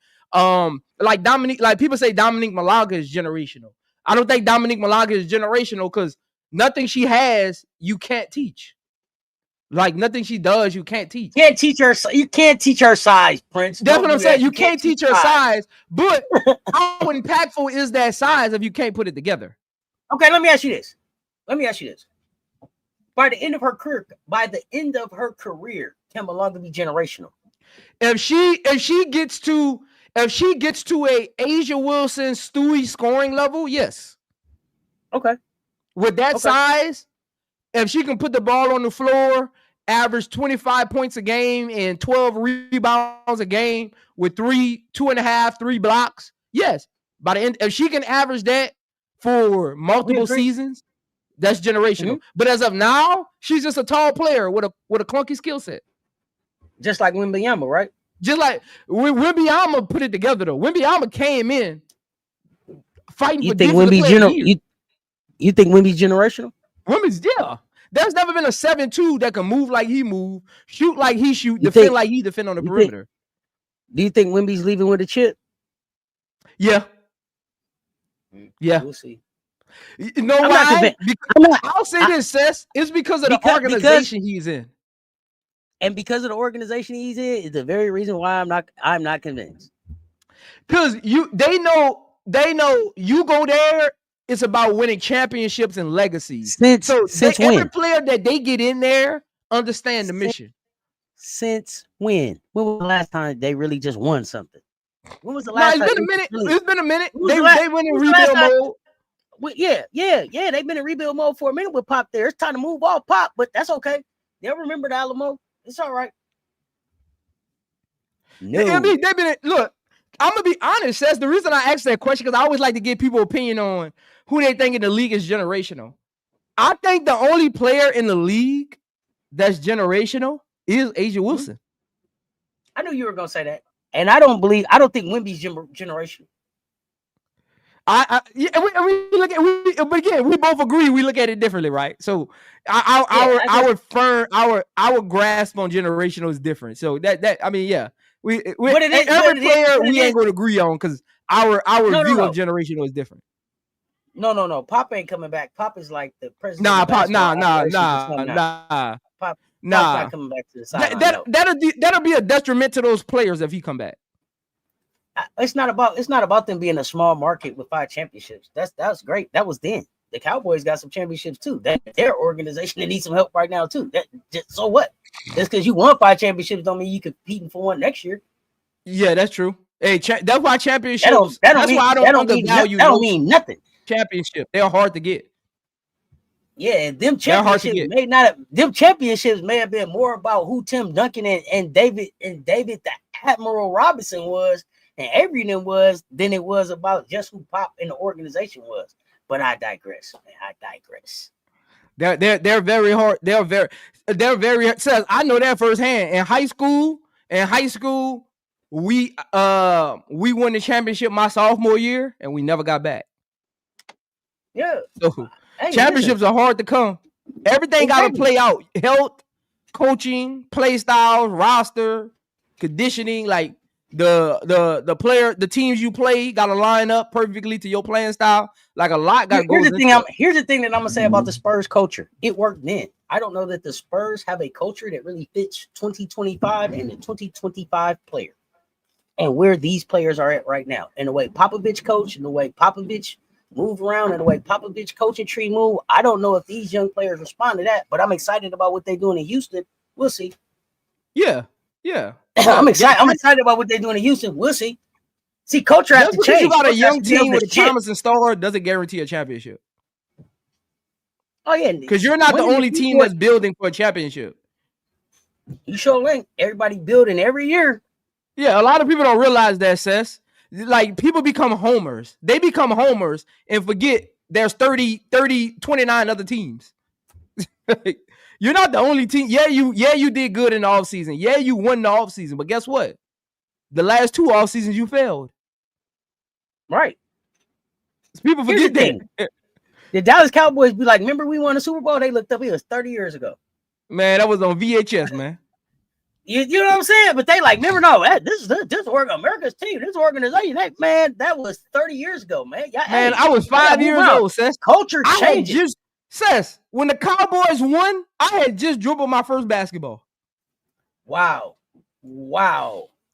Like Dominique, like people say Dominique Malaga is generational. I don't think Dominique Malaga is generational because nothing she has you can't teach. Like nothing she does you can't teach. Can't teach her. You can't teach her size, Prince. That's Don't what do I'm saying. that. You can't teach her size, but how impactful is that size if you can't put it together? Okay, let me ask you this. By the end of her career, can Malaga be generational? If she gets to a Asia Wilson Stewie scoring level, yes. Okay. With that size, if she can put the ball on the floor, average 25 points a game and 12 rebounds a game with 2.5, 3 blocks, yes. By the end, if she can average that for multiple seasons, that's generational. But as of now, she's just a tall player with a clunky skill set. Just like Wembanyama, right? Just like Wembanyama put it together though. Wembanyama came in fighting for defensive player of the year. You think Wemby's generational? Wemby's, yeah. There's never been a 7-2 that can move like he move, shoot like he shoot, defend like he defend on the perimeter. Do you think Wemby's leaving with a chip? Yeah. Yeah. We'll see. You know why? I'll say this, Cess. It's because of the organization he's in. And because of the organization he's in, is the very reason why I'm not convinced. Because they know you go there, it's about winning championships and legacies. Since every player that they get in there understand the mission. Since when? When was the last time they really just won something? When was the last time? It's been a minute. They went in rebuild mode. Yeah. They've been in rebuild mode for a minute with Pop there. It's time to move off Pop, but that's okay. They'll remember the Alamo. It's all right. No. Look, I'm gonna be honest. That's the reason I asked that question, because I always like to get people opinion on who they think in the league is generational. I think the only player in the league that's generational is Asia Wilson. I knew you were gonna say that, and I don't think Wemby's generational. But again, we both agree. We look at it differently, right? So our grasp on generational is different. So every player we ain't going to agree on because our view of generational is different. No. Pop ain't coming back. Pop is like the president. Nah. Pop's not coming back to the side. That'll be a detriment to those players if he come back. It's not about them being a small market with 5 championships. That's great. That was then. The Cowboys got some championships too. Their organization that needs some help right now too. So what? Just because you won 5 championships don't mean you competing for one next year. Yeah, that's true. Hey, that's why championships. That don't mean nothing. Championship, they're hard to get. Yeah, them championships may have been more about who Tim Duncan and David the Admiral Robinson was and Avery was than it was about just who Pop and the organization was. But I digress, man. They're very hard. They're very. Says I know that firsthand. In high school, we won the championship my sophomore year, and we never got back. Yeah. So championships are hard to come. Everything got to play out. Health, coaching, play styles, roster, conditioning. Like the player, the teams you play got to line up perfectly to your playing style. Like a lot got to go. Here's the thing that I'm gonna say about the Spurs culture. It worked then. I don't know that the Spurs have a culture that really fits 2025 and the 2025 player, and where these players are at right now, and the way Popovich coached, and the way Popovich move around, and the way Popovich coaching tree move. I don't know if these young players respond to that, but I'm excited about what they're doing in Houston. We'll see. Yeah. I'm excited. I'm excited about what they're doing in Houston. We'll see. See, culture has to change. You got a young team with a promising star doesn't guarantee a championship. Oh yeah, because you're not the only team that's building for a championship. You sure ain't. Everybody building every year. Yeah, a lot of people don't realize that, Cess. Like, people become homers. They become homers and forget there's 29 other teams. You're not the only team. Yeah, you did good in the offseason. Yeah, you won the offseason. But guess what? The last 2 off seasons you failed. Right. People forget that. The Dallas Cowboys be like, remember we won the Super Bowl? They looked up. It was 30 years ago. Man, that was on VHS, man. You know what I'm saying? But they like, never know. This America's team, this organization. Man, that was 30 years ago, man. Man, I was 5 years old, Cess. Culture changes. Cess, when the Cowboys won, I had just dribbled my first basketball. Wow.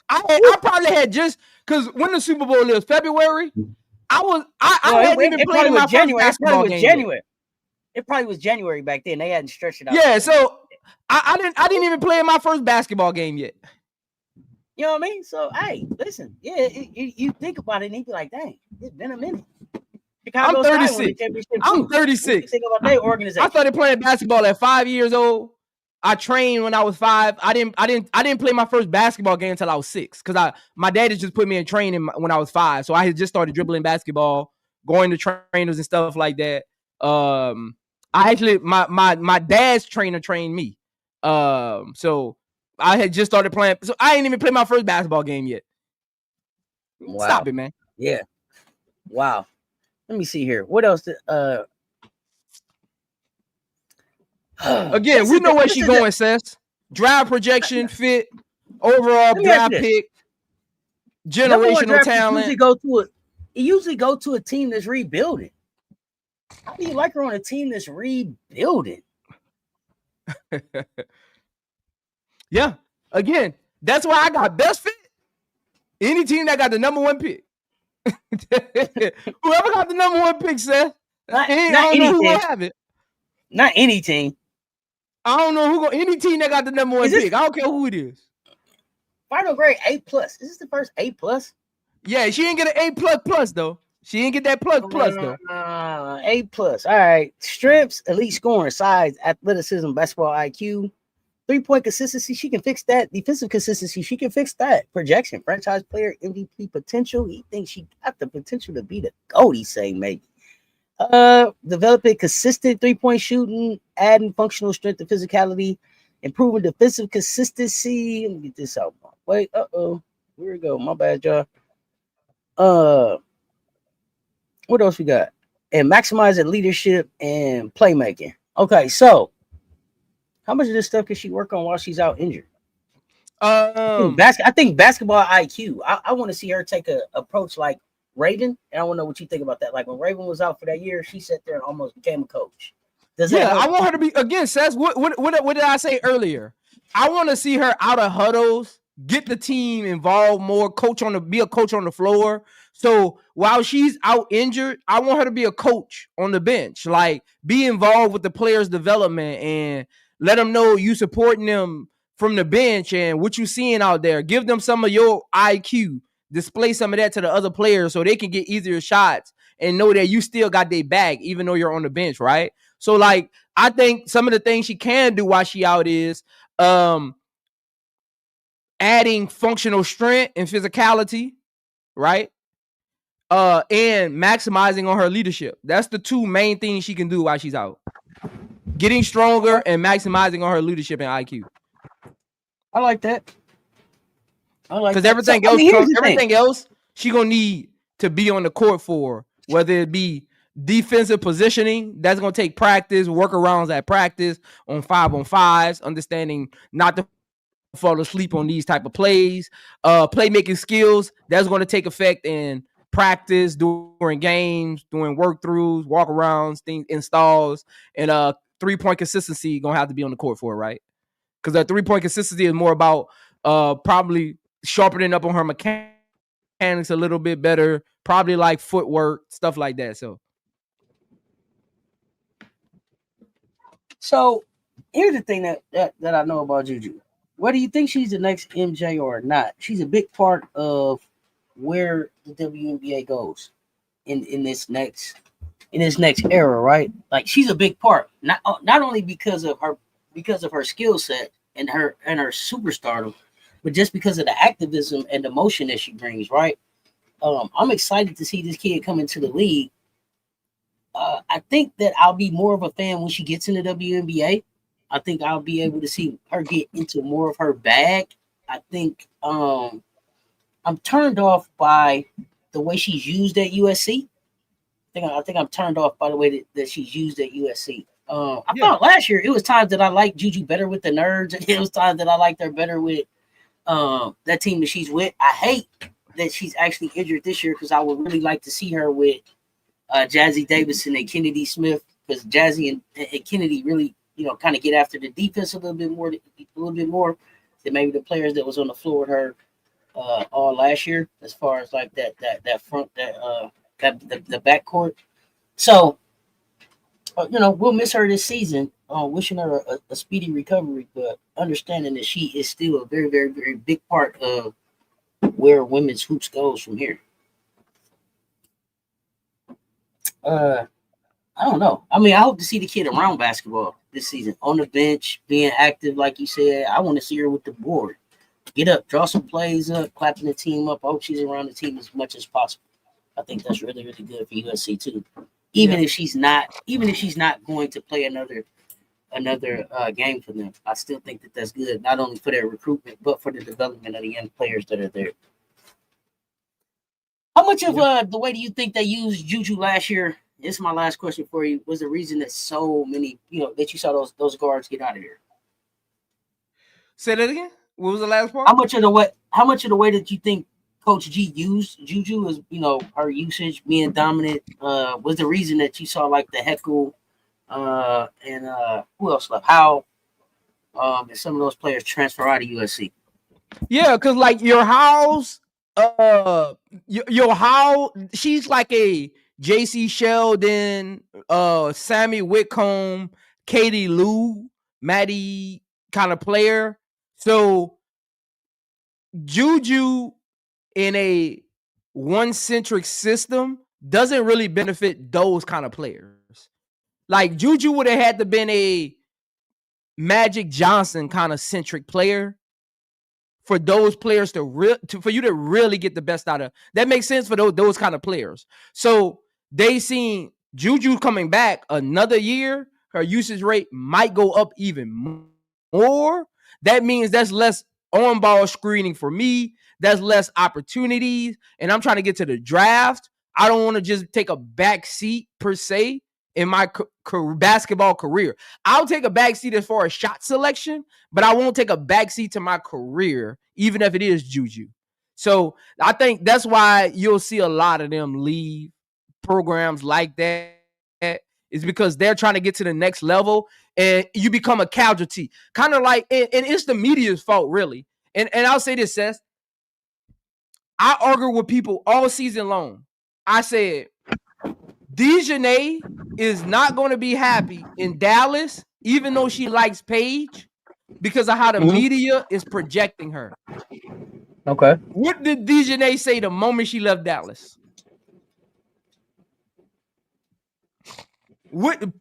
I probably had just, because when the Super Bowl is February, I hadn't even played my first basketball game yet. It probably was January back then. They hadn't stretched it out. Yeah, so I didn't even play in my first basketball game yet. You know what I mean? So hey, listen, yeah, you think about it and you be like, dang, it's been a minute. I'm 36. I'm 36. Think about their organization. I started playing basketball at 5 years old. I trained when I was 5. I didn't play my first basketball game until I was 6 because my dad just put me in training when I was 5. So I had just started dribbling basketball, going to trainers and stuff like that. I actually my dad's trainer trained me. So I had just started playing. So I ain't even played my first basketball game yet. Wow. Stop it, man. Yeah. Wow. Let me see here. What else? Again, we know where she's going, Cess. Draft projection, fit, overall draft pick, generational talent. Usually go to a team that's rebuilding. How do you like her on a team that's rebuilding? Yeah. Again, that's why I got best fit. Any team that got the number 1 pick. Whoever got the number 1 pick, Seth. I don't know who gonna have it. Not any team. I don't know who any team that got the number 1 pick. I don't care who it is. Final grade A+. Is this the first A+? Yeah, she didn't get an A++ though. She didn't get that plus though. A+. All right. Strengths, elite scoring, size, athleticism, basketball IQ, 3-point consistency. She can fix that. Defensive consistency. She can fix that. Projection, franchise player, MVP potential. He thinks she got the potential to be the GOAT. He's saying maybe. Developing consistent 3-point shooting, adding functional strength and physicality, improving defensive consistency. Let me get this out. Wait, here we go. My bad, y'all. What else we got? And maximizing leadership and playmaking. Okay, so how much of this stuff can she work on while she's out injured? I think basketball IQ. I want to see her take a approach like Raven, and I want to know what you think about that. Like when Raven was out for that year, she sat there and almost became a coach. I want her to be again. Seth, what did I say earlier? I want to see her out of huddles, get the team involved more, be a coach on the floor. So while she's out injured, I want her to be a coach on the bench, like be involved with the players' development and let them know you supporting them from the bench and what you seeing out there. Give them some of your IQ. Display some of that to the other players so they can get easier shots and know that you still got their back even though you're on the bench, right? So, like, I think some of the things she can do while she out is adding functional strength and physicality, right? And maximizing on her leadership. That's the 2 main things she can do while she's out. Getting stronger and maximizing on her leadership and IQ. I like that. Because everything else, she gonna need to be on the court for, whether it be defensive positioning, that's gonna take practice, workarounds at practice on 5-on-5s, understanding not to fall asleep on these type of plays, playmaking skills, that's gonna take effect in practice, during games, doing work throughs, walk arounds, things, installs, and 3-point consistency gonna have to be on the court for it, right? Because that 3-point consistency is more about probably sharpening up on her mechanics a little bit better, probably like footwork, stuff like that. So here's the thing that I know about JuJu. Whether you think she's the next MJ or not, she's a big part of where the WNBA goes in this next era, right? Like she's a big part, not only because of her skill set and her superstardom, but just because of the activism and the motion that she brings, right? I'm excited to see this kid come into the league. I think that I'll be more of a fan when she gets in the WNBA. I think I'll be able to see her get into more of her bag. I think I'm turned off by the way she's used at USC. I think I'm turned off by the way that she's used at USC. I found last year it was times that I liked JuJu better with the nerds, and it was times that I liked her better with that team that she's with. I hate that she's actually injured this year because I would really like to see her with Jazzy Davison and Kennedy Smith, because Jazzy and Kennedy really, kind of get after the defense a little bit more than maybe the players that was on the floor with her all last year, as far as like that front the backcourt. So we'll miss her this season. Wishing her a speedy recovery, but understanding that she is still a very, very, very big part of where women's hoops goes from here. I don't know. I mean, I hope to see the kid around basketball this season, on the bench, being active, like you said. I want to see her with the board. Get up, draw some plays up, clapping the team up. I hope she's around the team as much as possible. I think that's really, really good for USC too. Even if she's not going to play another game for them, I still think that that's good, not only for their recruitment but for the development of the young players that are there. How much of the way do you think they used JuJu last year? This is my last question for you. Was the reason that so many, that you saw those guards get out of here? Say that again. What was the last part? How much of the way that you think Coach G used JuJu is, her usage being dominant, was the reason that you saw like the Heckle and who else left? How and some of those players transfer out of USC? Yeah, because like your house, your how she's like a JC Sheldon, Sammy Whitcomb, Katie Lou, Maddie kind of player. So JuJu in a one-centric system doesn't really benefit those kind of players. Like JuJu would have had to been a Magic Johnson kind of centric player for those players for you to really get the best out of. That makes sense for those kind of players. So they seen JuJu coming back another year, her usage rate might go up even more. That means that's less on-ball screening for me. That's less opportunities. And I'm trying to get to the draft. I don't want to just take a back seat per se in my basketball career. I'll take a back seat as far as shot selection, but I won't take a back seat to my career, even if it is JuJu. So I think that's why you'll see a lot of them leave programs like that, is because they're trying to get to the next level and you become a casualty. Kind of like, and it's the media's fault, really. And I'll say this, Cess. I argue with people all season long. I said, DeJanae is not going to be happy in Dallas, even though she likes Paige, because of how the media is projecting her. Okay. What did DeJanae say the moment she left Dallas?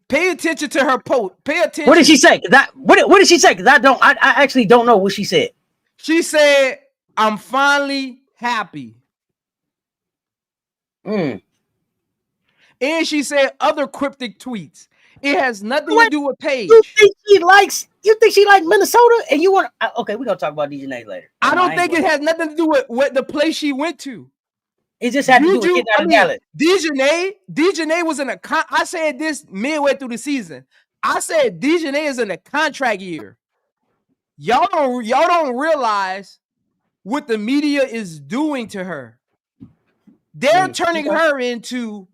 Pay attention to her post. Pay attention. What did she say? What did she say? Because I actually don't know what she said. She said, "I'm finally happy." And she said other cryptic tweets. It has nothing to do with Paige. You think she likes Minnesota? And you want? Okay, we're gonna talk about DeJanae later. I don't think it has nothing to do with what the place she went to. It just had to do with getting out of Dallas. DeJanae was in a I said this midway through the season. I said DeJanae is in a contract year. Y'all don't realize what the media is doing to her. They're turning her into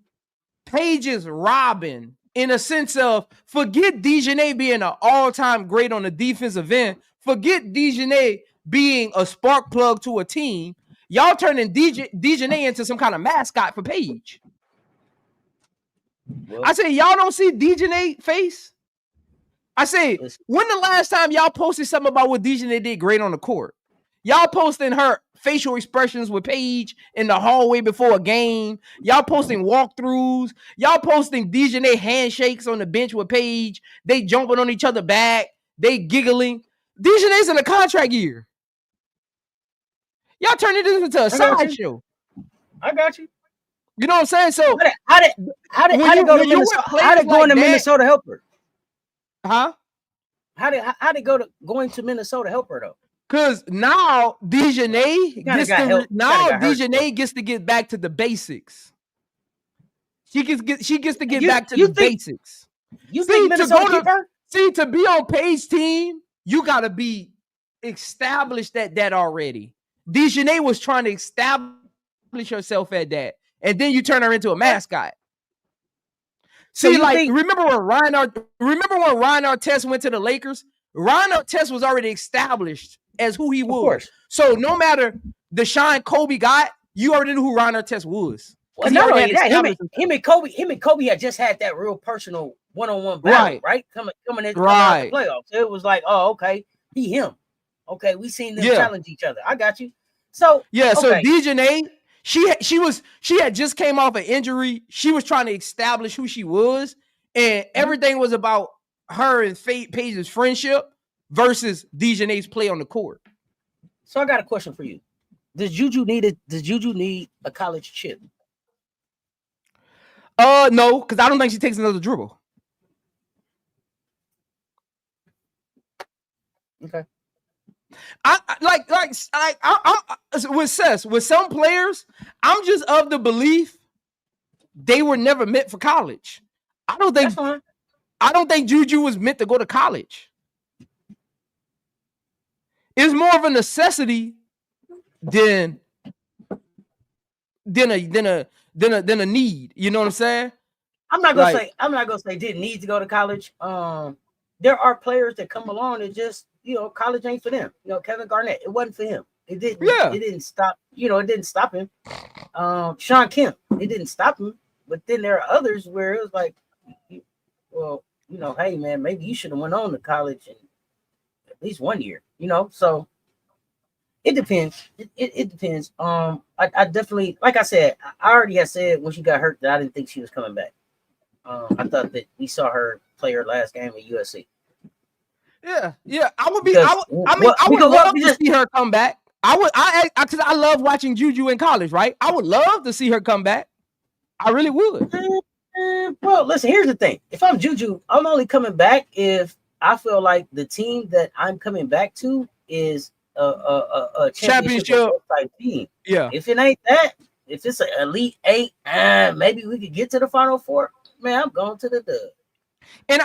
Paige's Robin, in a sense of, forget DeJanae being an all-time great on the defensive end. Forget DeJanae being a spark plug to a team. Y'all turning DeJanae into some kind of mascot for Paige. I say, y'all don't see DeJanae face? I say, when the last time y'all posted something about what DeJanae did great on the court? Y'all posting her facial expressions with Paige in the hallway before a game. Y'all posting walkthroughs. Y'all posting DeJanae handshakes on the bench with Paige. They jumping on each other back. They giggling. DeJanae's in a contract year. Y'all turning this into a sideshow. I got you. You know what I'm saying? So how did going to Minnesota help her? Huh? How did going to Minnesota help her though? Because now DeJanae gets to get back to the basics. She gets to get back to the basics. You think Minnesota keep her? See, to be on Paige's team, you got to be established at that already. DeJounte was trying to establish herself at that, and then you turn her into a mascot. See, like, remember when Ryan Artest went to the Lakers? Ryan Artest was already established as who he was. So no matter the shine Kobe got, you already knew who Ryan Artest was. Well, not only that, him and Kobe had just had that real personal one-on-one battle, right? Coming out the playoffs. It was like, oh, okay, him. Okay, we seen them challenge each other. I got you. So so DeJounte, she had just came off an injury. She was trying to establish who she was, and everything was about her and Paige's friendship versus DeJounte's play on the court. So I got a question for you. Does JuJu need a college chip? No, because I don't think she takes another dribble. Okay. I'm with Cess, with some players, I'm just of the belief they were never meant for college. I don't think JuJu was meant to go to college. It's more of a necessity than a need. You know what I'm saying? I'm not gonna say didn't need to go to college. There are players that come along and just, college ain't for them. Kevin Garnett, it wasn't for him. It didn't stop, it didn't stop him. Sean Kemp, it didn't stop him. But then there are others where it was like, well, hey man, maybe you should have went on to college in at least 1 year, so it depends. It depends. I definitely, like I said, I already had said when she got hurt that I didn't think she was coming back. I thought that we saw her play her last game at USC. Yeah. I would love to see her come back. Because I love watching JuJu in college, right? I would love to see her come back. I really would. Well, listen, here's the thing. If I'm JuJu, I'm only coming back if I feel like the team that I'm coming back to is a championship type team. Yeah. If it ain't that, if it's an Elite 8, maybe we could get to the Final Four. Man, I'm going to the dub. I'm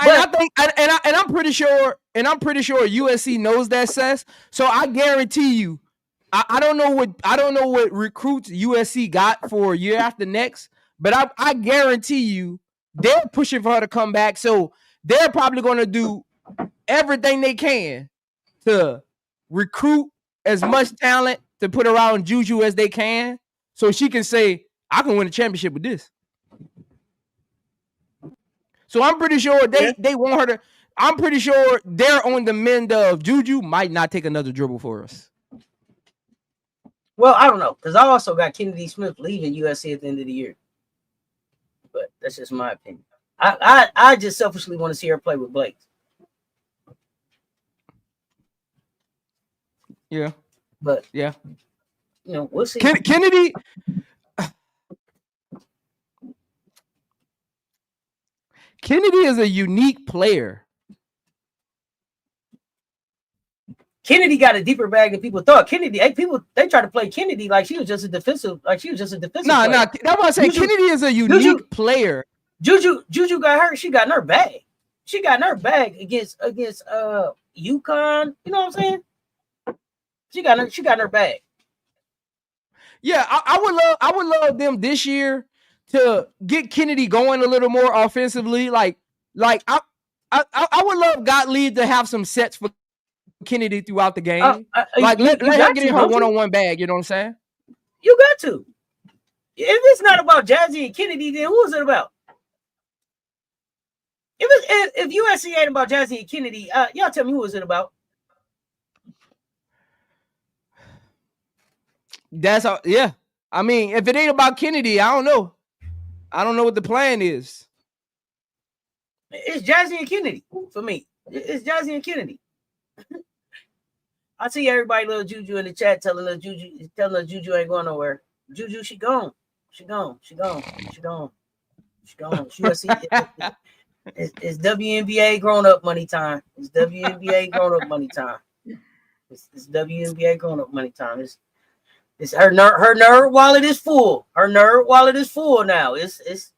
pretty sure USC knows that, Cess. So I guarantee you, I don't know what recruits USC got for year after next, but I guarantee you they're pushing for her to come back. So they're probably going to do everything they can to recruit as much talent to put around JuJu as they can, so she can say, I can win a championship with this. So I'm pretty sure they want her to. I'm pretty sure they're on the mend of JuJu might not take another dribble for us. Well, I don't know, because I also got Kennedy Smith leaving USC at the end of the year. But that's just my opinion. I just selfishly want to see her play with Blake. Yeah. But yeah, we'll see. Kennedy is a unique player. Kennedy got a deeper bag than people thought. Kennedy, they try to play Kennedy like she was just a defensive. Nah. That's what I say. Kennedy is a unique player. JuJu got her. She got in her bag. She got in her bag against UConn. You know what I'm saying? She got in her bag. Yeah, I would love them this year to get Kennedy going a little more offensively. Like I would love Gottlieb to have some sets for Kennedy throughout the game. Let her get in her one-on-one bag. You know what I'm saying? You got to. If it's not about Jazzy and Kennedy, then who is it about? If USC ain't about Jazzy and Kennedy, y'all tell me who is it about? That's how. Yeah, I mean, if it ain't about Kennedy, I don't know. I don't know what the plan is. It's Jazzy and Kennedy for me. It's Jazzy and Kennedy. I see everybody little JuJu in the chat telling us JuJu ain't going nowhere. JuJu, she gone. She gone. USC. It's WNBA grown-up money time. It's WNBA grown-up money time. It's WNBA grown-up money time. It's her nerd wallet is full. Her nerd wallet is full now. It's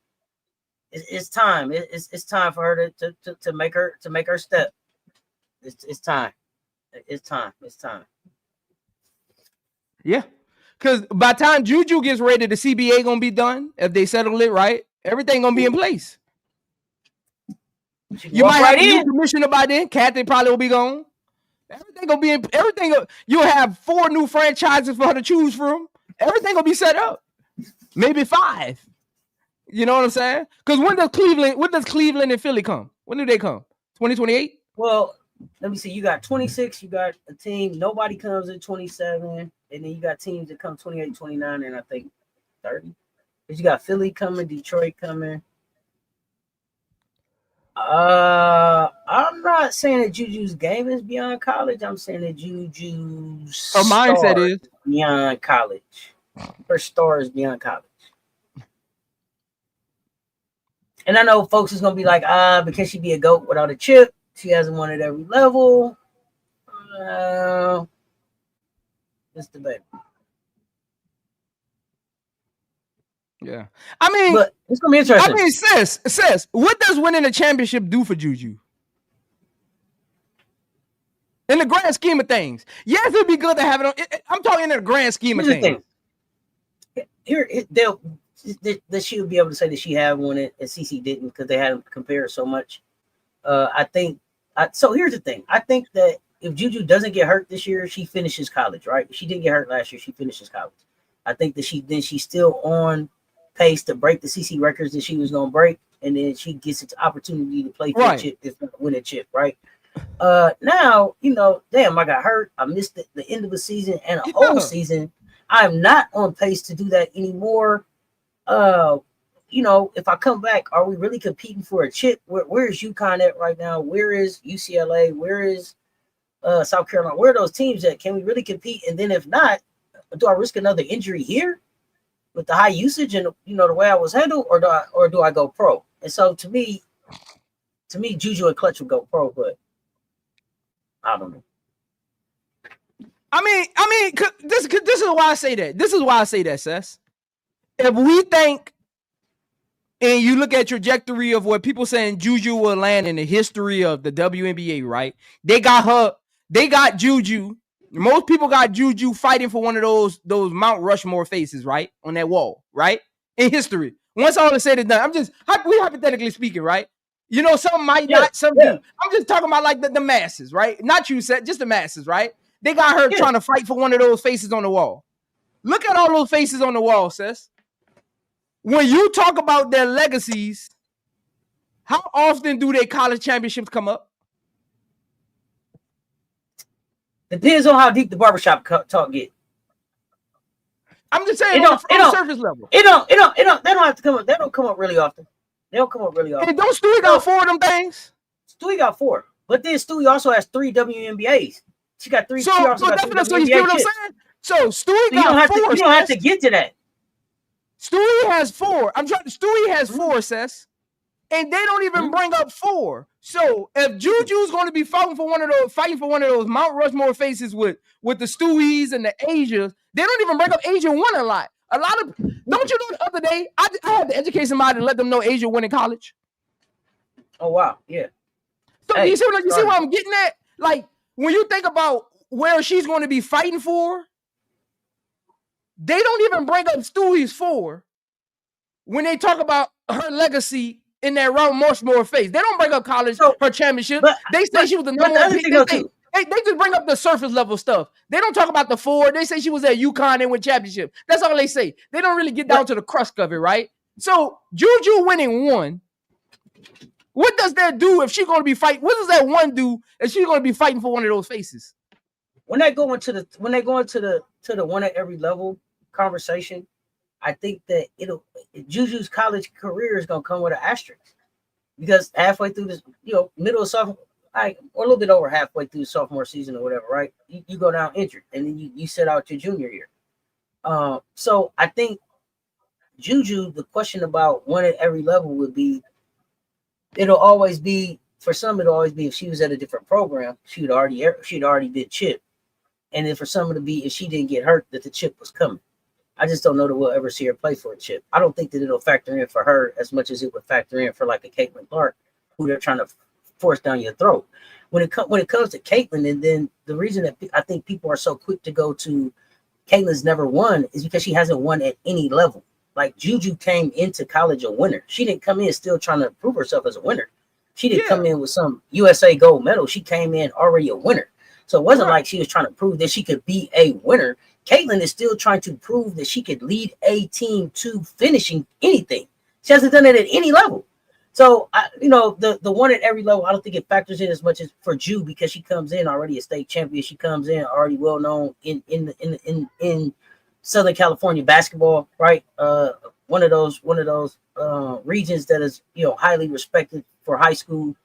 it's time. It's time for her to make her step. It's time. It's time. It's time. Yeah. Because by the time JuJu gets ready, the CBA gonna be done. If they settle it right, everything gonna be in place. You might have a new commissioner by then. Kathy probably will be gone. Everything gonna be in everything. You'll have 4 new franchises for her to choose from. Everything gonna be set up. Maybe 5. You know what I'm saying? Because when does Cleveland and Philly come? When do they come? 2028? Well, let me see. You got 26. You got a team. Nobody comes in 27, and then you got teams that come 28, 29, and I think 30. But you got Philly coming, Detroit coming. I'm not saying that JuJu's game is beyond college. I'm saying that JuJu's her mindset is beyond college. Her star is beyond college. And I know folks is gonna be like, because she be a GOAT without a chip, she hasn't won at every level. It's debatable. Yeah. I mean, but it's gonna be interesting. I mean, Cess, what does winning a championship do for JuJu? In the grand scheme of things. Yes, it'd be good to have it on. I'm talking in the grand scheme of things. Here, that she would be able to say that she had won it and CC didn't because they hadn't compared so much. I think. So here's the thing. I think that if JuJu doesn't get hurt this year, she finishes college, right? If she didn't get hurt last year, she finishes college. I think that she's still on pace to break the CC records that she was going to break, and then she gets its opportunity to play for a chip, if not win a chip, right? Now, damn, I got hurt. I missed the end of the season and a whole season. I'm not on pace to do that anymore. If I come back, are we really competing for a chip? Where is UConn at right now? Where is UCLA? Where is South Carolina? Where are those teams at? Can we really compete? And then if not, do I risk another injury here with the high usage and the way I was handled, or do I go pro? And so to me, JuJu and Clutch would go pro, but I don't know. I mean, this is why I say that. This is why I say that, Cess. If we think, and you look at trajectory of what people saying JuJu will land in the history of the WNBA, right? They got JuJu. Most people got JuJu fighting for one of those Mount Rushmore faces, right? On that wall, right? In history. Once all is said and done, we hypothetically speaking, right? Some might not, some do. I'm just talking about like the masses, right? Not you, Seth, just the masses, right? They got her trying to fight for one of those faces on the wall. Look at all those faces on the wall, Cess. When you talk about their legacies, how often do their college championships come up? Depends on how deep the barbershop talk get. I'm just saying on the surface level. They don't have to come up. They don't come up really often. They don't come up really often. And don't Stewie got 4 of them things? Stewie got 4. But then Stewie also has 3 WNBAs. She got 3. So you see what I'm saying? So Stewie got 4. You don't have to get to that. Stewie has 4. Stewie has 4, Cess. And they don't even bring up 4. So if JuJu's going to be fighting for one of those Mount Rushmore faces with the Stewies and the Asias, they don't even bring up Asia won a lot. Don't you know the other day I had to educate somebody and let them know Asia won in college? Oh wow, yeah. So you see what I'm getting at? Like when you think about where she's going to be fighting for, they don't even bring up Stewie's 4 when they talk about her legacy in that Mount Rushmore face. They don't bring up college, her championship. They say she was the number 1 pick. They just bring up the surface level stuff. They don't talk about the 4. They say she was at UConn and win championship. That's all they say. They don't really get down to the crust of it, right? So JuJu winning 1. What does that do if she's going to be fighting? What does that 1 do if she's going to be fighting for one of those faces? When they go into the one at every level conversation, I think that JuJu's college career is going to come with an asterisk because halfway through this, middle of sophomore, or a little bit over halfway through the sophomore season or whatever, right? You go down injured, and then you sit out your junior year. So I think JuJu, the question about one at every level would be, it'll always be if she was at a different program, she'd already been chipped, and then for some of it to be if she didn't get hurt, that the chip was coming. I just don't know that we'll ever see her play for a chip. I don't think that it'll factor in for her as much as it would factor in for like a Caitlin Clark, who they're trying to force down your throat. When it comes to Caitlin, and then the reason that I think people are so quick to go to Caitlin's never won is because she hasn't won at any level. Like JuJu came into college a winner. She didn't come in still trying to prove herself as a winner. She didn't come in with some USA gold medal. She came in already a winner. So it wasn't like she was trying to prove that she could be a winner. Caitlin is still trying to prove that she could lead a team to finishing anything. She hasn't done it at any level. So, the one at every level, I don't think it factors in as much as for Ju, because she comes in already a state champion. She comes in already well known in Southern California basketball, right? One of those regions that is highly respected for high school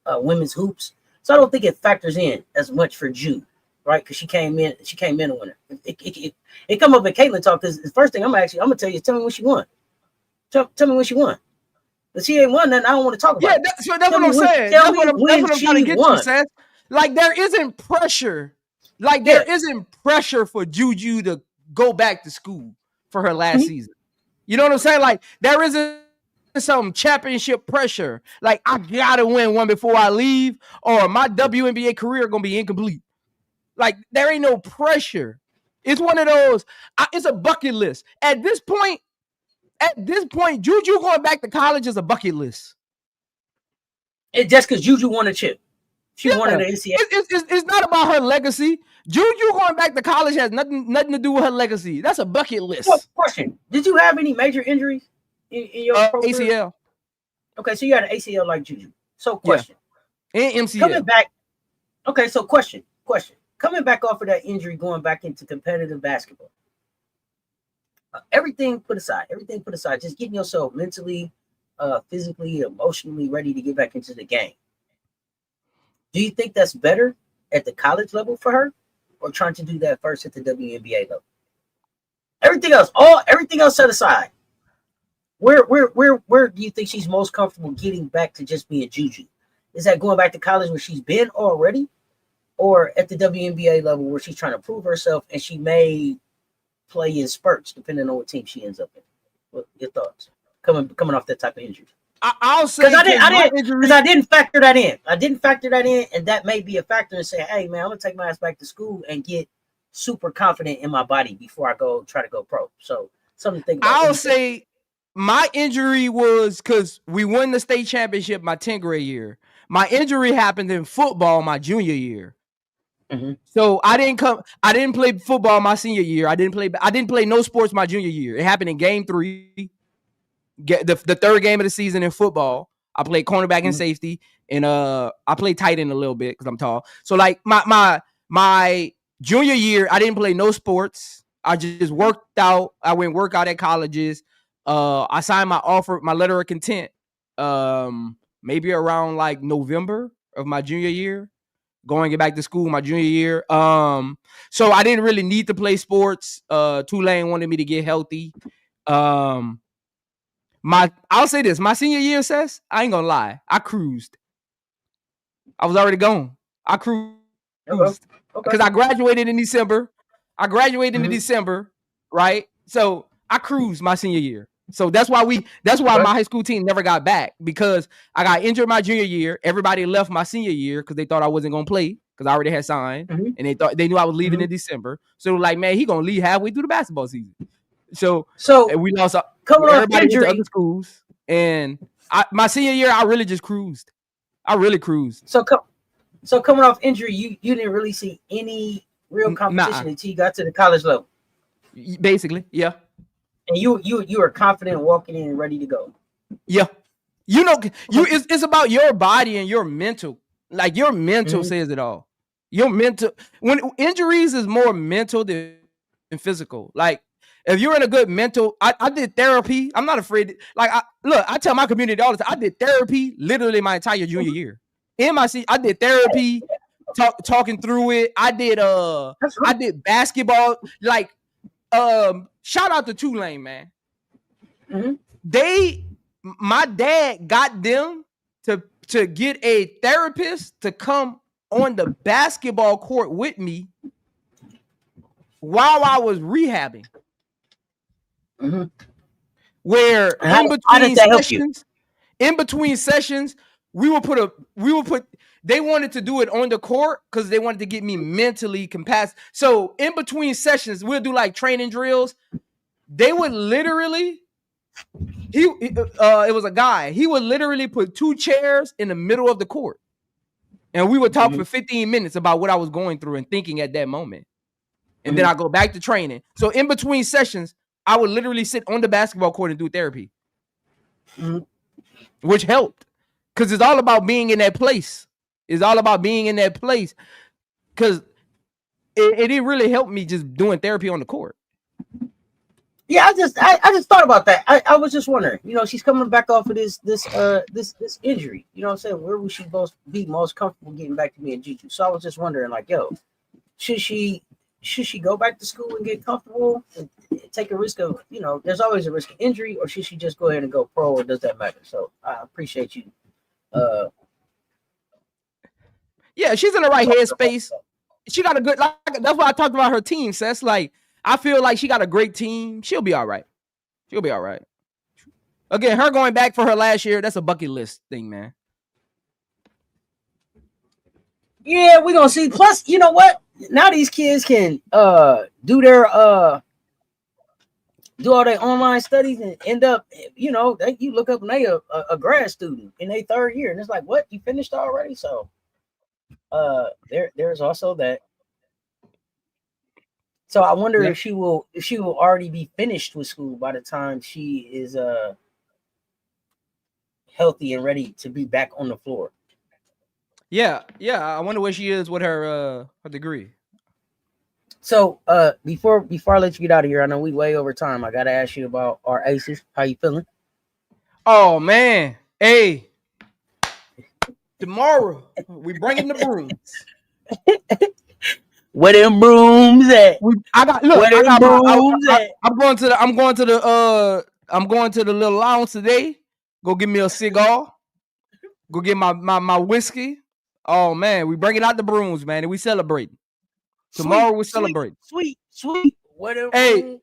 women's hoops. So I don't think it factors in as much for Ju, right? Because she came in a winner. It come up in Caitlin talk, because the first thing I'm gonna tell you is tell me when she won. Tell me when she won. But she ain't won nothing. I don't want to talk about. Yeah, so that's what I'm saying. That's what I'm trying to get to, Cess. Like there isn't pressure. Like there isn't pressure for JuJu to go back to school for her last season. You know what I'm saying? Like there isn't some championship pressure. Like I gotta win one before I leave, or my WNBA career gonna be incomplete. Like there ain't no pressure. It's one of those. It's a bucket list at this point. At this point, JuJu going back to college is a bucket list. It's just because JuJu won a chip. She won the NCAA. It's not about her legacy. JuJu going back to college has nothing to do with her legacy. That's a bucket list. Well, question: did you have any major injuries in your ACL? Okay, so you had an ACL like JuJu. So question: and MCL. Coming back. Okay, so question: coming back off of that injury, going back into competitive basketball. Everything put aside, just getting yourself mentally, physically, emotionally ready to get back into the game. Do you think that's better at the college level for her, or trying to do that first at the WNBA level? Everything else set aside. Where do you think she's most comfortable getting back to just being JuJu? Is that going back to college where she's been already, or at the WNBA level where she's trying to prove herself and she may play in spurts depending on what team she ends up in? What your thoughts coming off that type of injury? I'll say because I didn't factor that in. And that may be a factor and say, hey man, I'm gonna take my ass back to school and get super confident in my body before I try to go pro. So something to think about. I'll say my injury was because we won the state championship my 10th grade year. My injury happened in football my junior year. Mm-hmm. So I didn't play football my senior year. I didn't play no sports my junior year. It happened in game 3, the third game of the season in football. I played cornerback and safety, and I played tight end a little bit because I'm tall. So like my junior year, I didn't play no sports. I just worked out. I went work out at colleges. I signed my letter of content maybe around like November of my junior year. Going back to school my junior year. So I didn't really need to play sports. Tulane wanted me to get healthy. I'll say this, my senior year, Cess, I ain't gonna lie, I cruised. I was already gone. I cruised. Because I graduated in December. In December, right? So I cruised my senior year. So that's why my high school team never got back, because I got injured my junior year. Everybody left my senior year because they thought I wasn't gonna play because I already had signed, and they knew I was leaving in December. So like, man, he gonna leave halfway through the basketball season. So and we lost everybody to other schools, and my senior year I really just cruised. I really cruised. So coming off injury, you didn't really see any real competition until you got to the college level. Basically, yeah. And you are confident walking in and ready to go. Yeah. It's about your body and your mental. Like your mental says it all. Your mental, when injuries is more mental than physical. Like if you're in a good mental, I did therapy. I'm not afraid. I tell my community all the time, I did therapy literally my entire junior year. I did therapy, talking through it. I did basketball. Like, shout out to Tulane, man. My dad got them to get a therapist to come on the basketball court with me while I was rehabbing. Mhm. where How does that help you? in between sessions, they wanted to do it on the court because they wanted to get me mentally capacitated. So in between sessions, we'll do like training drills. They would literally, it was a guy. He would literally put 2 chairs in the middle of the court, and we would talk for 15 minutes about what I was going through and thinking at that moment. And then I go back to training. So in between sessions, I would literally sit on the basketball court and do therapy, which helped because it's all about being in that place. It's all about being in that place because it didn't really help me just doing therapy on the court. Yeah, I just thought about that. I was just wondering, she's coming back off of this injury. You know what I'm saying? Where would she be most comfortable getting back to being JuJu? So I was just wondering, like, should she go back to school and get comfortable and take a risk of, there's always a risk of injury, or should she just go ahead and go pro, or does that matter? So I appreciate you. Yeah, she's in the right headspace. She got a good, that's why I talked about her team, Cess. Like, I feel like she got a great team. She'll be all right. Again, her going back for her last year, that's a bucket list thing, man. Yeah, we're gonna see. Plus, you know what? Now these kids can do all their online studies and end up, you look up and they a grad student in their 3rd year, and it's like, what? You finished already? So there's also that. So I wonder if she will already be finished with school by the time she is healthy and ready to be back on the floor. Yeah. I wonder where she is with her degree. So before I let you get out of here, I know we way over time. I gotta ask you about our aces. How you feeling? Oh man, hey, tomorrow we bringing the brooms. Where them brooms at? I'm going to the little lounge today. Go get me a cigar. Go get my whiskey. Oh man, we bringing out the brooms, man, and we celebrating. Tomorrow we're celebrating. Sweet. Hey,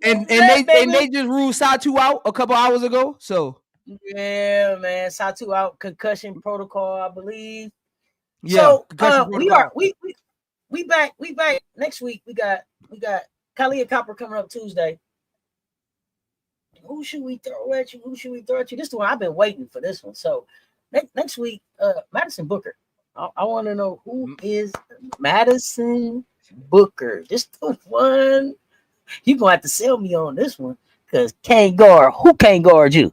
and they just ruled Satu out a couple hours ago. So yeah, man, Satu out, concussion protocol, I believe. Yeah. So we back next week. We got Kalia Copper coming up Tuesday. Who should we throw at you? This is the one I've been waiting for. This one. So next week, Madison Booker. I want to know who is Madison Booker. This the one. You're gonna have to sell me on this one, because who can't guard you?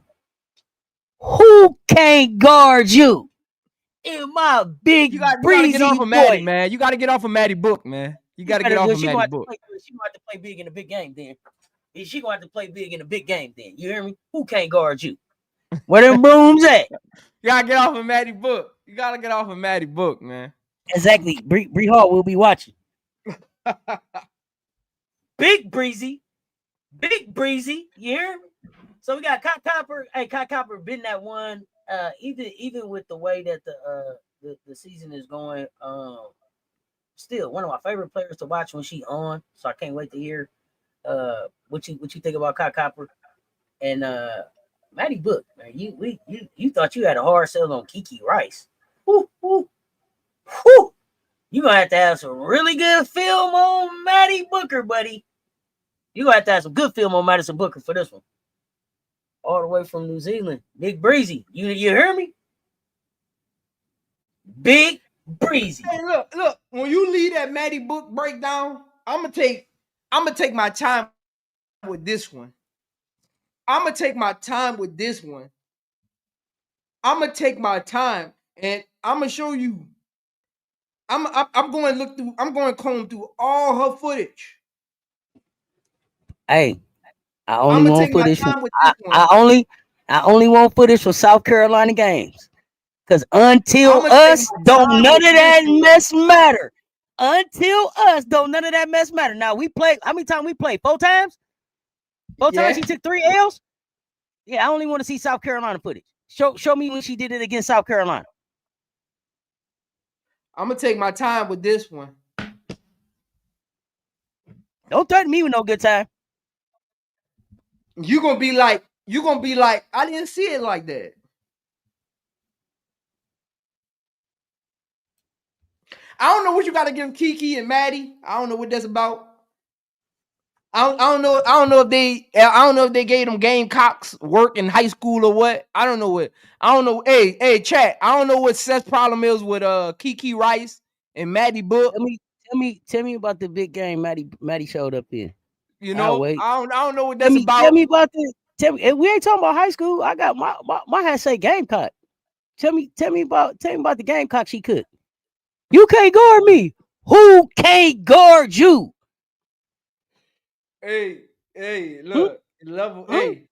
Who can't guard you? In my big you gotta breezy get off of boy. Maddie, man. You gotta get off of Maddie Book, man. You gotta get off of Maddie Book. She gonna have to play big in the big game then. She gonna have to play big in the big game then. You hear me? Who can't guard you? Where them brooms at? You gotta get off of Maddie Book. You gotta get off of Maddie Book, man. Exactly. Bree Hall will be watching. Big breezy. You hear me? So we got Kai Copper. Hey, Kai Copper been that one. Even with the way that the season is going, still one of my favorite players to watch when she on. So I can't wait to hear what you think about Kai Copper and Maddie Book. Man, you thought you had a hard sell on Kiki Rice. Woo. You gonna have to have some really good film on Maddie Booker, buddy. You gonna have to have some good film on Madison Booker for this one. All the way from New Zealand, Big Breezy. You hear me? Big Breezy. Hey, look. When you leave that Maddie Book breakdown, I'm gonna take my time with this one. I'm gonna take my time, and I'm gonna show you. I'm going to look through. I'm going to comb through all her footage. Hey, I only want footage. I only want footage for South Carolina games. Because until us, don't none of that mess matter. Now we play. How many times we played? 4 times? 4 times she took 3 L's? Yeah, I only want to see South Carolina footage. Show me when she did it against South Carolina. I'm gonna take my time with this one. Don't threaten me with no good time. you gonna be like, I didn't see it like that. I don't know what you got to give Kiki and Maddie. I don't know what that's about. I don't know. I don't know if they gave them Gamecocks work in high school or what. I don't know what. I don't know. Hey, chat. I don't know what Seth's problem is with Kiki Rice and Maddie Book. Tell me about the big game Maddie showed up in. You know, wait. I don't know what that's about. Tell me about this. Tell me, we ain't talking about high school. I got my hat say Gamecock. Tell me about the Gamecock she could. You can't guard me. Who can't guard you? Hey, look, level. Hey,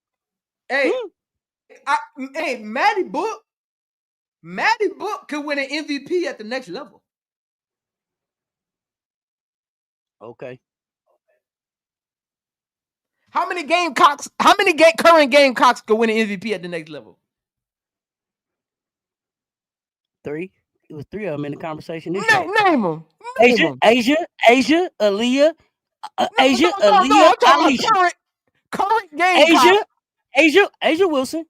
Maddie Book could win an MVP at the next level. Okay. How many current Gamecocks could win an MVP at the next level? 3. It was 3 of them in the conversation. Name them. Asia, Aaliyah, I'm talking about current Gamecocks. Asia Wilson,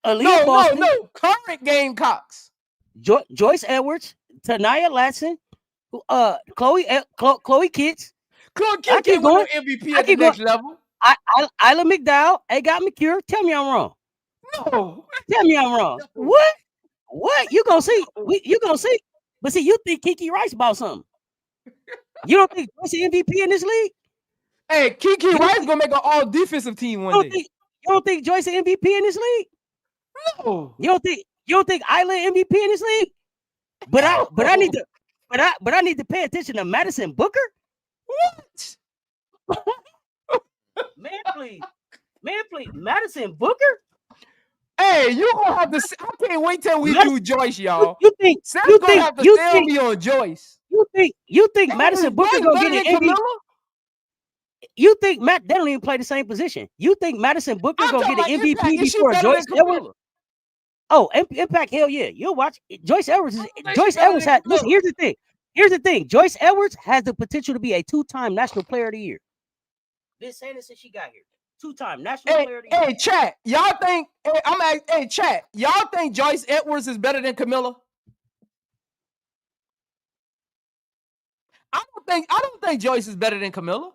Aaliyah Boston. No, current Gamecocks. Joyce Edwards, Tanaya Latson, Chloe Kitts. Chloe Kitts can win an MVP at the next level. Isla McDowell, got McCure. Tell me I'm wrong. No. Tell me I'm wrong. What? You gonna see? You gonna see? But see, you think Kiki Rice about something? You don't think Joyce MVP in this league? Hey, Kiki Rice gonna make an all defensive team one day. You don't think Joyce MVP in this league? No. You don't think Isla MVP in this league? But I need to pay attention to Madison Booker. What? Man, please, Madison Booker. Hey, you gonna have to. I can't wait till we do Joyce, y'all. You think Seth's gonna have to sell me on Joyce? You think Madison Booker gonna get an MVP? You think they don't even play the same position? You think Madison Booker gonna get an MVP before Joyce Edwards? Oh, Impact, hell yeah! You'll watch Joyce Edwards. Joyce Edwards has. Listen, here's the thing. Joyce Edwards has the potential to be a 2-time National Player of the Year. Been saying it since she got here. 2-time National Player of the Year. Hey, chat. Y'all think? Chat. Y'all think Joyce Edwards is better than Camilla? I don't think Joyce is better than Camilla.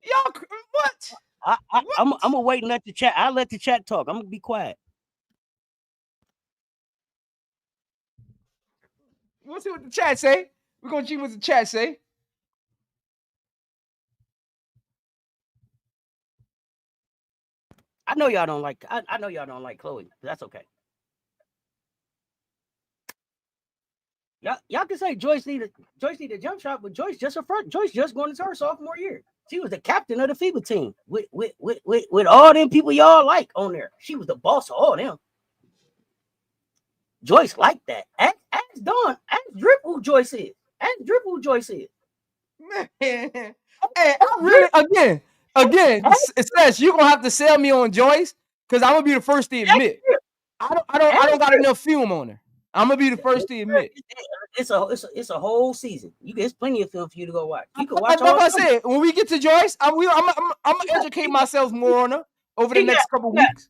Y'all, what? I'm gonna wait and let the chat. I'll let the chat talk. I'm gonna be quiet. We'll see what the chat say. We're gonna see what the chat say. I know y'all don't like. I know y'all don't like Chloe. That's okay. Y'all can say Joyce need a jump shot, but Joyce just going into her sophomore year. She was the captain of the FIBA team with all them people y'all like on there. She was the boss of all them. Joyce like that. Ask Dawn. Ask Drip who Joyce is. Man. Hey, I really again. It says you're gonna have to sell me on Joyce because I'm gonna be the first to admit I don't got enough film on her. I'm gonna be the first to admit. It's a whole season. There's plenty of film for you to go watch. You can watch. Like I said, when we get to Joyce, I'm gonna educate myself more on her over the next couple weeks.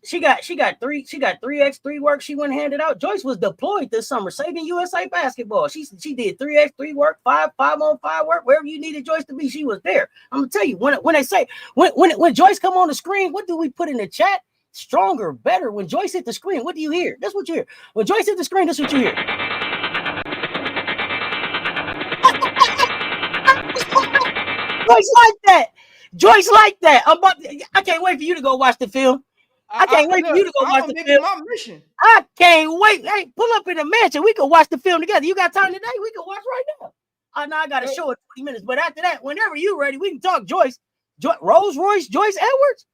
She got 3x3 work. She went handed out. Joyce was deployed this summer, saving USA basketball. She did 3x3 work, 5-on-5 work, wherever you needed Joyce to be. She was there. I'm gonna tell you when they say when Joyce come on the screen, what do we put in the chat? Stronger, better. When Joyce hit the screen, what do you hear? That's what you hear. When Joyce hit the screen, that's what you hear. Joyce like that. I can't wait for you to go watch the film. I can't wait for you to go watch the film. My mission. I can't wait. Hey, pull up in the mansion. We can watch the film together. You got time today? We can watch right now. I know I got a show in 20 minutes, but after that, whenever you ready, we can talk Joyce. Rolls Royce, Joyce Edwards.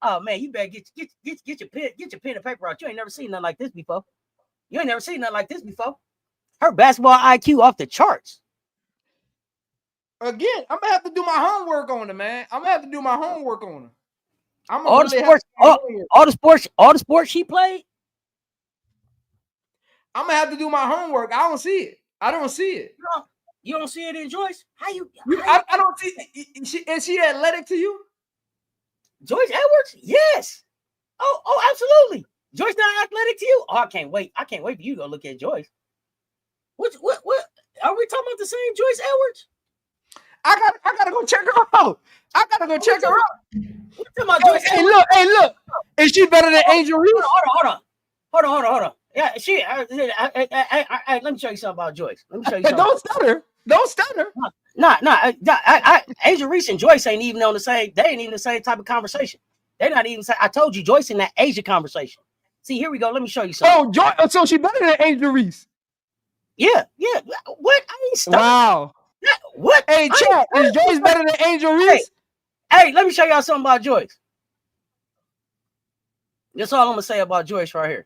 Oh man, you better get your pen and paper out. You ain't never seen nothing like this before. Her basketball IQ off the charts. Again, I'm gonna have to do my homework on her, man. I'm gonna have to do my homework on her. All the sports she played. I'm gonna have to do my homework. I don't see it. I don't see it. You don't see it in Joyce? How you? I don't see. Is she athletic to you? Joyce Edwards? Yes. Oh, absolutely. Joyce not athletic to you? Oh, I can't wait. I can't wait for you to go look at Joyce. What? Are we talking about the same Joyce Edwards? I gotta go check her out. I gotta go check her out. What talking about Joyce Hey, Edwards? look. Is she better than Angel Reese? Hold on. Yeah, she. Let me show you something about Joyce. Let me show you something. Don't stutter. Nah. Angel Reese and Joyce ain't even on the same. They ain't even the same type of conversation. They're not even. I told you, Joyce in that Asia conversation. See, here we go. Let me show you something. Oh, so she better than Angel Reese. Yeah. What? I ain't stuttering. Wow. What? Hey, chat, is Joyce better than Angel Reese? Hey, let me show y'all something about Joyce. That's all I'm gonna say about Joyce right here.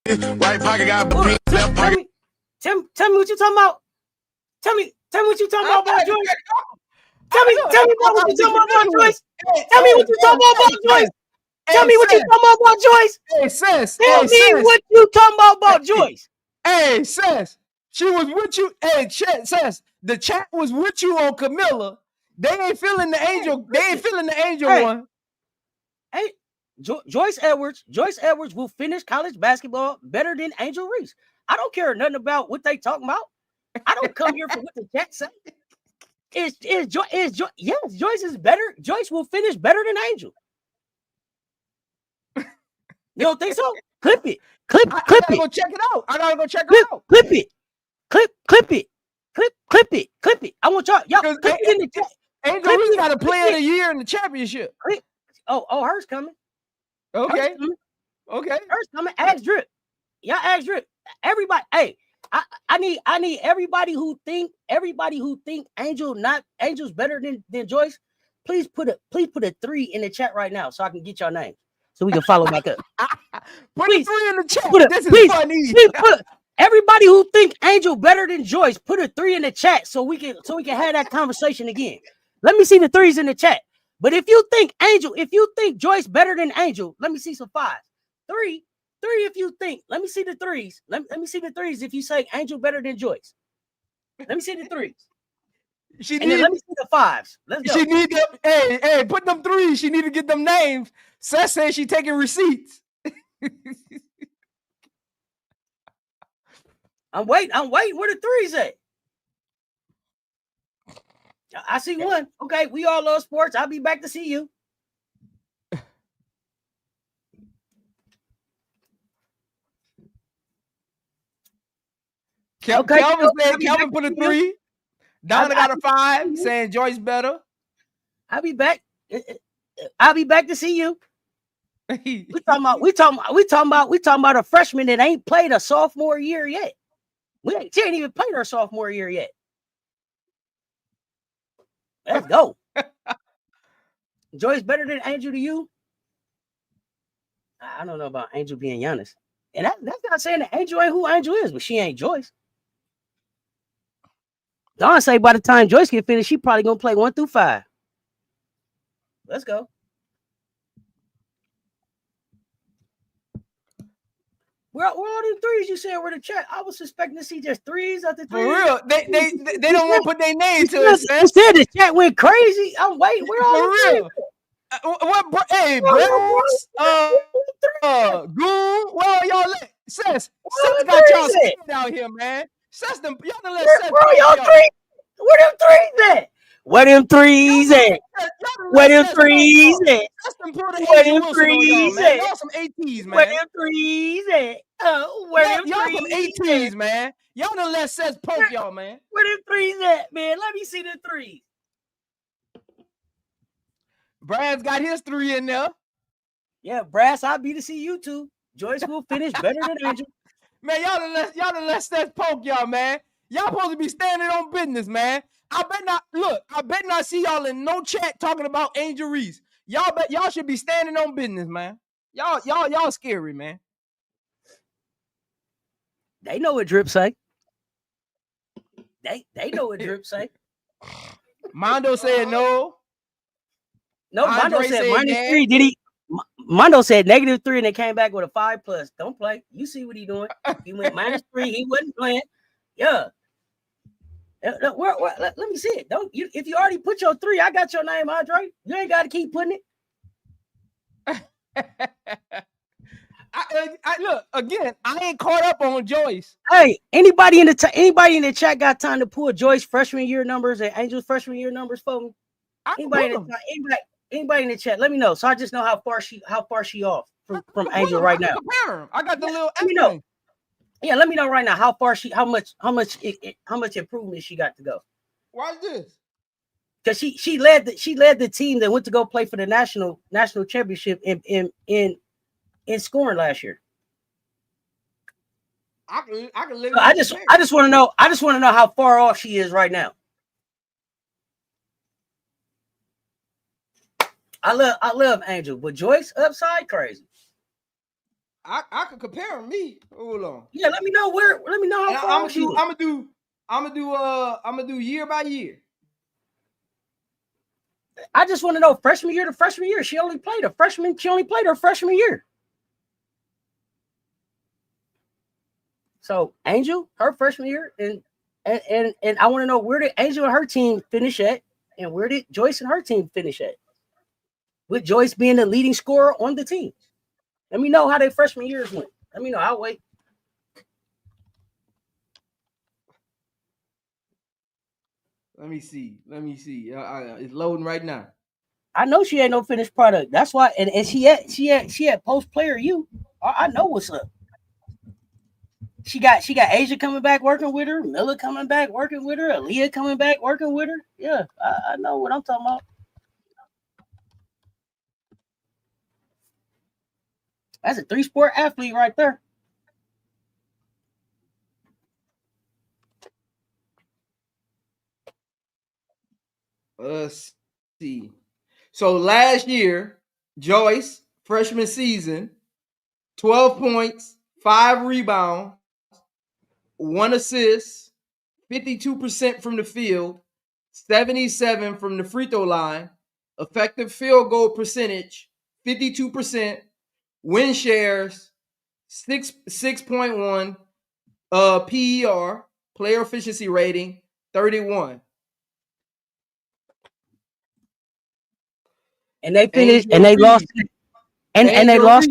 Right pocket got left pocket. Tell me what you talking about. Tell me what you talking about Joyce. Tell me what you talking about Joyce. Tell me what you talking about Joyce. Tell me what you talking about Joyce. Hey, Cess. Tell me what you talking about Joyce. Hey, Cess. She was with you. Hey, Cess. The chat was with you on Camilla. They ain't feeling the Angel. They ain't feeling the Angel one. Hey, Joyce Edwards will finish college basketball better than Angel Reese. I don't care nothing about what they talking about. I don't come here for what the chat say. Yes, Joyce is better. Joyce will finish better than Angel. You don't think so? Clip it. I gotta go check it out. I gotta go check it out. Clip it. I want y'all clip it in the chat. Angel Reese got a player of the year in the championship. Oh, hers coming. Okay. Hers coming. Ask Drip. Y'all ask Drip. Everybody, hey, I need everybody who think Angel's better than Joyce. Please put a 3 in the chat right now so I can get your name. So we can follow back up. Put a 3 in the chat. This is funny. Everybody who think Angel better than Joyce, put a 3 in the chat so we can have that conversation again. Let me see the 3s in the chat. But if you think Joyce better than Angel, let me see some 5s. 3 if you think. Let me see the 3s. Let me see the 3s if you say Angel better than Joyce. Let me see the 3s. Then let me see the 5s. Let's go. She need them. Hey, put them 3s. She need to get them names. Cess says she taking receipts. I'm waiting. Where the 3s at? I see one. Okay, we all love sports. I'll be back to see you. Kelvin put a 3. Donna got a 5, saying Joyce better. I'll be back. I'll be back to see you. We talking about a freshman that ain't played a sophomore year yet. She ain't even played her sophomore year yet. Let's go. Joyce better than Angel to you? I don't know about Angel being Giannis. And that's not saying that Angel ain't who Angel is, but she ain't Joyce. Don say by the time Joyce get finished, she probably gonna play 1 through 5. Let's go. Where all them 3s you said were the chat? I was suspecting to see just 3s after 3s. For real, they don't want to put their name to it. You said the chat went crazy. I'm waiting. Where all For real. Hey, Browns, Goon, where y'all at? Cess got y'all scared out here, man. Cess them, y'all done let Cess. Where y'all 3? Where them 3s at? Where them 3s at? Where them 3s at? Where them 3s at? Y'all some ATs, man. Where them 3s at? Where them 3s y'all some ATs, man. Y'all done let Cess poke y'all, man. Where them 3s at, man? Let me see the 3s. Brad's got his 3 in there. Yeah, Brass, I'll be to see you too. Joyce will finish better than Angel. Man, y'all done let Cess poke y'all, man. Y'all supposed to be standing on business, man. I bet not see y'all in no chat talking about Angel Reese. Y'all should be standing on business, man. Y'all scary, man. They know what Drip say. They know what Drip say. Mondo said no. No, Mondo Andre said said minus yeah. 3. Did he? Mondo said -3 and it came back with a 5+. Don't play. You see what he doing? He went -3. He wasn't playing. Yeah. Let me see it. Don't you? If you already put your 3, I got your name, Andre. You ain't got to keep putting it. I look again. I ain't caught up on Joyce. Hey, anybody in the chat got time to pull Joyce freshman year numbers and Angel's freshman year numbers for me? Anybody in the chat, let me know. So I just know how far she off from Angel right now. Compare them. I got the little. Let me know. Yeah, let me know right now how much improvement she got to go. Watch this. Because she led the team that went to go play for the national championship in scoring last year. I can live. I just want to know. I just want to know how far off she is right now. I love Angel, but Joyce upside crazy. I could compare them. Me, hold on. Yeah, let me know how far off she is. I'm gonna do year by year. I just want to know freshman year to freshman year. She only played her freshman year. So Angel, her freshman year, and I want to know where did Angel and her team finish at, and where did Joyce and her team finish at? With Joyce being the leading scorer on the team. Let me know how their freshman years went. Let me know. I'll wait. Let me see. It's loading right now. I know she ain't no finished product. That's why, and she had post player U. I know what's up. She got Asia coming back working with her, Miller coming back working with her, Aaliyah coming back working with her. Yeah, I know what I'm talking about. That's a 3-sport athlete right there. Let's see. So last year, Joyce, freshman season, 12 points, 5 rebounds, 1 assist, 52% from the field, 77 from the free throw line, effective field goal percentage, 52%, win shares, 6.1, PER, player efficiency rating, 31. And they finished, and they lost, and they lost.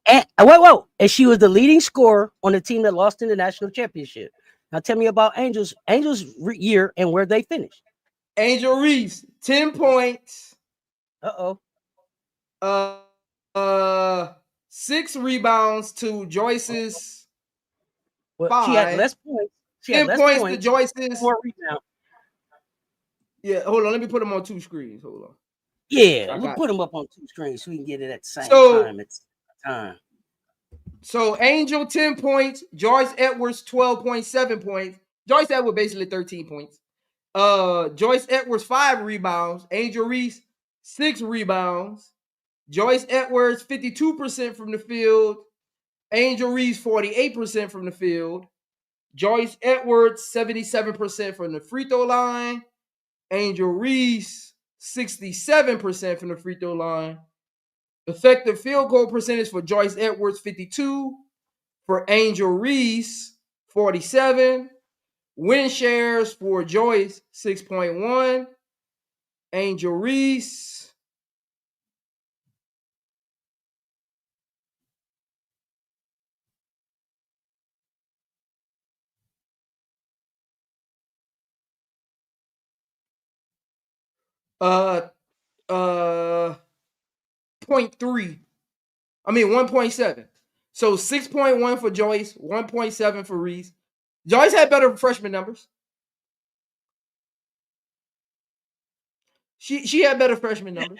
And whoa! And she was the leading scorer on the team that lost in the national championship. Now tell me about Angel's year and where they finished. Angel Reese, 10 points. 6 rebounds to Joyce's 5. She had less points. 10 points to Joyce's 4 rebounds. Yeah, hold on. Let me put them on 2 screens. Hold on. Yeah, we'll put them up on 2 screens so we can get it at the same time. So Angel 10 points, Joyce Edwards 12.7 points. Joyce Edwards basically 13 points. Joyce Edwards 5 rebounds. Angel Reese 6 rebounds. Joyce Edwards 52% from the field. Angel Reese 48% from the field. Joyce Edwards 77% from the free throw line. Angel Reese 67% from the free throw line. Effective field goal percentage for Joyce Edwards 52. For Angel Reese 47. Win shares for Joyce 6.1. Angel Reese 0.3. I mean 1.7. So 6.1 for Joyce, 1.7 for Reese. Joyce had better freshman numbers. She had better freshman numbers.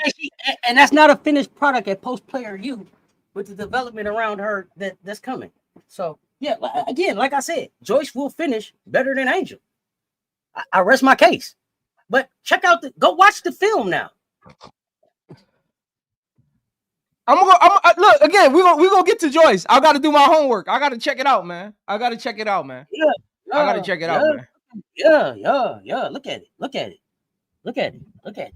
And that's not a finished product at post player U with the development around her that's coming. So yeah, again, like I said, Joyce will finish better than Angel. I rest my case. But go watch the film now. Look again. We gonna get to Joyce. I got to do my homework. I got to check it out, man. Yeah, I got to check it out, man. Yeah. Look at it. Look at it. Look at it. Look at it.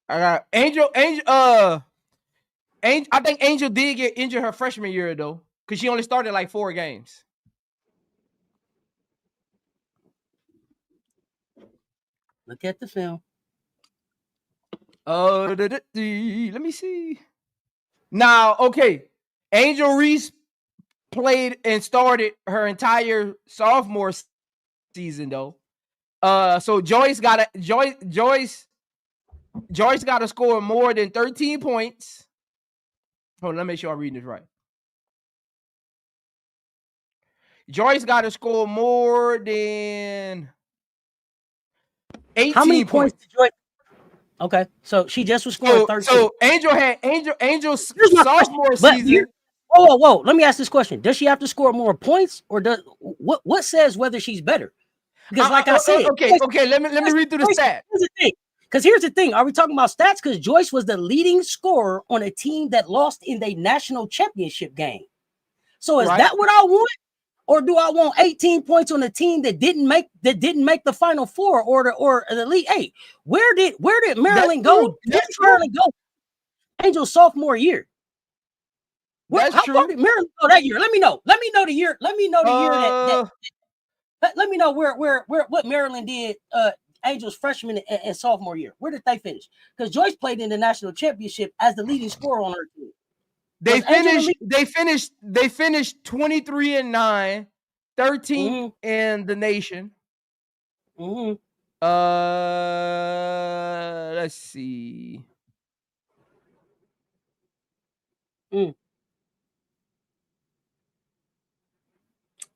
I got Angel. I think Angel did get injured her freshman year though, because she only started like 4 games. Look at the film. Let me see. Now, okay, Angel Reese played and started her entire sophomore season though. So Joyce got to score more than 13 points. Hold on, let me make sure I'm reading this right. Joyce got to score more than 18 How many points points. did Joyce? Okay, so she just was scoring 13. So Angel's Here's my sophomore question. season. Whoa! Let me ask this question: does she have to score more points, or does what says whether she's better? Because, like I said, okay. Let me read through the stat. Here's the thing. Because here's the thing: are we talking about stats? Because Joyce was the leading scorer on a team that lost in the national championship game. So is that what I want, or do I want 18 points on a team that didn't make the Final Four or the Elite Eight? Where did Maryland go? Where did Maryland go? Angel's sophomore year. How far did Maryland go that year? Let me know. Let me know the year. Let me know the year let me know where what Maryland did. Angel's freshman and sophomore year. Where did they finish? Because Joyce played in the national championship as the leading scorer on her team. They finished 23-9, 13th in the nation. Let's see.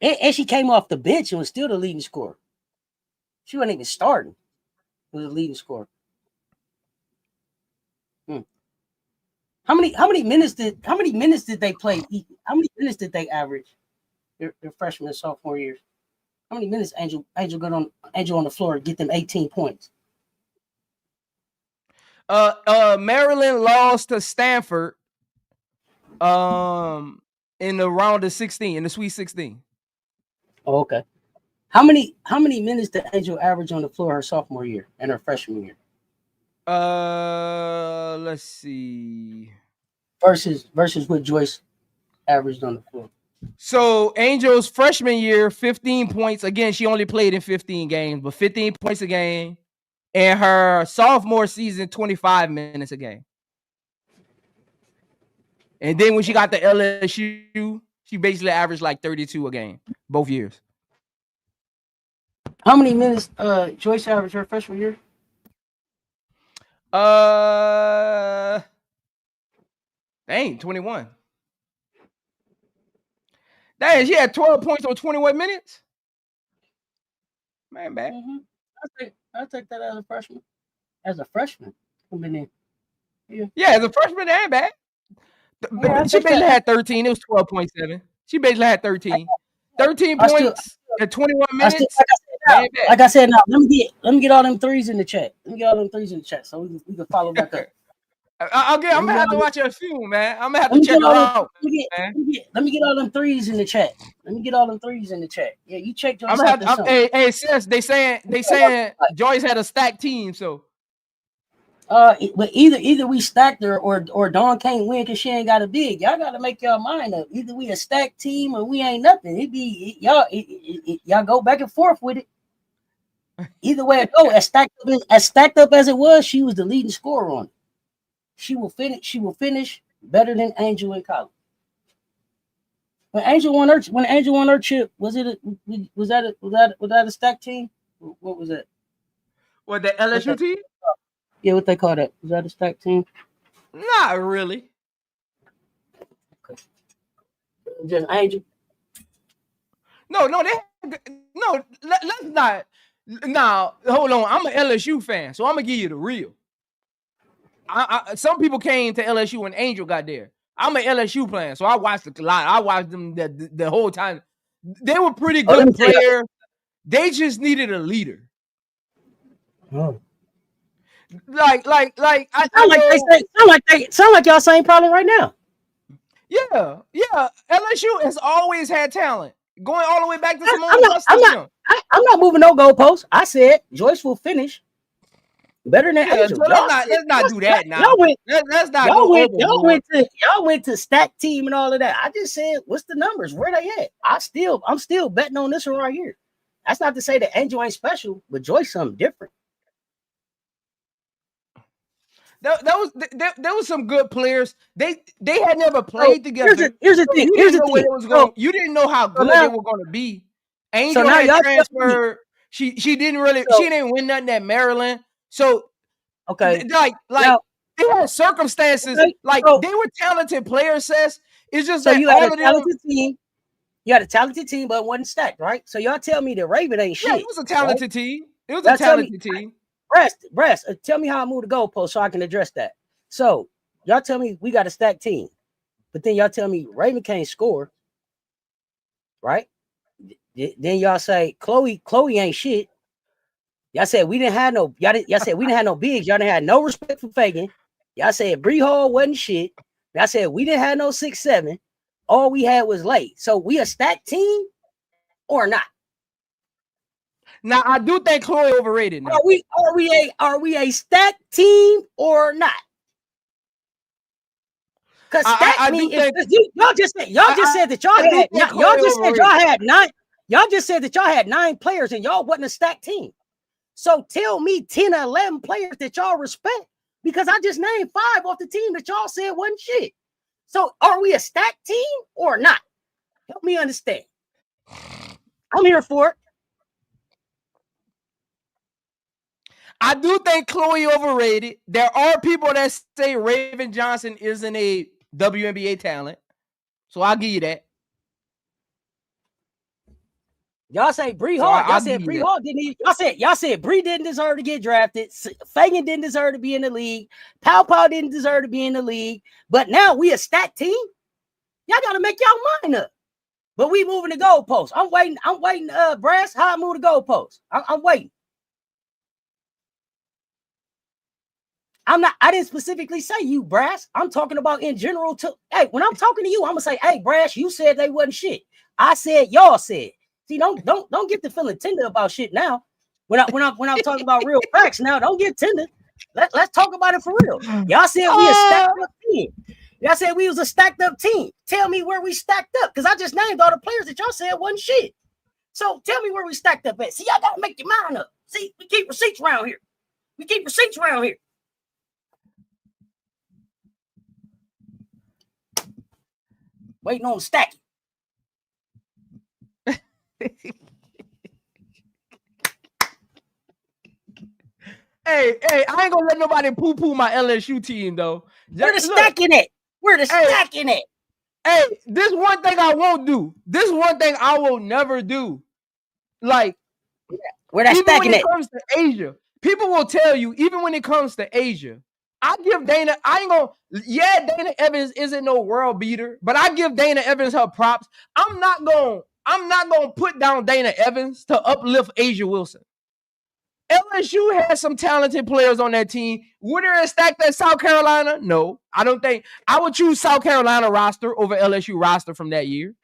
And she came off the bench and was still the leading scorer. She wasn't even starting. It was the leading scorer. How many minutes did they play? How many minutes did they average their freshman and sophomore years? How many minutes Angel got on the floor to get them 18 points? Maryland lost to Stanford in the round of 16, in the Sweet 16. Oh, okay. How many minutes did Angel average on the floor her sophomore year and her freshman year? Let's see. Versus what Joyce averaged on the floor. So Angel's freshman year, 15 points. Again, she only played in 15 games, but 15 points a game. And her sophomore season, 25 minutes a game. And then when she got to LSU, she basically averaged like 32 a game, both years. How many minutes Joyce averaged her freshman year? Dang, 21. Dang, she had 12 points on 21 minutes. Man, bad. I take that as a freshman. As a freshman, yeah, as a freshman, that ain't bad. She basically had 13. It was 12.7. She basically had 13. 13 points at 21 minutes. Like I said, now let me get all them threes in the chat. Let me get all them threes in the chat so we can follow back up. I'm gonna have to watch her film, man. I'm gonna have to check her out. Let me get all them threes in the chat. Yeah, you check Joyce. Hey, Cess, they saying Joyce had a stacked team, so. But either we stacked her or Dawn can't win because she ain't got a big. Y'all got to make y'all mind up. Either we a stacked team or we ain't nothing. Y'all go back and forth with it. Either way it go, as stacked up as it was, she was the leading scorer on it. She will finish better than Angel in college. When Angel won her chip, was that a stacked team? What was that? What, the LSU team? Yeah, what they call that? Was that a stacked team? Not really. Okay. Just Angel. Let's not. Now, hold on. I'm an LSU fan, so I'm gonna give you the real. Some people came to LSU when Angel got there. I'm an LSU fan, so I watched a lot. I watched them the whole time. They were pretty good players. They just needed a leader. Oh. Like sound like y'all same problem right now. Yeah. LSU has always had talent, going all the way back to Simone. I'm not moving no goalposts. I said Joyce will finish Better than Yeah, Angel. so let's not do that now. Y'all went, Let's not go overboard. y'all went to stack team and all of that. I just said, what's the numbers? Where they at? I'm still betting on this one right here. That's not to say that Angel ain't special, but Joyce something different. There was some good players. They had never played together. Here's the thing. You didn't know how good they were going to be. Angel now had y'all transferred. She didn't really. She didn't win nothing at Maryland. So okay, like now, they had circumstances. Okay, like so, they were talented players. Cess. It's just so that you had all a of them. talented team. You had a talented team, but it wasn't stacked, right? So y'all tell me the Raven ain't shit. Yeah, it was a talented team. It was Y'all a talented team. Breast, tell me how I move the goalpost so I can address that. So y'all tell me we got a stacked team, but then y'all tell me Raven can't score, right? Then y'all say Chloe ain't shit. Y'all said we didn't have no. Y'all said we didn't have no bigs. Y'all didn't have no respect for Fagan. Y'all said Bree Hall wasn't shit. Y'all said we didn't have no 6'7". All we had was late. So we a stacked team or not? Now I do think Chloe overrated. Now Are we a stacked team or not? Because stack me. Y'all just said that y'all just said that y'all had 9 players and y'all wasn't a stacked team. So tell me 10 or 11 players that y'all respect, because I just named 5 off the team that y'all said wasn't shit. So are we a stacked team or not? Help me understand. I'm here for it. I do think Chloe overrated. There are people that say Raven Johnson isn't a WNBA talent. So I'll give you that. Y'all say Bree Hall. Y'all said Bree Hall didn't even, y'all said Bree didn't deserve to get drafted. Fagan didn't deserve to be in the league. Pow didn't deserve to be in the league. But now we a stacked team. Y'all gotta make y'all mind up. But we moving the goalposts. I'm waiting, Brass. How I move the goalposts. I'm waiting. I didn't specifically say you, Brass. I'm talking about in general too. Hey, when I'm talking to you, I'm gonna say, hey, Brass, you said they wasn't shit. I said y'all said. See, don't get to feeling tender about shit now. When I'm talking about real facts now, don't get tender. Let's talk about it for real. Y'all said we a stacked up team. Y'all said we was a stacked up team. Tell me where we stacked up, because I just named all the players that y'all said wasn't shit. So tell me where we stacked up at. See, y'all gotta make your mind up. See, we keep receipts around here. Waiting on stacking. Hey, I ain't gonna let nobody poo-poo my LSU team though. Where the stacking at? Hey, this one thing I won't do. This one thing I will never do. Like, where that stacking at? Even when it comes to Asia, people will tell you, even when it comes to Asia, I give Dana, Dana Evans isn't no world beater, but I give Dana Evans her props. I'm not gonna put down Dana Evans to uplift Asia Wilson. LSU has some talented players on that team. Would it stack that South Carolina? No, I don't think. I would choose South Carolina roster over LSU roster from that year.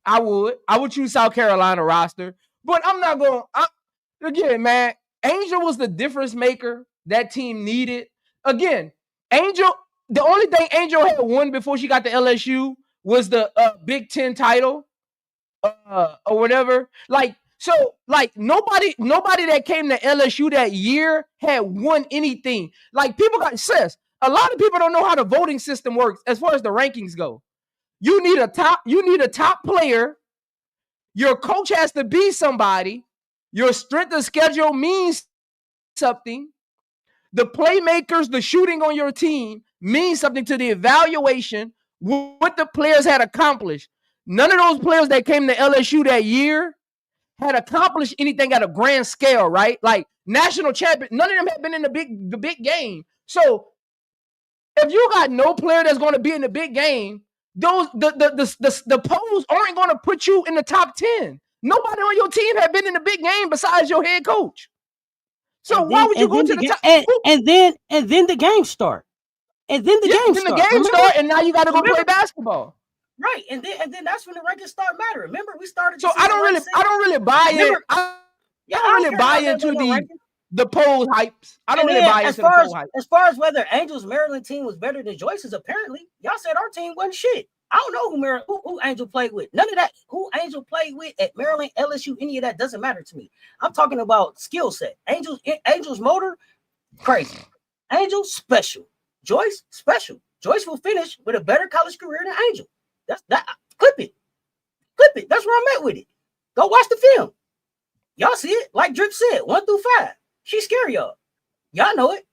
I would choose South Carolina roster, but I'm not going. Again, man, Angel was the difference maker that team needed. Again, Angel, the only thing Angel had won before she got to LSU was the Big Ten title, or whatever. Nobody that came to LSU that year had won anything. Like, people got Cess. A lot of people don't know how the voting system works as far as the rankings go. You need a top player. Your coach has to be somebody. Your strength of schedule means something. The playmakers, the shooting on your team means something to the evaluation, what the players had accomplished. None of those players that came to LSU that year had accomplished anything at a grand scale, right? Like national champion, none of them had been in the big game. So if you got no player that's going to be in the big game, the polls aren't going to put you in the top 10. Nobody on your team had been in the big game besides your head coach. So why would you go to the top? And then the game start. And then the game start, and now you got to go play basketball. Right, and then that's when the rankings start mattering. Remember, we started. So I don't really buy it. I don't really buy into the. the poll hypes. I don't And really then buy into the poll hype. as far as whether Angel's Maryland team was better than Joyce's, apparently y'all said our team wasn't shit. I don't know who Angel played with. None of that. Who Angel played with at Maryland, LSU, any of that doesn't matter to me. I'm talking about skill set. Angel's motor, crazy. Angel, special. Joyce, special. Joyce will finish with a better college career than Angel. That's that. Clip it. That's where I'm at with it. Go watch the film. Y'all see it. Like Drip said, 1 through 5. She scary y'all. Y'all know it.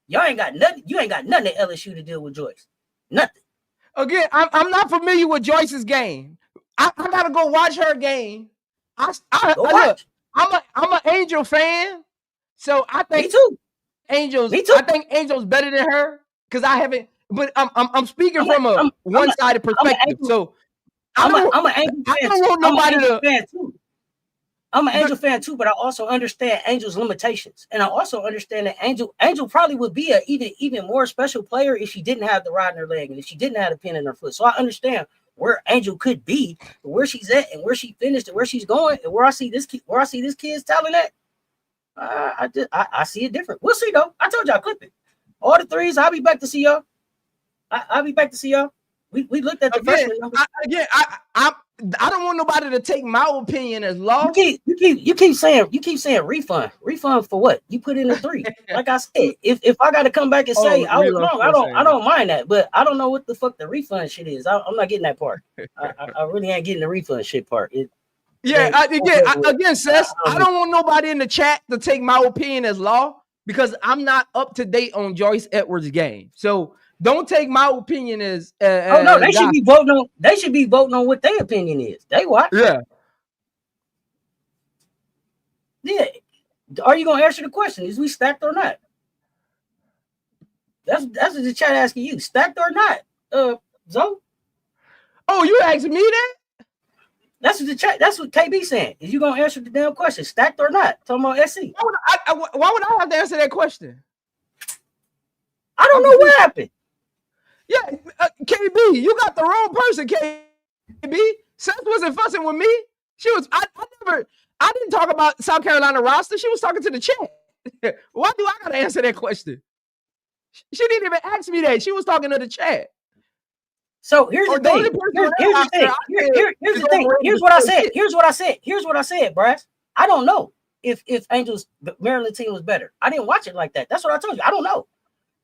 Y'all ain't got nothing. You ain't got nothing at LSU to deal with Joyce. Nothing. Again, I'm not familiar with Joyce's game. I gotta go watch her game. Go Look, watch. I'm an Angel fan, so I think Me too. I think Angel's better than her because I haven't. But I'm speaking from a one-sided perspective. So I'm an Angel fan. I don't want nobody to. I'm an Angel fan too, but I also understand Angel's limitations, and I also understand that Angel probably would be a even more special player if she didn't have the rod in her leg and if she didn't have the pin in her foot. So I understand where Angel could be, where she's at, and where she finished, and where she's going, and where I see this kid's talent at. I see it different. We'll see though. I told y'all, clip it. All the threes. I'll be back to see y'all. I'll be back to see y'all. We looked at the freshman. I don't want nobody to take my opinion as law. You keep saying refund for what? You put in a 3. Like I said, if I got to come back and say I was wrong, I don't mind that, but I don't know what the fuck the refund shit is. I'm not getting that part. I really ain't getting the refund shit part. Again, Cess, I don't want nobody in the chat to take my opinion as law because I'm not up to date on Joyce Edwards' game. So don't take my opinion as no, they should be voting on. They should be voting on what their opinion is. They what? Yeah. Are you gonna answer the question? Is we stacked or not? That's what the chat asking you. Stacked or not? Zoe? Oh, you asking me that? That's what the chat. That's what KB saying. Is you gonna answer the damn question? Stacked or not? Talking about SC. Why would I have to answer that question? I don't know what happened. Yeah, KB, you got the wrong person, KB. Seth wasn't fussing with me. She was. I didn't talk about South Carolina roster. She was talking to the chat. Why do I gotta answer that question? She didn't even ask me that. She was talking to the chat. So here's the thing. Here's the thing. Here's what I said, Brass. I don't know if Angel's Maryland team was better. I didn't watch it like that. That's what I told you. I don't know.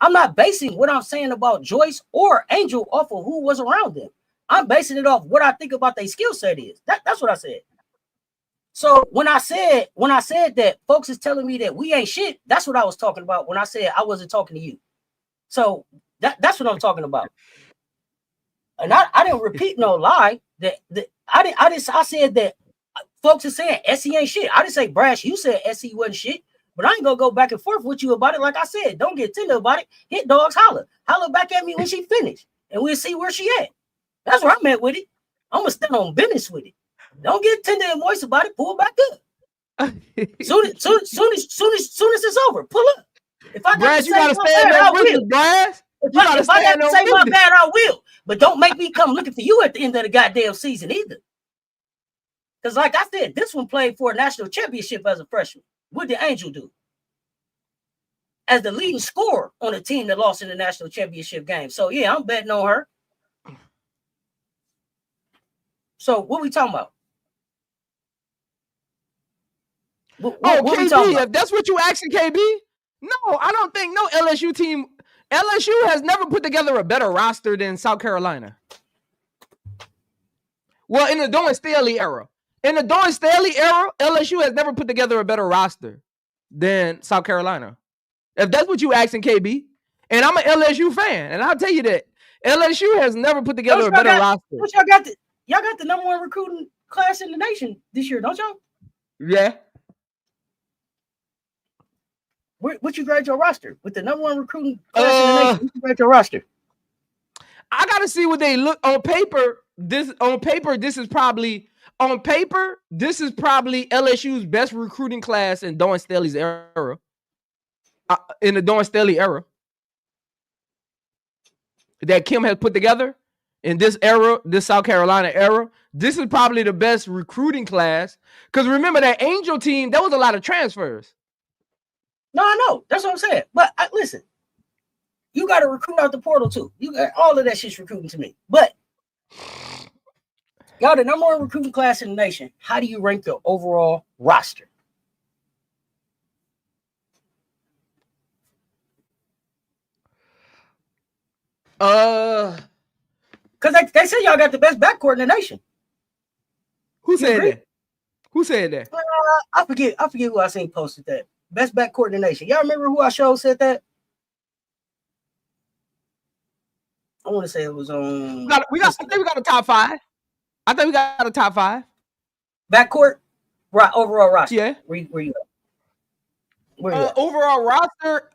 I'm not basing what I'm saying about Joyce or Angel off of who was around them. I'm basing it off what I think about their skill set is. That's what I said. So when I said that folks is telling me that we ain't shit, that's what I was talking about when I said I wasn't talking to you. So that's what I'm talking about. And I didn't repeat no lie. I said that folks are saying SC ain't shit. I didn't say Brash, you said SC wasn't shit. But I ain't gonna go back and forth with you about it. Like I said, don't get tender about it. Hit dogs, holler back at me when she finished, and we'll see where she at. That's where I'm at with it. I'm gonna stand on business with it. Don't get tender and moist about it. Pull back up. soon as it's over, pull up. If I got to say my bad, I will. If I got to say my bad, I will. But don't make me come looking for you at the end of the goddamn season either. Because like I said, this one played for a national championship as a freshman. What did Angel do? As the leading scorer on a team that lost in the national championship game. So, yeah, I'm betting on her. So, what we talking about? What KB, if that's what you asking, KB? No, I don't think no LSU team. LSU has never put together a better roster than South Carolina. Well, in the Dawn Staley era. In the Dawn Staley era, LSU has never put together a better roster than South Carolina. If that's what you asking, KB, and I'm an LSU fan, and I'll tell you that LSU has never put together a better roster. Y'all got the number 1 recruiting class in the nation this year, don't y'all? Yeah. What you grade your roster with the number 1 recruiting class in the nation? What you grade your roster? I gotta see what they look on paper. This is probably LSU's best recruiting class in Dawn Staley's era. In the Dawn Staley era that Kim has put together in this era, this South Carolina era, this is probably the best recruiting class. Because remember that Angel team, there was a lot of transfers. No, I know. That's what I'm saying. But listen, you got to recruit out the portal too. You got all of that shit's recruiting to me. But y'all, the number one recruiting class in the nation. How do you rank your overall roster? Who Because they say y'all got the best backcourt in the nation. said agree? that? Who said that? I forget who I seen posted that. Best backcourt in the nation. Y'all remember who I showed said that? I want to say it was on. I think we got a top 5. I think we got a top 5. Backcourt, right? Overall roster. Yeah. Where you at? Where you at? Overall roster,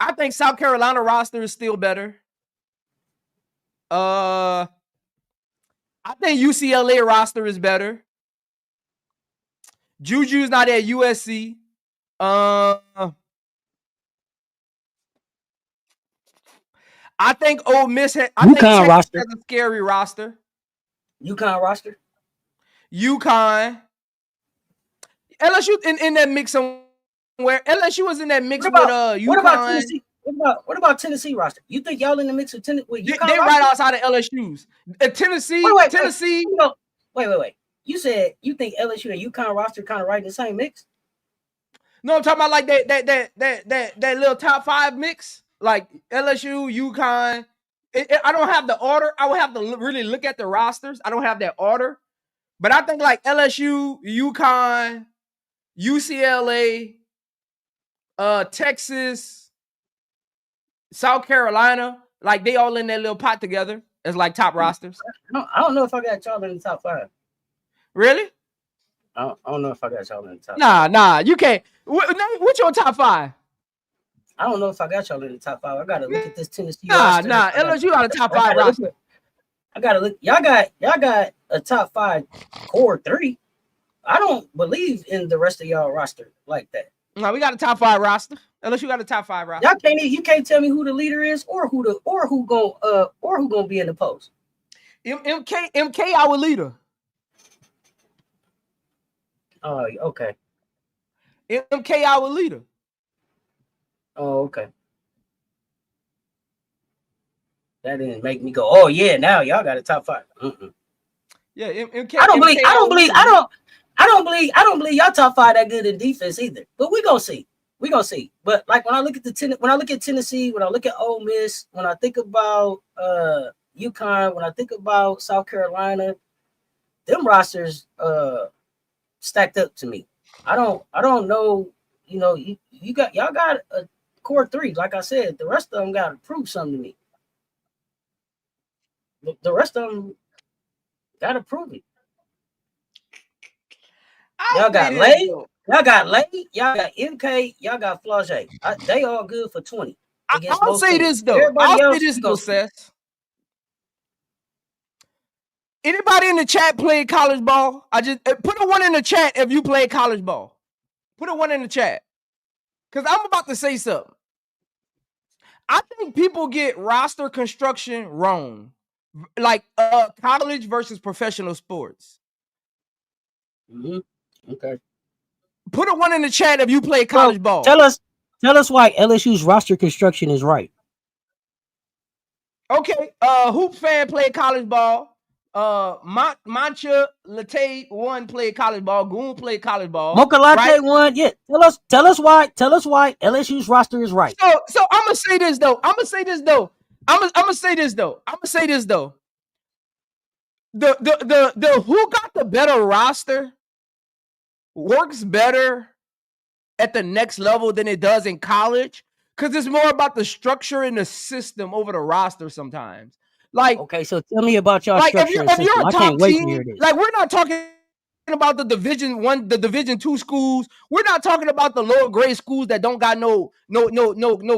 I think South Carolina roster is still better. I think UCLA roster is better. JuJu's not at USC. I think Ole Miss has a scary roster. UConn roster. UConn. LSU in that mix somewhere. LSU was in that mix with UConn. What about Tennessee? What about Tennessee roster? You think y'all in the mix with Tennessee? They right outside of LSU's. Tennessee. Wait. You said you think LSU and UConn roster kind of right in the same mix? No, I'm talking about like that little top 5 mix, like LSU, UConn. I don't have the order. I would have to really look at the rosters. I don't have that order, but I think like LSU, UConn, UCLA, Texas, South Carolina, like they all in that little pot together as like top rosters. I don't know if I got y'all in the top 5. Really? I don't know if I got y'all in the top. Nah, you can't. What's your top 5? I don't know if I got y'all in the top 5. I gotta look at this Tennessee. roster. LSU got a top 5 roster. I gotta look. Y'all got a top 5 core 3. I don't believe in the rest of y'all roster like that. No, we got a top 5 roster. LSU got a top 5 roster. You can't tell me who the leader is or who gonna be in the post. MK our leader. Oh, okay. MK our leader. Oh, okay. That didn't make me go, oh yeah, now y'all got a top 5. Yeah, MK. I don't believe y'all top 5 that good in defense either. But we gonna see. But like when I look at Tennessee, when I look at Ole Miss, when I think about UConn, when I think about South Carolina, them rosters stacked up to me. I don't know. You know, y'all got a core 3. Like I said, the rest of them got to prove something to me. The rest of them got to prove it. Y'all got Lay, y'all got MK, y'all got Flage. They all good for 20. I'll say this though. Cess. Anybody in the chat played college ball? I just put a 1 in the chat if you played college ball. Put a 1 in the chat. Because I'm about to say something. I think people get roster construction wrong. Like college versus professional sports. Mm-hmm. Okay. Put a 1 in the chat if you play college ball. Tell us why LSU's roster construction is right. Okay. Hoop fan played college ball. Mancha Latte 1 played college ball. Goon played college ball. Mocha Latte 1. Yeah. Tell us why LSU's roster is right. So I'm gonna say this though. I'm gonna say this though. The who got the better roster works better at the next level than it does in college, because it's more about the structure and the system over the roster sometimes. Like, okay, so tell me about y'all structure and system. If you're a top team, like we're not talking about the Division 1, the Division 2 schools. We're not talking about the lower grade schools that don't got no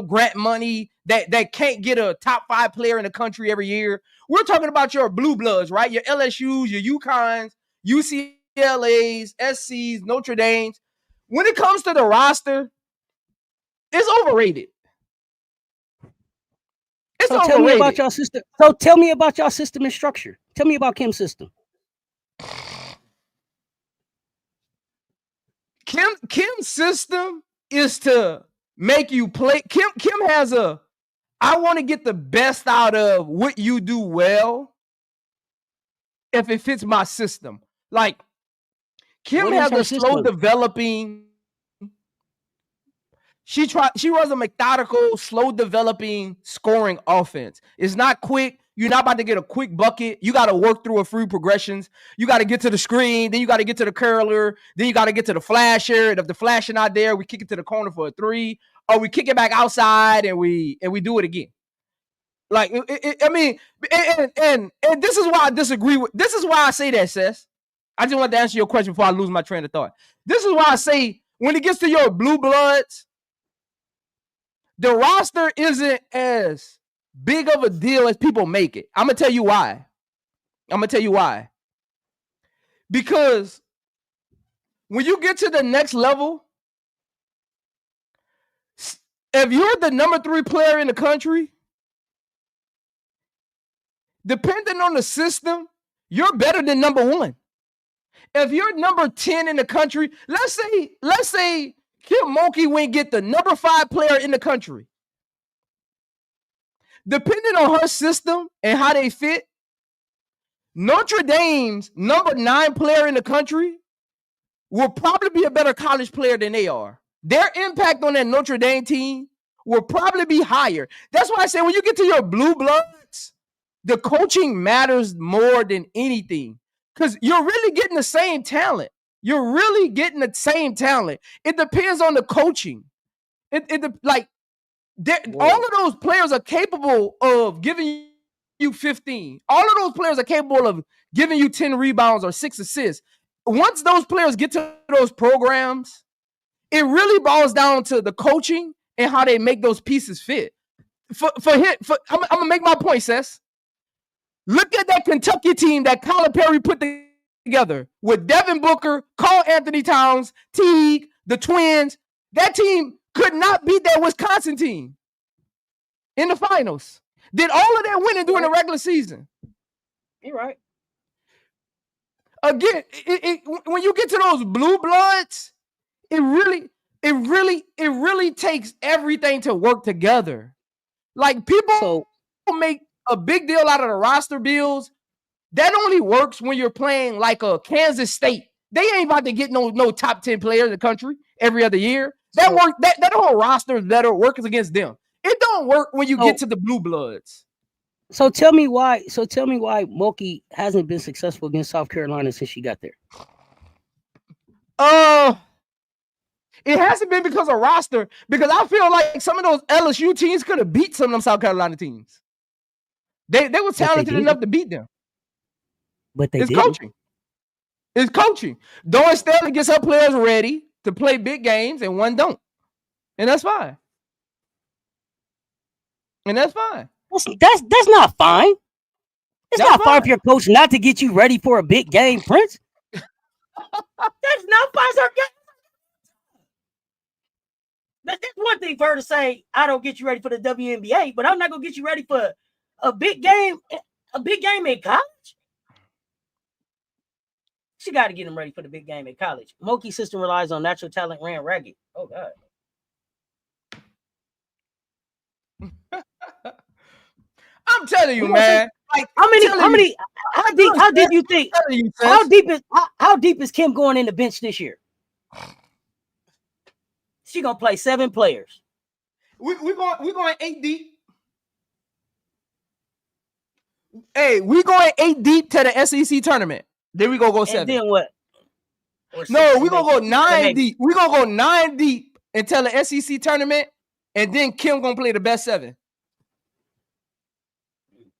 grant money, that can't get a top 5 player in the country every year. We're talking about your blue bloods, right? Your LSUs, your UConns, UCLAs, SCs, Notre Dames. When it comes to the roster, it's overrated. Tell me about y'all system. So tell me about y'all system and structure. Tell me about Kim's system. Kim's system is to make you play. Kim has I want to get the best out of what you do well if it fits my system. Like Kim has a slow developing. She runs a methodical, slow developing scoring offense. It's not quick. You're not about to get a quick bucket. You got to work through a few progressions. You got to get to the screen. Then you got to get to the curler. Then you got to get to the flasher. And if the flasher not there, we kick it to the corner for a 3, or we kick it back outside and we do it again. Like I mean, and this is why I disagree with. This is why I say that, Cess. I just want to answer your question before I lose my train of thought. This is why I say when it gets to your blue bloods, the roster isn't as big of a deal as people make it. I'm going to tell you why. Because when you get to the next level, if you're the number 3 player in the country, depending on the system, you're better than number 1. If you're number 10 in the country, let's say Kim Mulkey went get the number 5 player in the country. Depending on her system and how they fit, Notre Dame's number 9 player in the country will probably be a better college player than they are. Their impact on that Notre Dame team will probably be higher. That's why I say when you get to your blue bloods, the coaching matters more than anything because you're really getting the same talent. It depends on the coaching. All of those players are capable of giving you 15. All of those players are capable of giving you 10 rebounds or 6 assists. Once those players get to those programs, it really boils down to the coaching and how they make those pieces fit. I'm gonna make my point, Cess. Look at that Kentucky team that Colin Perry put together with Devin Booker, Karl Anthony Towns, Teague, the Twins. That team could not beat that Wisconsin team in the finals. Did all of that winning during the regular season. You're right. Again, when you get to those blue bloods, it really takes everything to work together. Like people make a big deal out of the roster builds. That only works when you're playing like a Kansas State. They ain't about to get no top 10 players in the country every other year. That whole roster is better works against them. It don't work when you get to the blue bloods. So tell me why Mulkey hasn't been successful against South Carolina since she got there. It hasn't been because of roster, because I feel like some of those LSU teams could have beat some of them South Carolina teams. They were talented enough to beat them. But it's coaching. Dawn Staley gets her players ready to play big games and one don't. And that's fine. That's not fine. It's not fine for your coach not to get you ready for a big game, Prince. That's not fine, sir. That's one thing for her to say, I don't get you ready for the WNBA, but I'm not gonna get you ready for a big game in college. She got to get him ready for the big game in college. Mulkey's system relies on natural talent ran ragged. Oh God. I'm telling you, man. Like, how deep you think? How deep is Kim going in the bench this year? She gonna play 7 players. We're going 8 deep. Hey, we going 8 deep to the SEC tournament. Then we gonna go 7. And then what? No, we gonna go 9 deep. We gonna go 9 deep until the SEC tournament, and then Kim gonna play the best 7.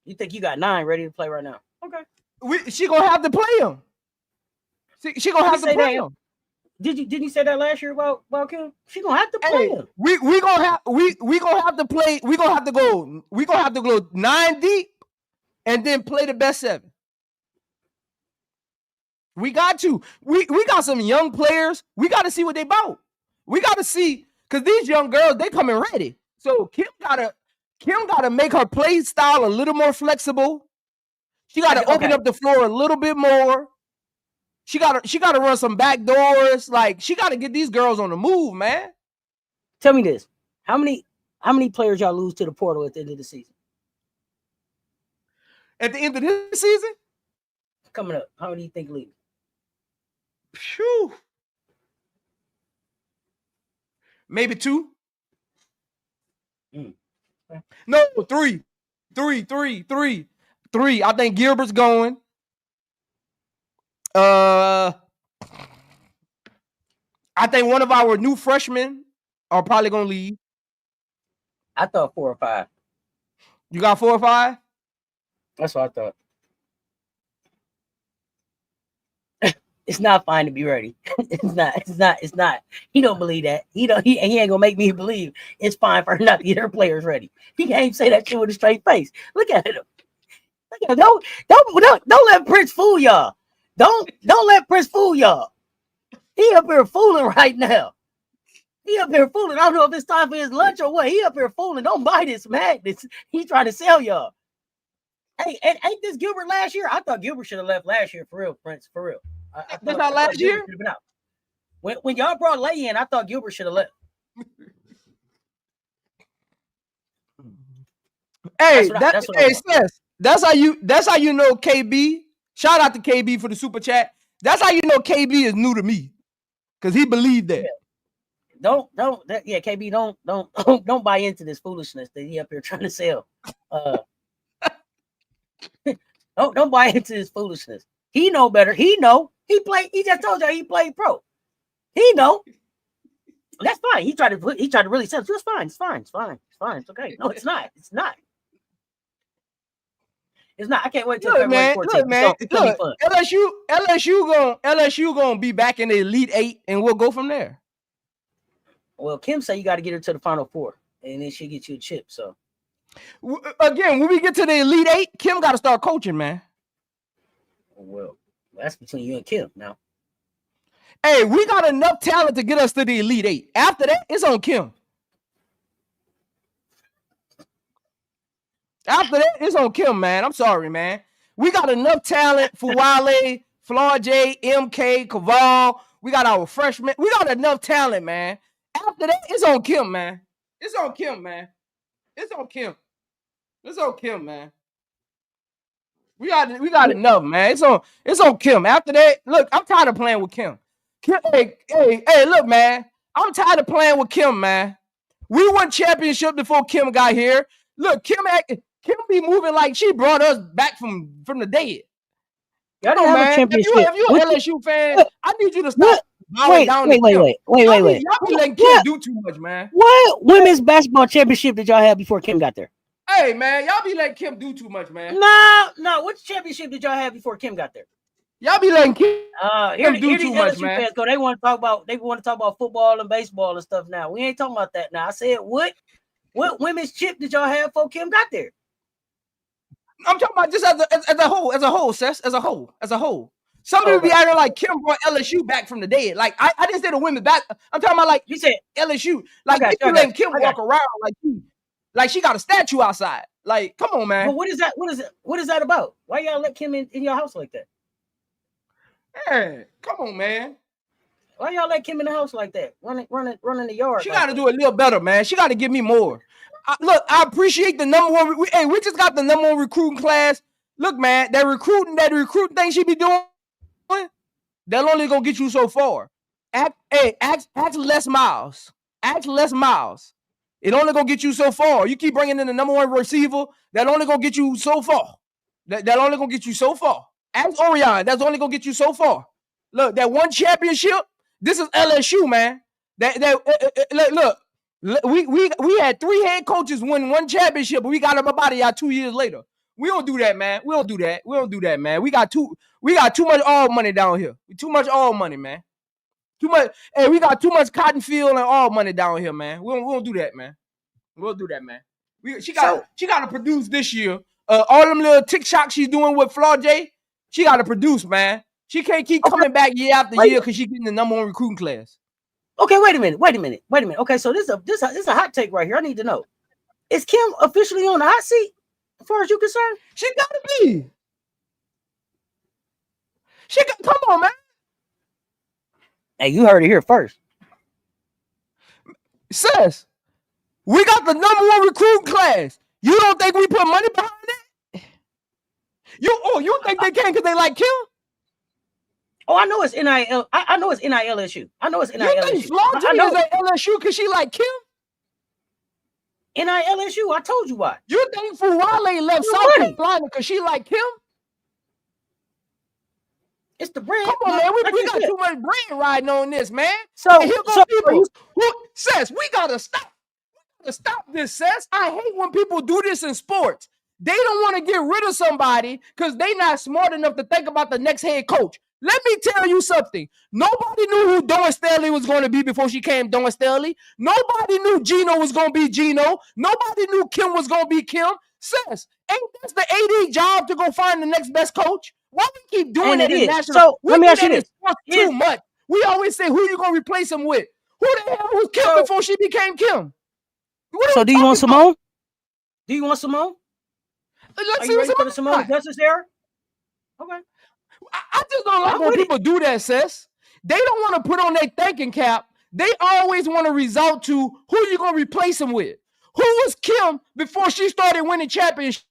You think you got 9 ready to play right now? Okay. She gonna have to play them. She gonna have to play them. Didn't you say that last year about Kim? She gonna have to play him. We gonna have to play. We gonna have to go 9 deep, and then play the best 7. We got to. We got some young players. We got to see what they about. We got to see, because these young girls, they coming ready. So Kim gotta make her play style a little more flexible. She gotta open up the floor a little bit more. She gotta run some back doors. Like, she gotta get these girls on the move, man. Tell me this: how many players y'all lose to the portal at the end of the season? At the end of this season, Coming up, how many do you think leave? phew, maybe 2. No, 3. 3. I think Gilbert's going. I think one of our new freshmen are probably gonna leave. I thought 4 or 5. You got 4 or 5? That's what I thought. It's not fine to be ready. It's not. He don't believe that. He ain't gonna make me believe it's fine for her not to get her players ready. He can't even say that shit with a straight face. Look at him. Look at him. Don't let Prince fool y'all. Don't let Prince fool y'all. He up here fooling right now. He up here fooling. I don't know if it's time for his lunch or what. He up here fooling. Don't buy this madness. He trying to sell y'all. Hey, ain't this Gilbert last year? I thought Gilbert should have left last year, for real, Prince, for real. That's not last year? Been out. When y'all brought Lay in, I thought Gilbert should have left. Hey, Cess, that's how you know KB. Shout out to KB for the super chat. That's how you know KB is new to me, because he believed that. Yeah. KB, don't buy into this foolishness that he up here trying to sell. Don't buy into this foolishness. He know better. He know. He just told you he played pro. He know. That's fine. He tried to really sell it. It's fine. It's okay. No, it's not. It's not. I can't wait till February 14th. Look, man. LSU gonna be back in the Elite 8, and we'll go from there. Well, Kim said you got to get her to the Final Four, and then she get you a chip. So again, when we get to the Elite 8, Kim got to start coaching, man. Well, that's between you and Kim now. Hey, we got enough talent to get us to the Elite 8. After that, it's on Kim. After that, it's on Kim, man. I'm sorry, man. We got enough talent for Wale, Floyd J, MK, Caval. We got our freshmen. We got enough talent, man. After that, it's on Kim, man. It's on Kim, man. It's on Kim. It's on Kim, man. We got enough, man. It's on Kim. After that, look, I'm tired of playing with Kim. Hey, look, man. I'm tired of playing with Kim, man. We won championship before Kim got here. Look, Kim be moving like she brought us back from the dead. Y'all don't have a championship. If you're an LSU fan, I need you to stop. Wait. Y'all be letting Kim do too much, man. What women's basketball championship did y'all have before Kim got there? Hey, man, y'all be letting Kim do too much, man. No. What championship did y'all have before Kim got there? Y'all be letting Kim do too much, LSU man. Fans go, they want to talk about football and baseball and stuff now. We ain't talking about that now. I said, what women's chip did y'all have before Kim got there? I'm talking about just as a whole, Cess, as a whole. Some people be acting like Kim brought LSU back from the dead. Like I didn't say the women back. I'm talking about like you said LSU. Like you letting Kim walk around like she got a statue outside. Like, come on, man. But what is that? What is that about? Why y'all let Kim in your house like that? Hey, come on, man. Why y'all let Kim in the house like that? Running the yard. She got to do a little better, man. She got to give me more. Look, I appreciate the number one. We just got the number one recruiting class. Look, man, that recruiting thing she be doing, that only gonna get you so far. Ask Les Miles. Ask Les Miles. It only gonna get you so far. You keep bringing in the number one receiver, that only gonna get you so far. That only gonna get you so far. Ask Orion. That's only gonna get you so far. Look, that one championship. This is LSU, man. Look. We had 3 head coaches win 1 championship, but we got them up out of y'all 2 years later. We don't do that, man. We don't do that, man. We got too much all money down here. Too much all money, man. Too much. Hey, we got too much cotton field and all money down here, man. We don't do that, man. We'll do that, man. She got to produce this year. All them little TikToks she's doing with Floyd J, she got to produce, man. She can't keep coming back year after year because she's getting the number one recruiting class. Okay, wait a minute. Okay, so this is a hot take right here. I need to know. Is Kim officially on the hot seat as far as you're concerned? She got to be. Come on, man. Hey, you heard it here first. Cess, we got the #1 recruiting class. You don't think we put money behind it? You think they can because they like Kim? Oh, I know it's NIL. I know it's NIL issue. I know it's NIL You think issue. Florida is at LSU because she like Kim? NIL issue. I told you why. You think Fuwale left South Carolina because she like Kim? It's the brand. Come on, man. We got too much brand riding on this, man. So, and here go people. Cess, we gotta stop. Stop this, Cess. I hate when people do this in sports. They don't want to get rid of somebody because they not smart enough to think about the next head coach. Let me tell you something. Nobody knew who Dawn Staley was going to be before she came Dawn Staley. Nobody knew Gino was going to be Gino. Nobody knew Kim was going to be Kim. Cess, ain't this the AD job to go find the next best coach? Why we keep doing it in national? So let me ask you this. Too much. We always say, who you going to replace him with? Who the hell was Kim before she became Kim? So do you want Simone? Do you want Simone? Let's Are see you what ready for the Simone Justice era? Okay. I just don't like when people do that, Cess. They don't want to put on their thinking cap. They always want to resort to who you going to replace him with. Who was Kim before she started winning championships?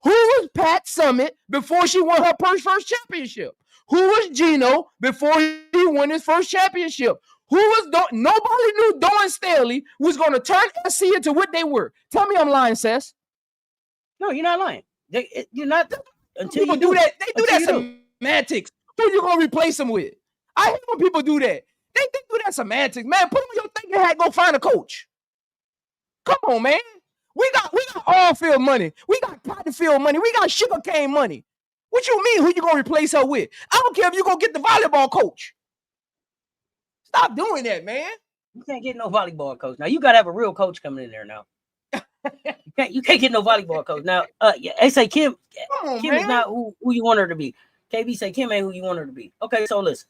Who was Pat Summitt before she won her first championship? Who was Gino before he won his first championship? Nobody knew Dawn Staley was going to turn SC into what they were. Tell me I'm lying, Cess. No, you're not lying. You're not. Until people you do that. They do that semantics. Who you going to replace them with? I hate when people do that. They do that semantics. Man, put on your thinking hat, go find a coach. Come on, man. We got all field money. We got cotton field money. We got sugarcane money. What you mean, who you going to replace her with? I don't care if you're going to get the volleyball coach. Stop doing that, man. You can't get no volleyball coach. Now, you got to have a real coach coming in there now. You can't get no volleyball coach. Now, they say Kim is not who you want her to be. KB say Kim ain't who you want her to be. Okay, so listen.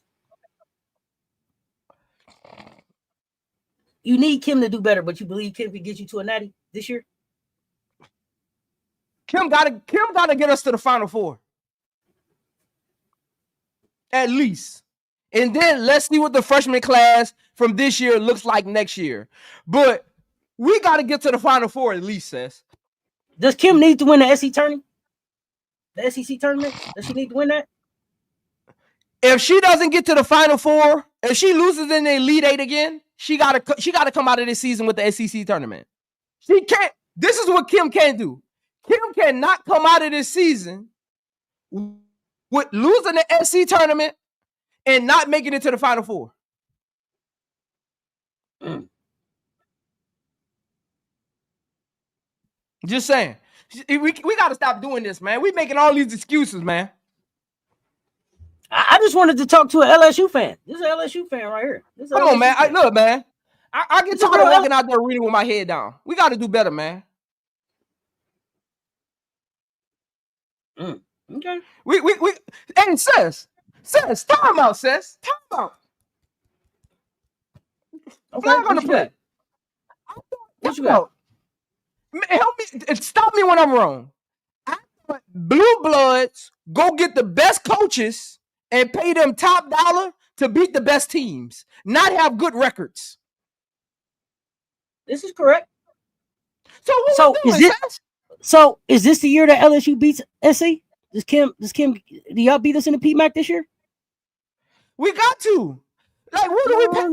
You need Kim to do better, but you believe Kim can get you to a natty this year? Kim gotta get us to the Final Four. At least. And then let's see what the freshman class from this year looks like next year. But we got to get to the Final Four at least, Cess. Does Kim need to win the SEC tournament? The SEC tournament? Does she need to win that? If she doesn't get to the Final Four, if she loses in the Elite Eight again, she gotta come out of this season with the SEC tournament. She can't. This is what Kim can't do. Kim cannot come out of this season with losing the SEC tournament and not making it to the Final Four. Just saying. We got to stop doing this, man. We making all these excuses, man. I just wanted to talk to an LSU fan. This is an LSU fan right here. Come on, man. Look, man. I get tired of walking out there reading with my head down. We got to do better, man. Okay. And Cess, time out, Cess. Time out. Okay, Flag on the play. What you got? Help me. Stop me when I'm wrong. I thought Blue Bloods go get the best coaches and pay them top dollar to beat the best teams, not have good records. This is correct. So is this the year that LSU beats SC? Does Kim? Do y'all beat us in the PMAC this year? We got to. Like, what do we pay for?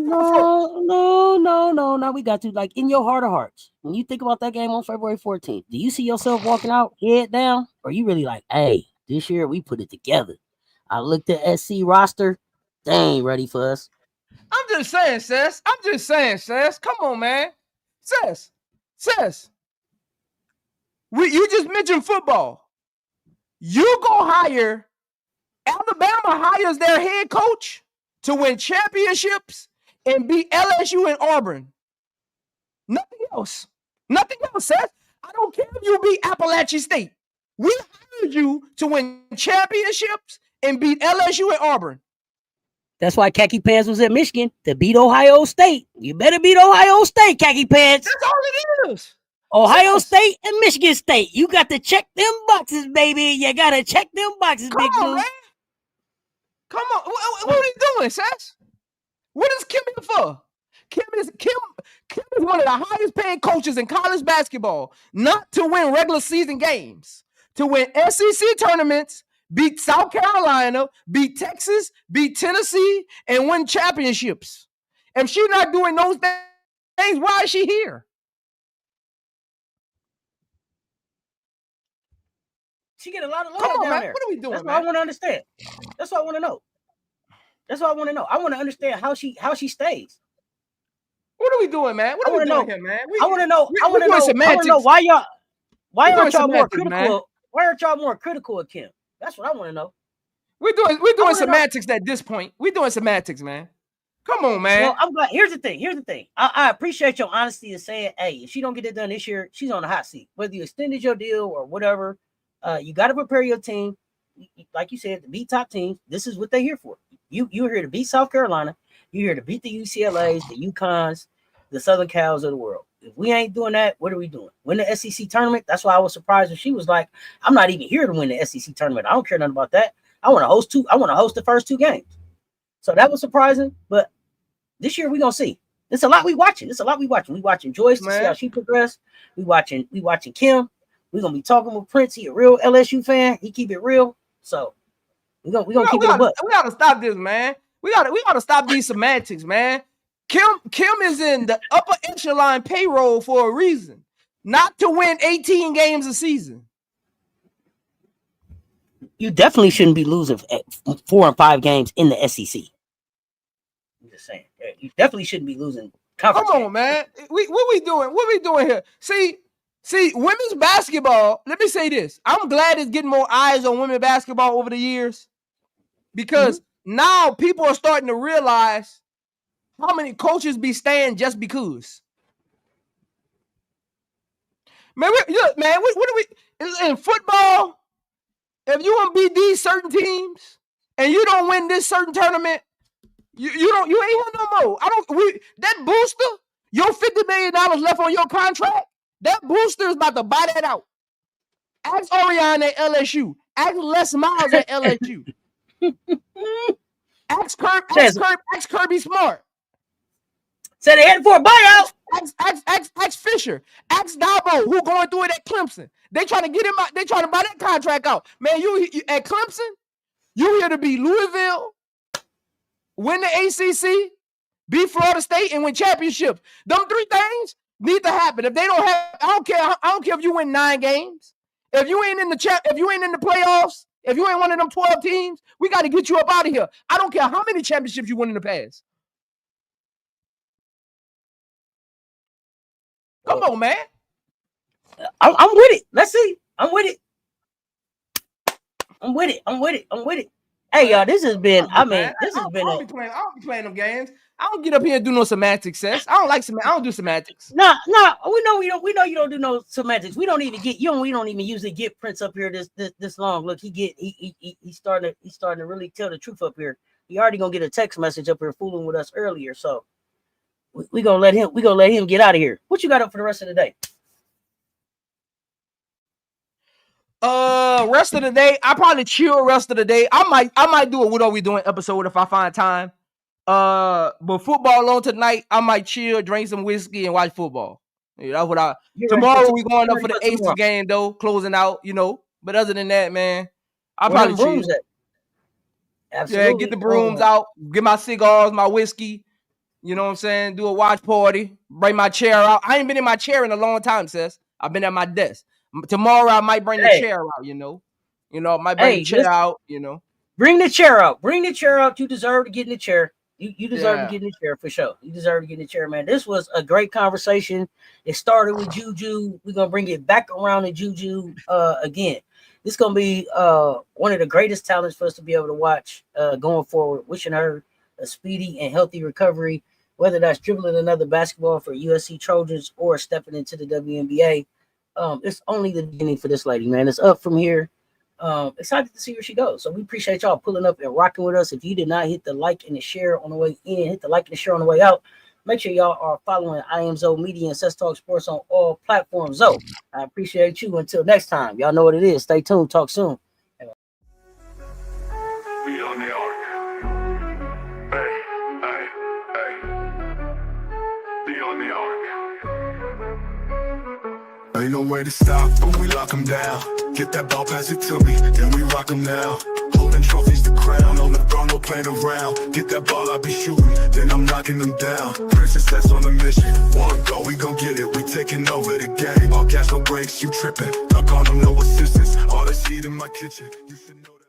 No. We got to. Like, in your heart of hearts, when you think about that game on February 14th, do you see yourself walking out head down, or you really like, hey, this year we put it together? I looked at SC roster, they ain't ready for us. I'm just saying, Cess. Come on, man. Cess. You just mentioned football. You go hire. Alabama hires their head coach to win championships and beat LSU and Auburn. Nothing else, Cess. I don't care if you beat Appalachian State. We hired you to win championships and beat LSU and Auburn. That's why Khaki Pants was at Michigan to beat Ohio State. You better beat Ohio State, Khaki Pants. That's all it is. Ohio State and Michigan State. You got to check them boxes, baby. You got to check them boxes, Come big on, dude. man. Come on. What are you doing, Cess? What is Kim here for? Kim is one of the highest paid coaches in college basketball, not to win regular season games, to win SEC tournaments, beat South Carolina, beat Texas, beat Tennessee, and win championships. If she's not doing those things, why is she here? She get a lot of love Come on, down man. there. What are we doing, That's what man? I want to understand. That's what I want to know. That's what I want to know. I want to understand how she stays. What are we doing, man? What are we doing here, man? I want to know. I want to Semantics. know why aren't y'all more critical? Man. Why aren't y'all more critical of Kim? That's what I want to know. We're doing semantics at this point. We're doing semantics, man. Come on, man. Well, I'm glad. Here's the thing. I appreciate your honesty in saying, hey, if she don't get it done this year, she's on the hot seat. Whether you extended your deal or whatever, you got to prepare your team. Like you said, to beat top teams. This is what they're here for. You're here to beat South Carolina. You're here to beat the UCLAs, the UConns, the Southern Cals of the world. If we ain't doing that, what are we doing? Win the SEC tournament? That's why I was surprised when she was like, I'm not even here to win the SEC tournament. I don't care nothing about that. I want to host the first 2 games. So that was surprising. But this year we're gonna see. It's a lot we watching. We watching Joyce to see how she progressed. We watching Kim. We're gonna be talking with Prince. He a real LSU fan. He keep it real. So we're gonna keep it a buck. We gotta stop this, man. We gotta stop these semantics, man. Kim is in the upper echelon payroll for a reason, not to win 18 games a season. You definitely shouldn't be losing 4 and 5 games in the SEC. I'm just saying, you definitely shouldn't be losing. Come on, man. What we doing? What we doing here? See, women's basketball. Let me say this. I'm glad it's getting more eyes on women's basketball over the years, because now people are starting to realize how many coaches be staying just because. Man, what do we in football? If you want to beat these certain teams and you don't win this certain tournament, you ain't here no more. That booster, your $50 million left on your contract, that booster is about to buy that out. Ask Orion at LSU. Ask Les Miles at LSU. Ask Kirby Smart. Said they headed for a buyout. Ask Fisher. Ask Dabo, who going through it at Clemson. They trying to get him out. They trying to buy that contract out. Man, you at Clemson, you here to beat Louisville, win the ACC, beat Florida State, and win championships. Them 3 things need to happen. If they don't have, I don't care if you win 9 games. If you ain't in the playoffs, if you ain't one of them 12 teams, we got to get you up out of here. I don't care how many championships you won in the past. Come on, man. I'm with it. Let's see. I'm with it. Hey, y'all, this has been. I don't be playing them games. I don't get up here and do no semantics, Cess. I don't do semantics. No. We know you don't do no semantics. We don't even usually get Prince up here this long. Look, he's starting to really tell the truth up here. He already gonna get a text message up here fooling with us earlier. So we gonna let him get out of here. What you got up for the rest of the day? Rest of the day, I probably chill rest of the day. I might do a What Are We Doing episode if I find time. But football on tonight, I might chill, drink some whiskey, and watch football. Yeah, that's what tomorrow we going up for the Aces game though, closing out, But other than that, man, I'll probably chill. Absolutely. Yeah, get the brooms out, get my cigars, my whiskey. You know what I'm saying? Do a watch party, bring my chair out. I ain't been in my chair in a long time, Cess. I've been at my desk. Tomorrow I might bring the chair out, might bring the chair out, Bring the chair out. Bring the chair out. You deserve to get in the chair. You deserve to get in the chair for sure. You deserve to get in the chair, man. This was a great conversation. It started with JuJu. We're gonna bring it back around to JuJu again. This is gonna be one of the greatest talents for us to be able to watch going forward. Wishing her a speedy and healthy recovery, whether that's dribbling another basketball for USC Trojans or stepping into the WNBA. It's only the beginning for this lady, man. It's up from here. Excited to see where she goes. So we appreciate y'all pulling up and rocking with us. If you did not hit the like and the share on the way in, hit the like and the share on the way out. Make sure y'all are following iAmZoMedia and Cess Talk Sports on all platforms. So I appreciate you. Until next time, y'all know what it is. Stay tuned. Talk soon. We on the arc. Hey. Ain't no way to stop when we lock them down. Get that ball, pass it to me, then we rock them now. Holding trophies to crown, on the throne, no playing around. Get that ball, I'll be shooting, then I'm knocking them down. Princess Cess on the mission, one go, we gon' get it. We taking over the game, all gas, no breaks, you tripping. Duck on them, no assistance, all this heat in my kitchen. You should know.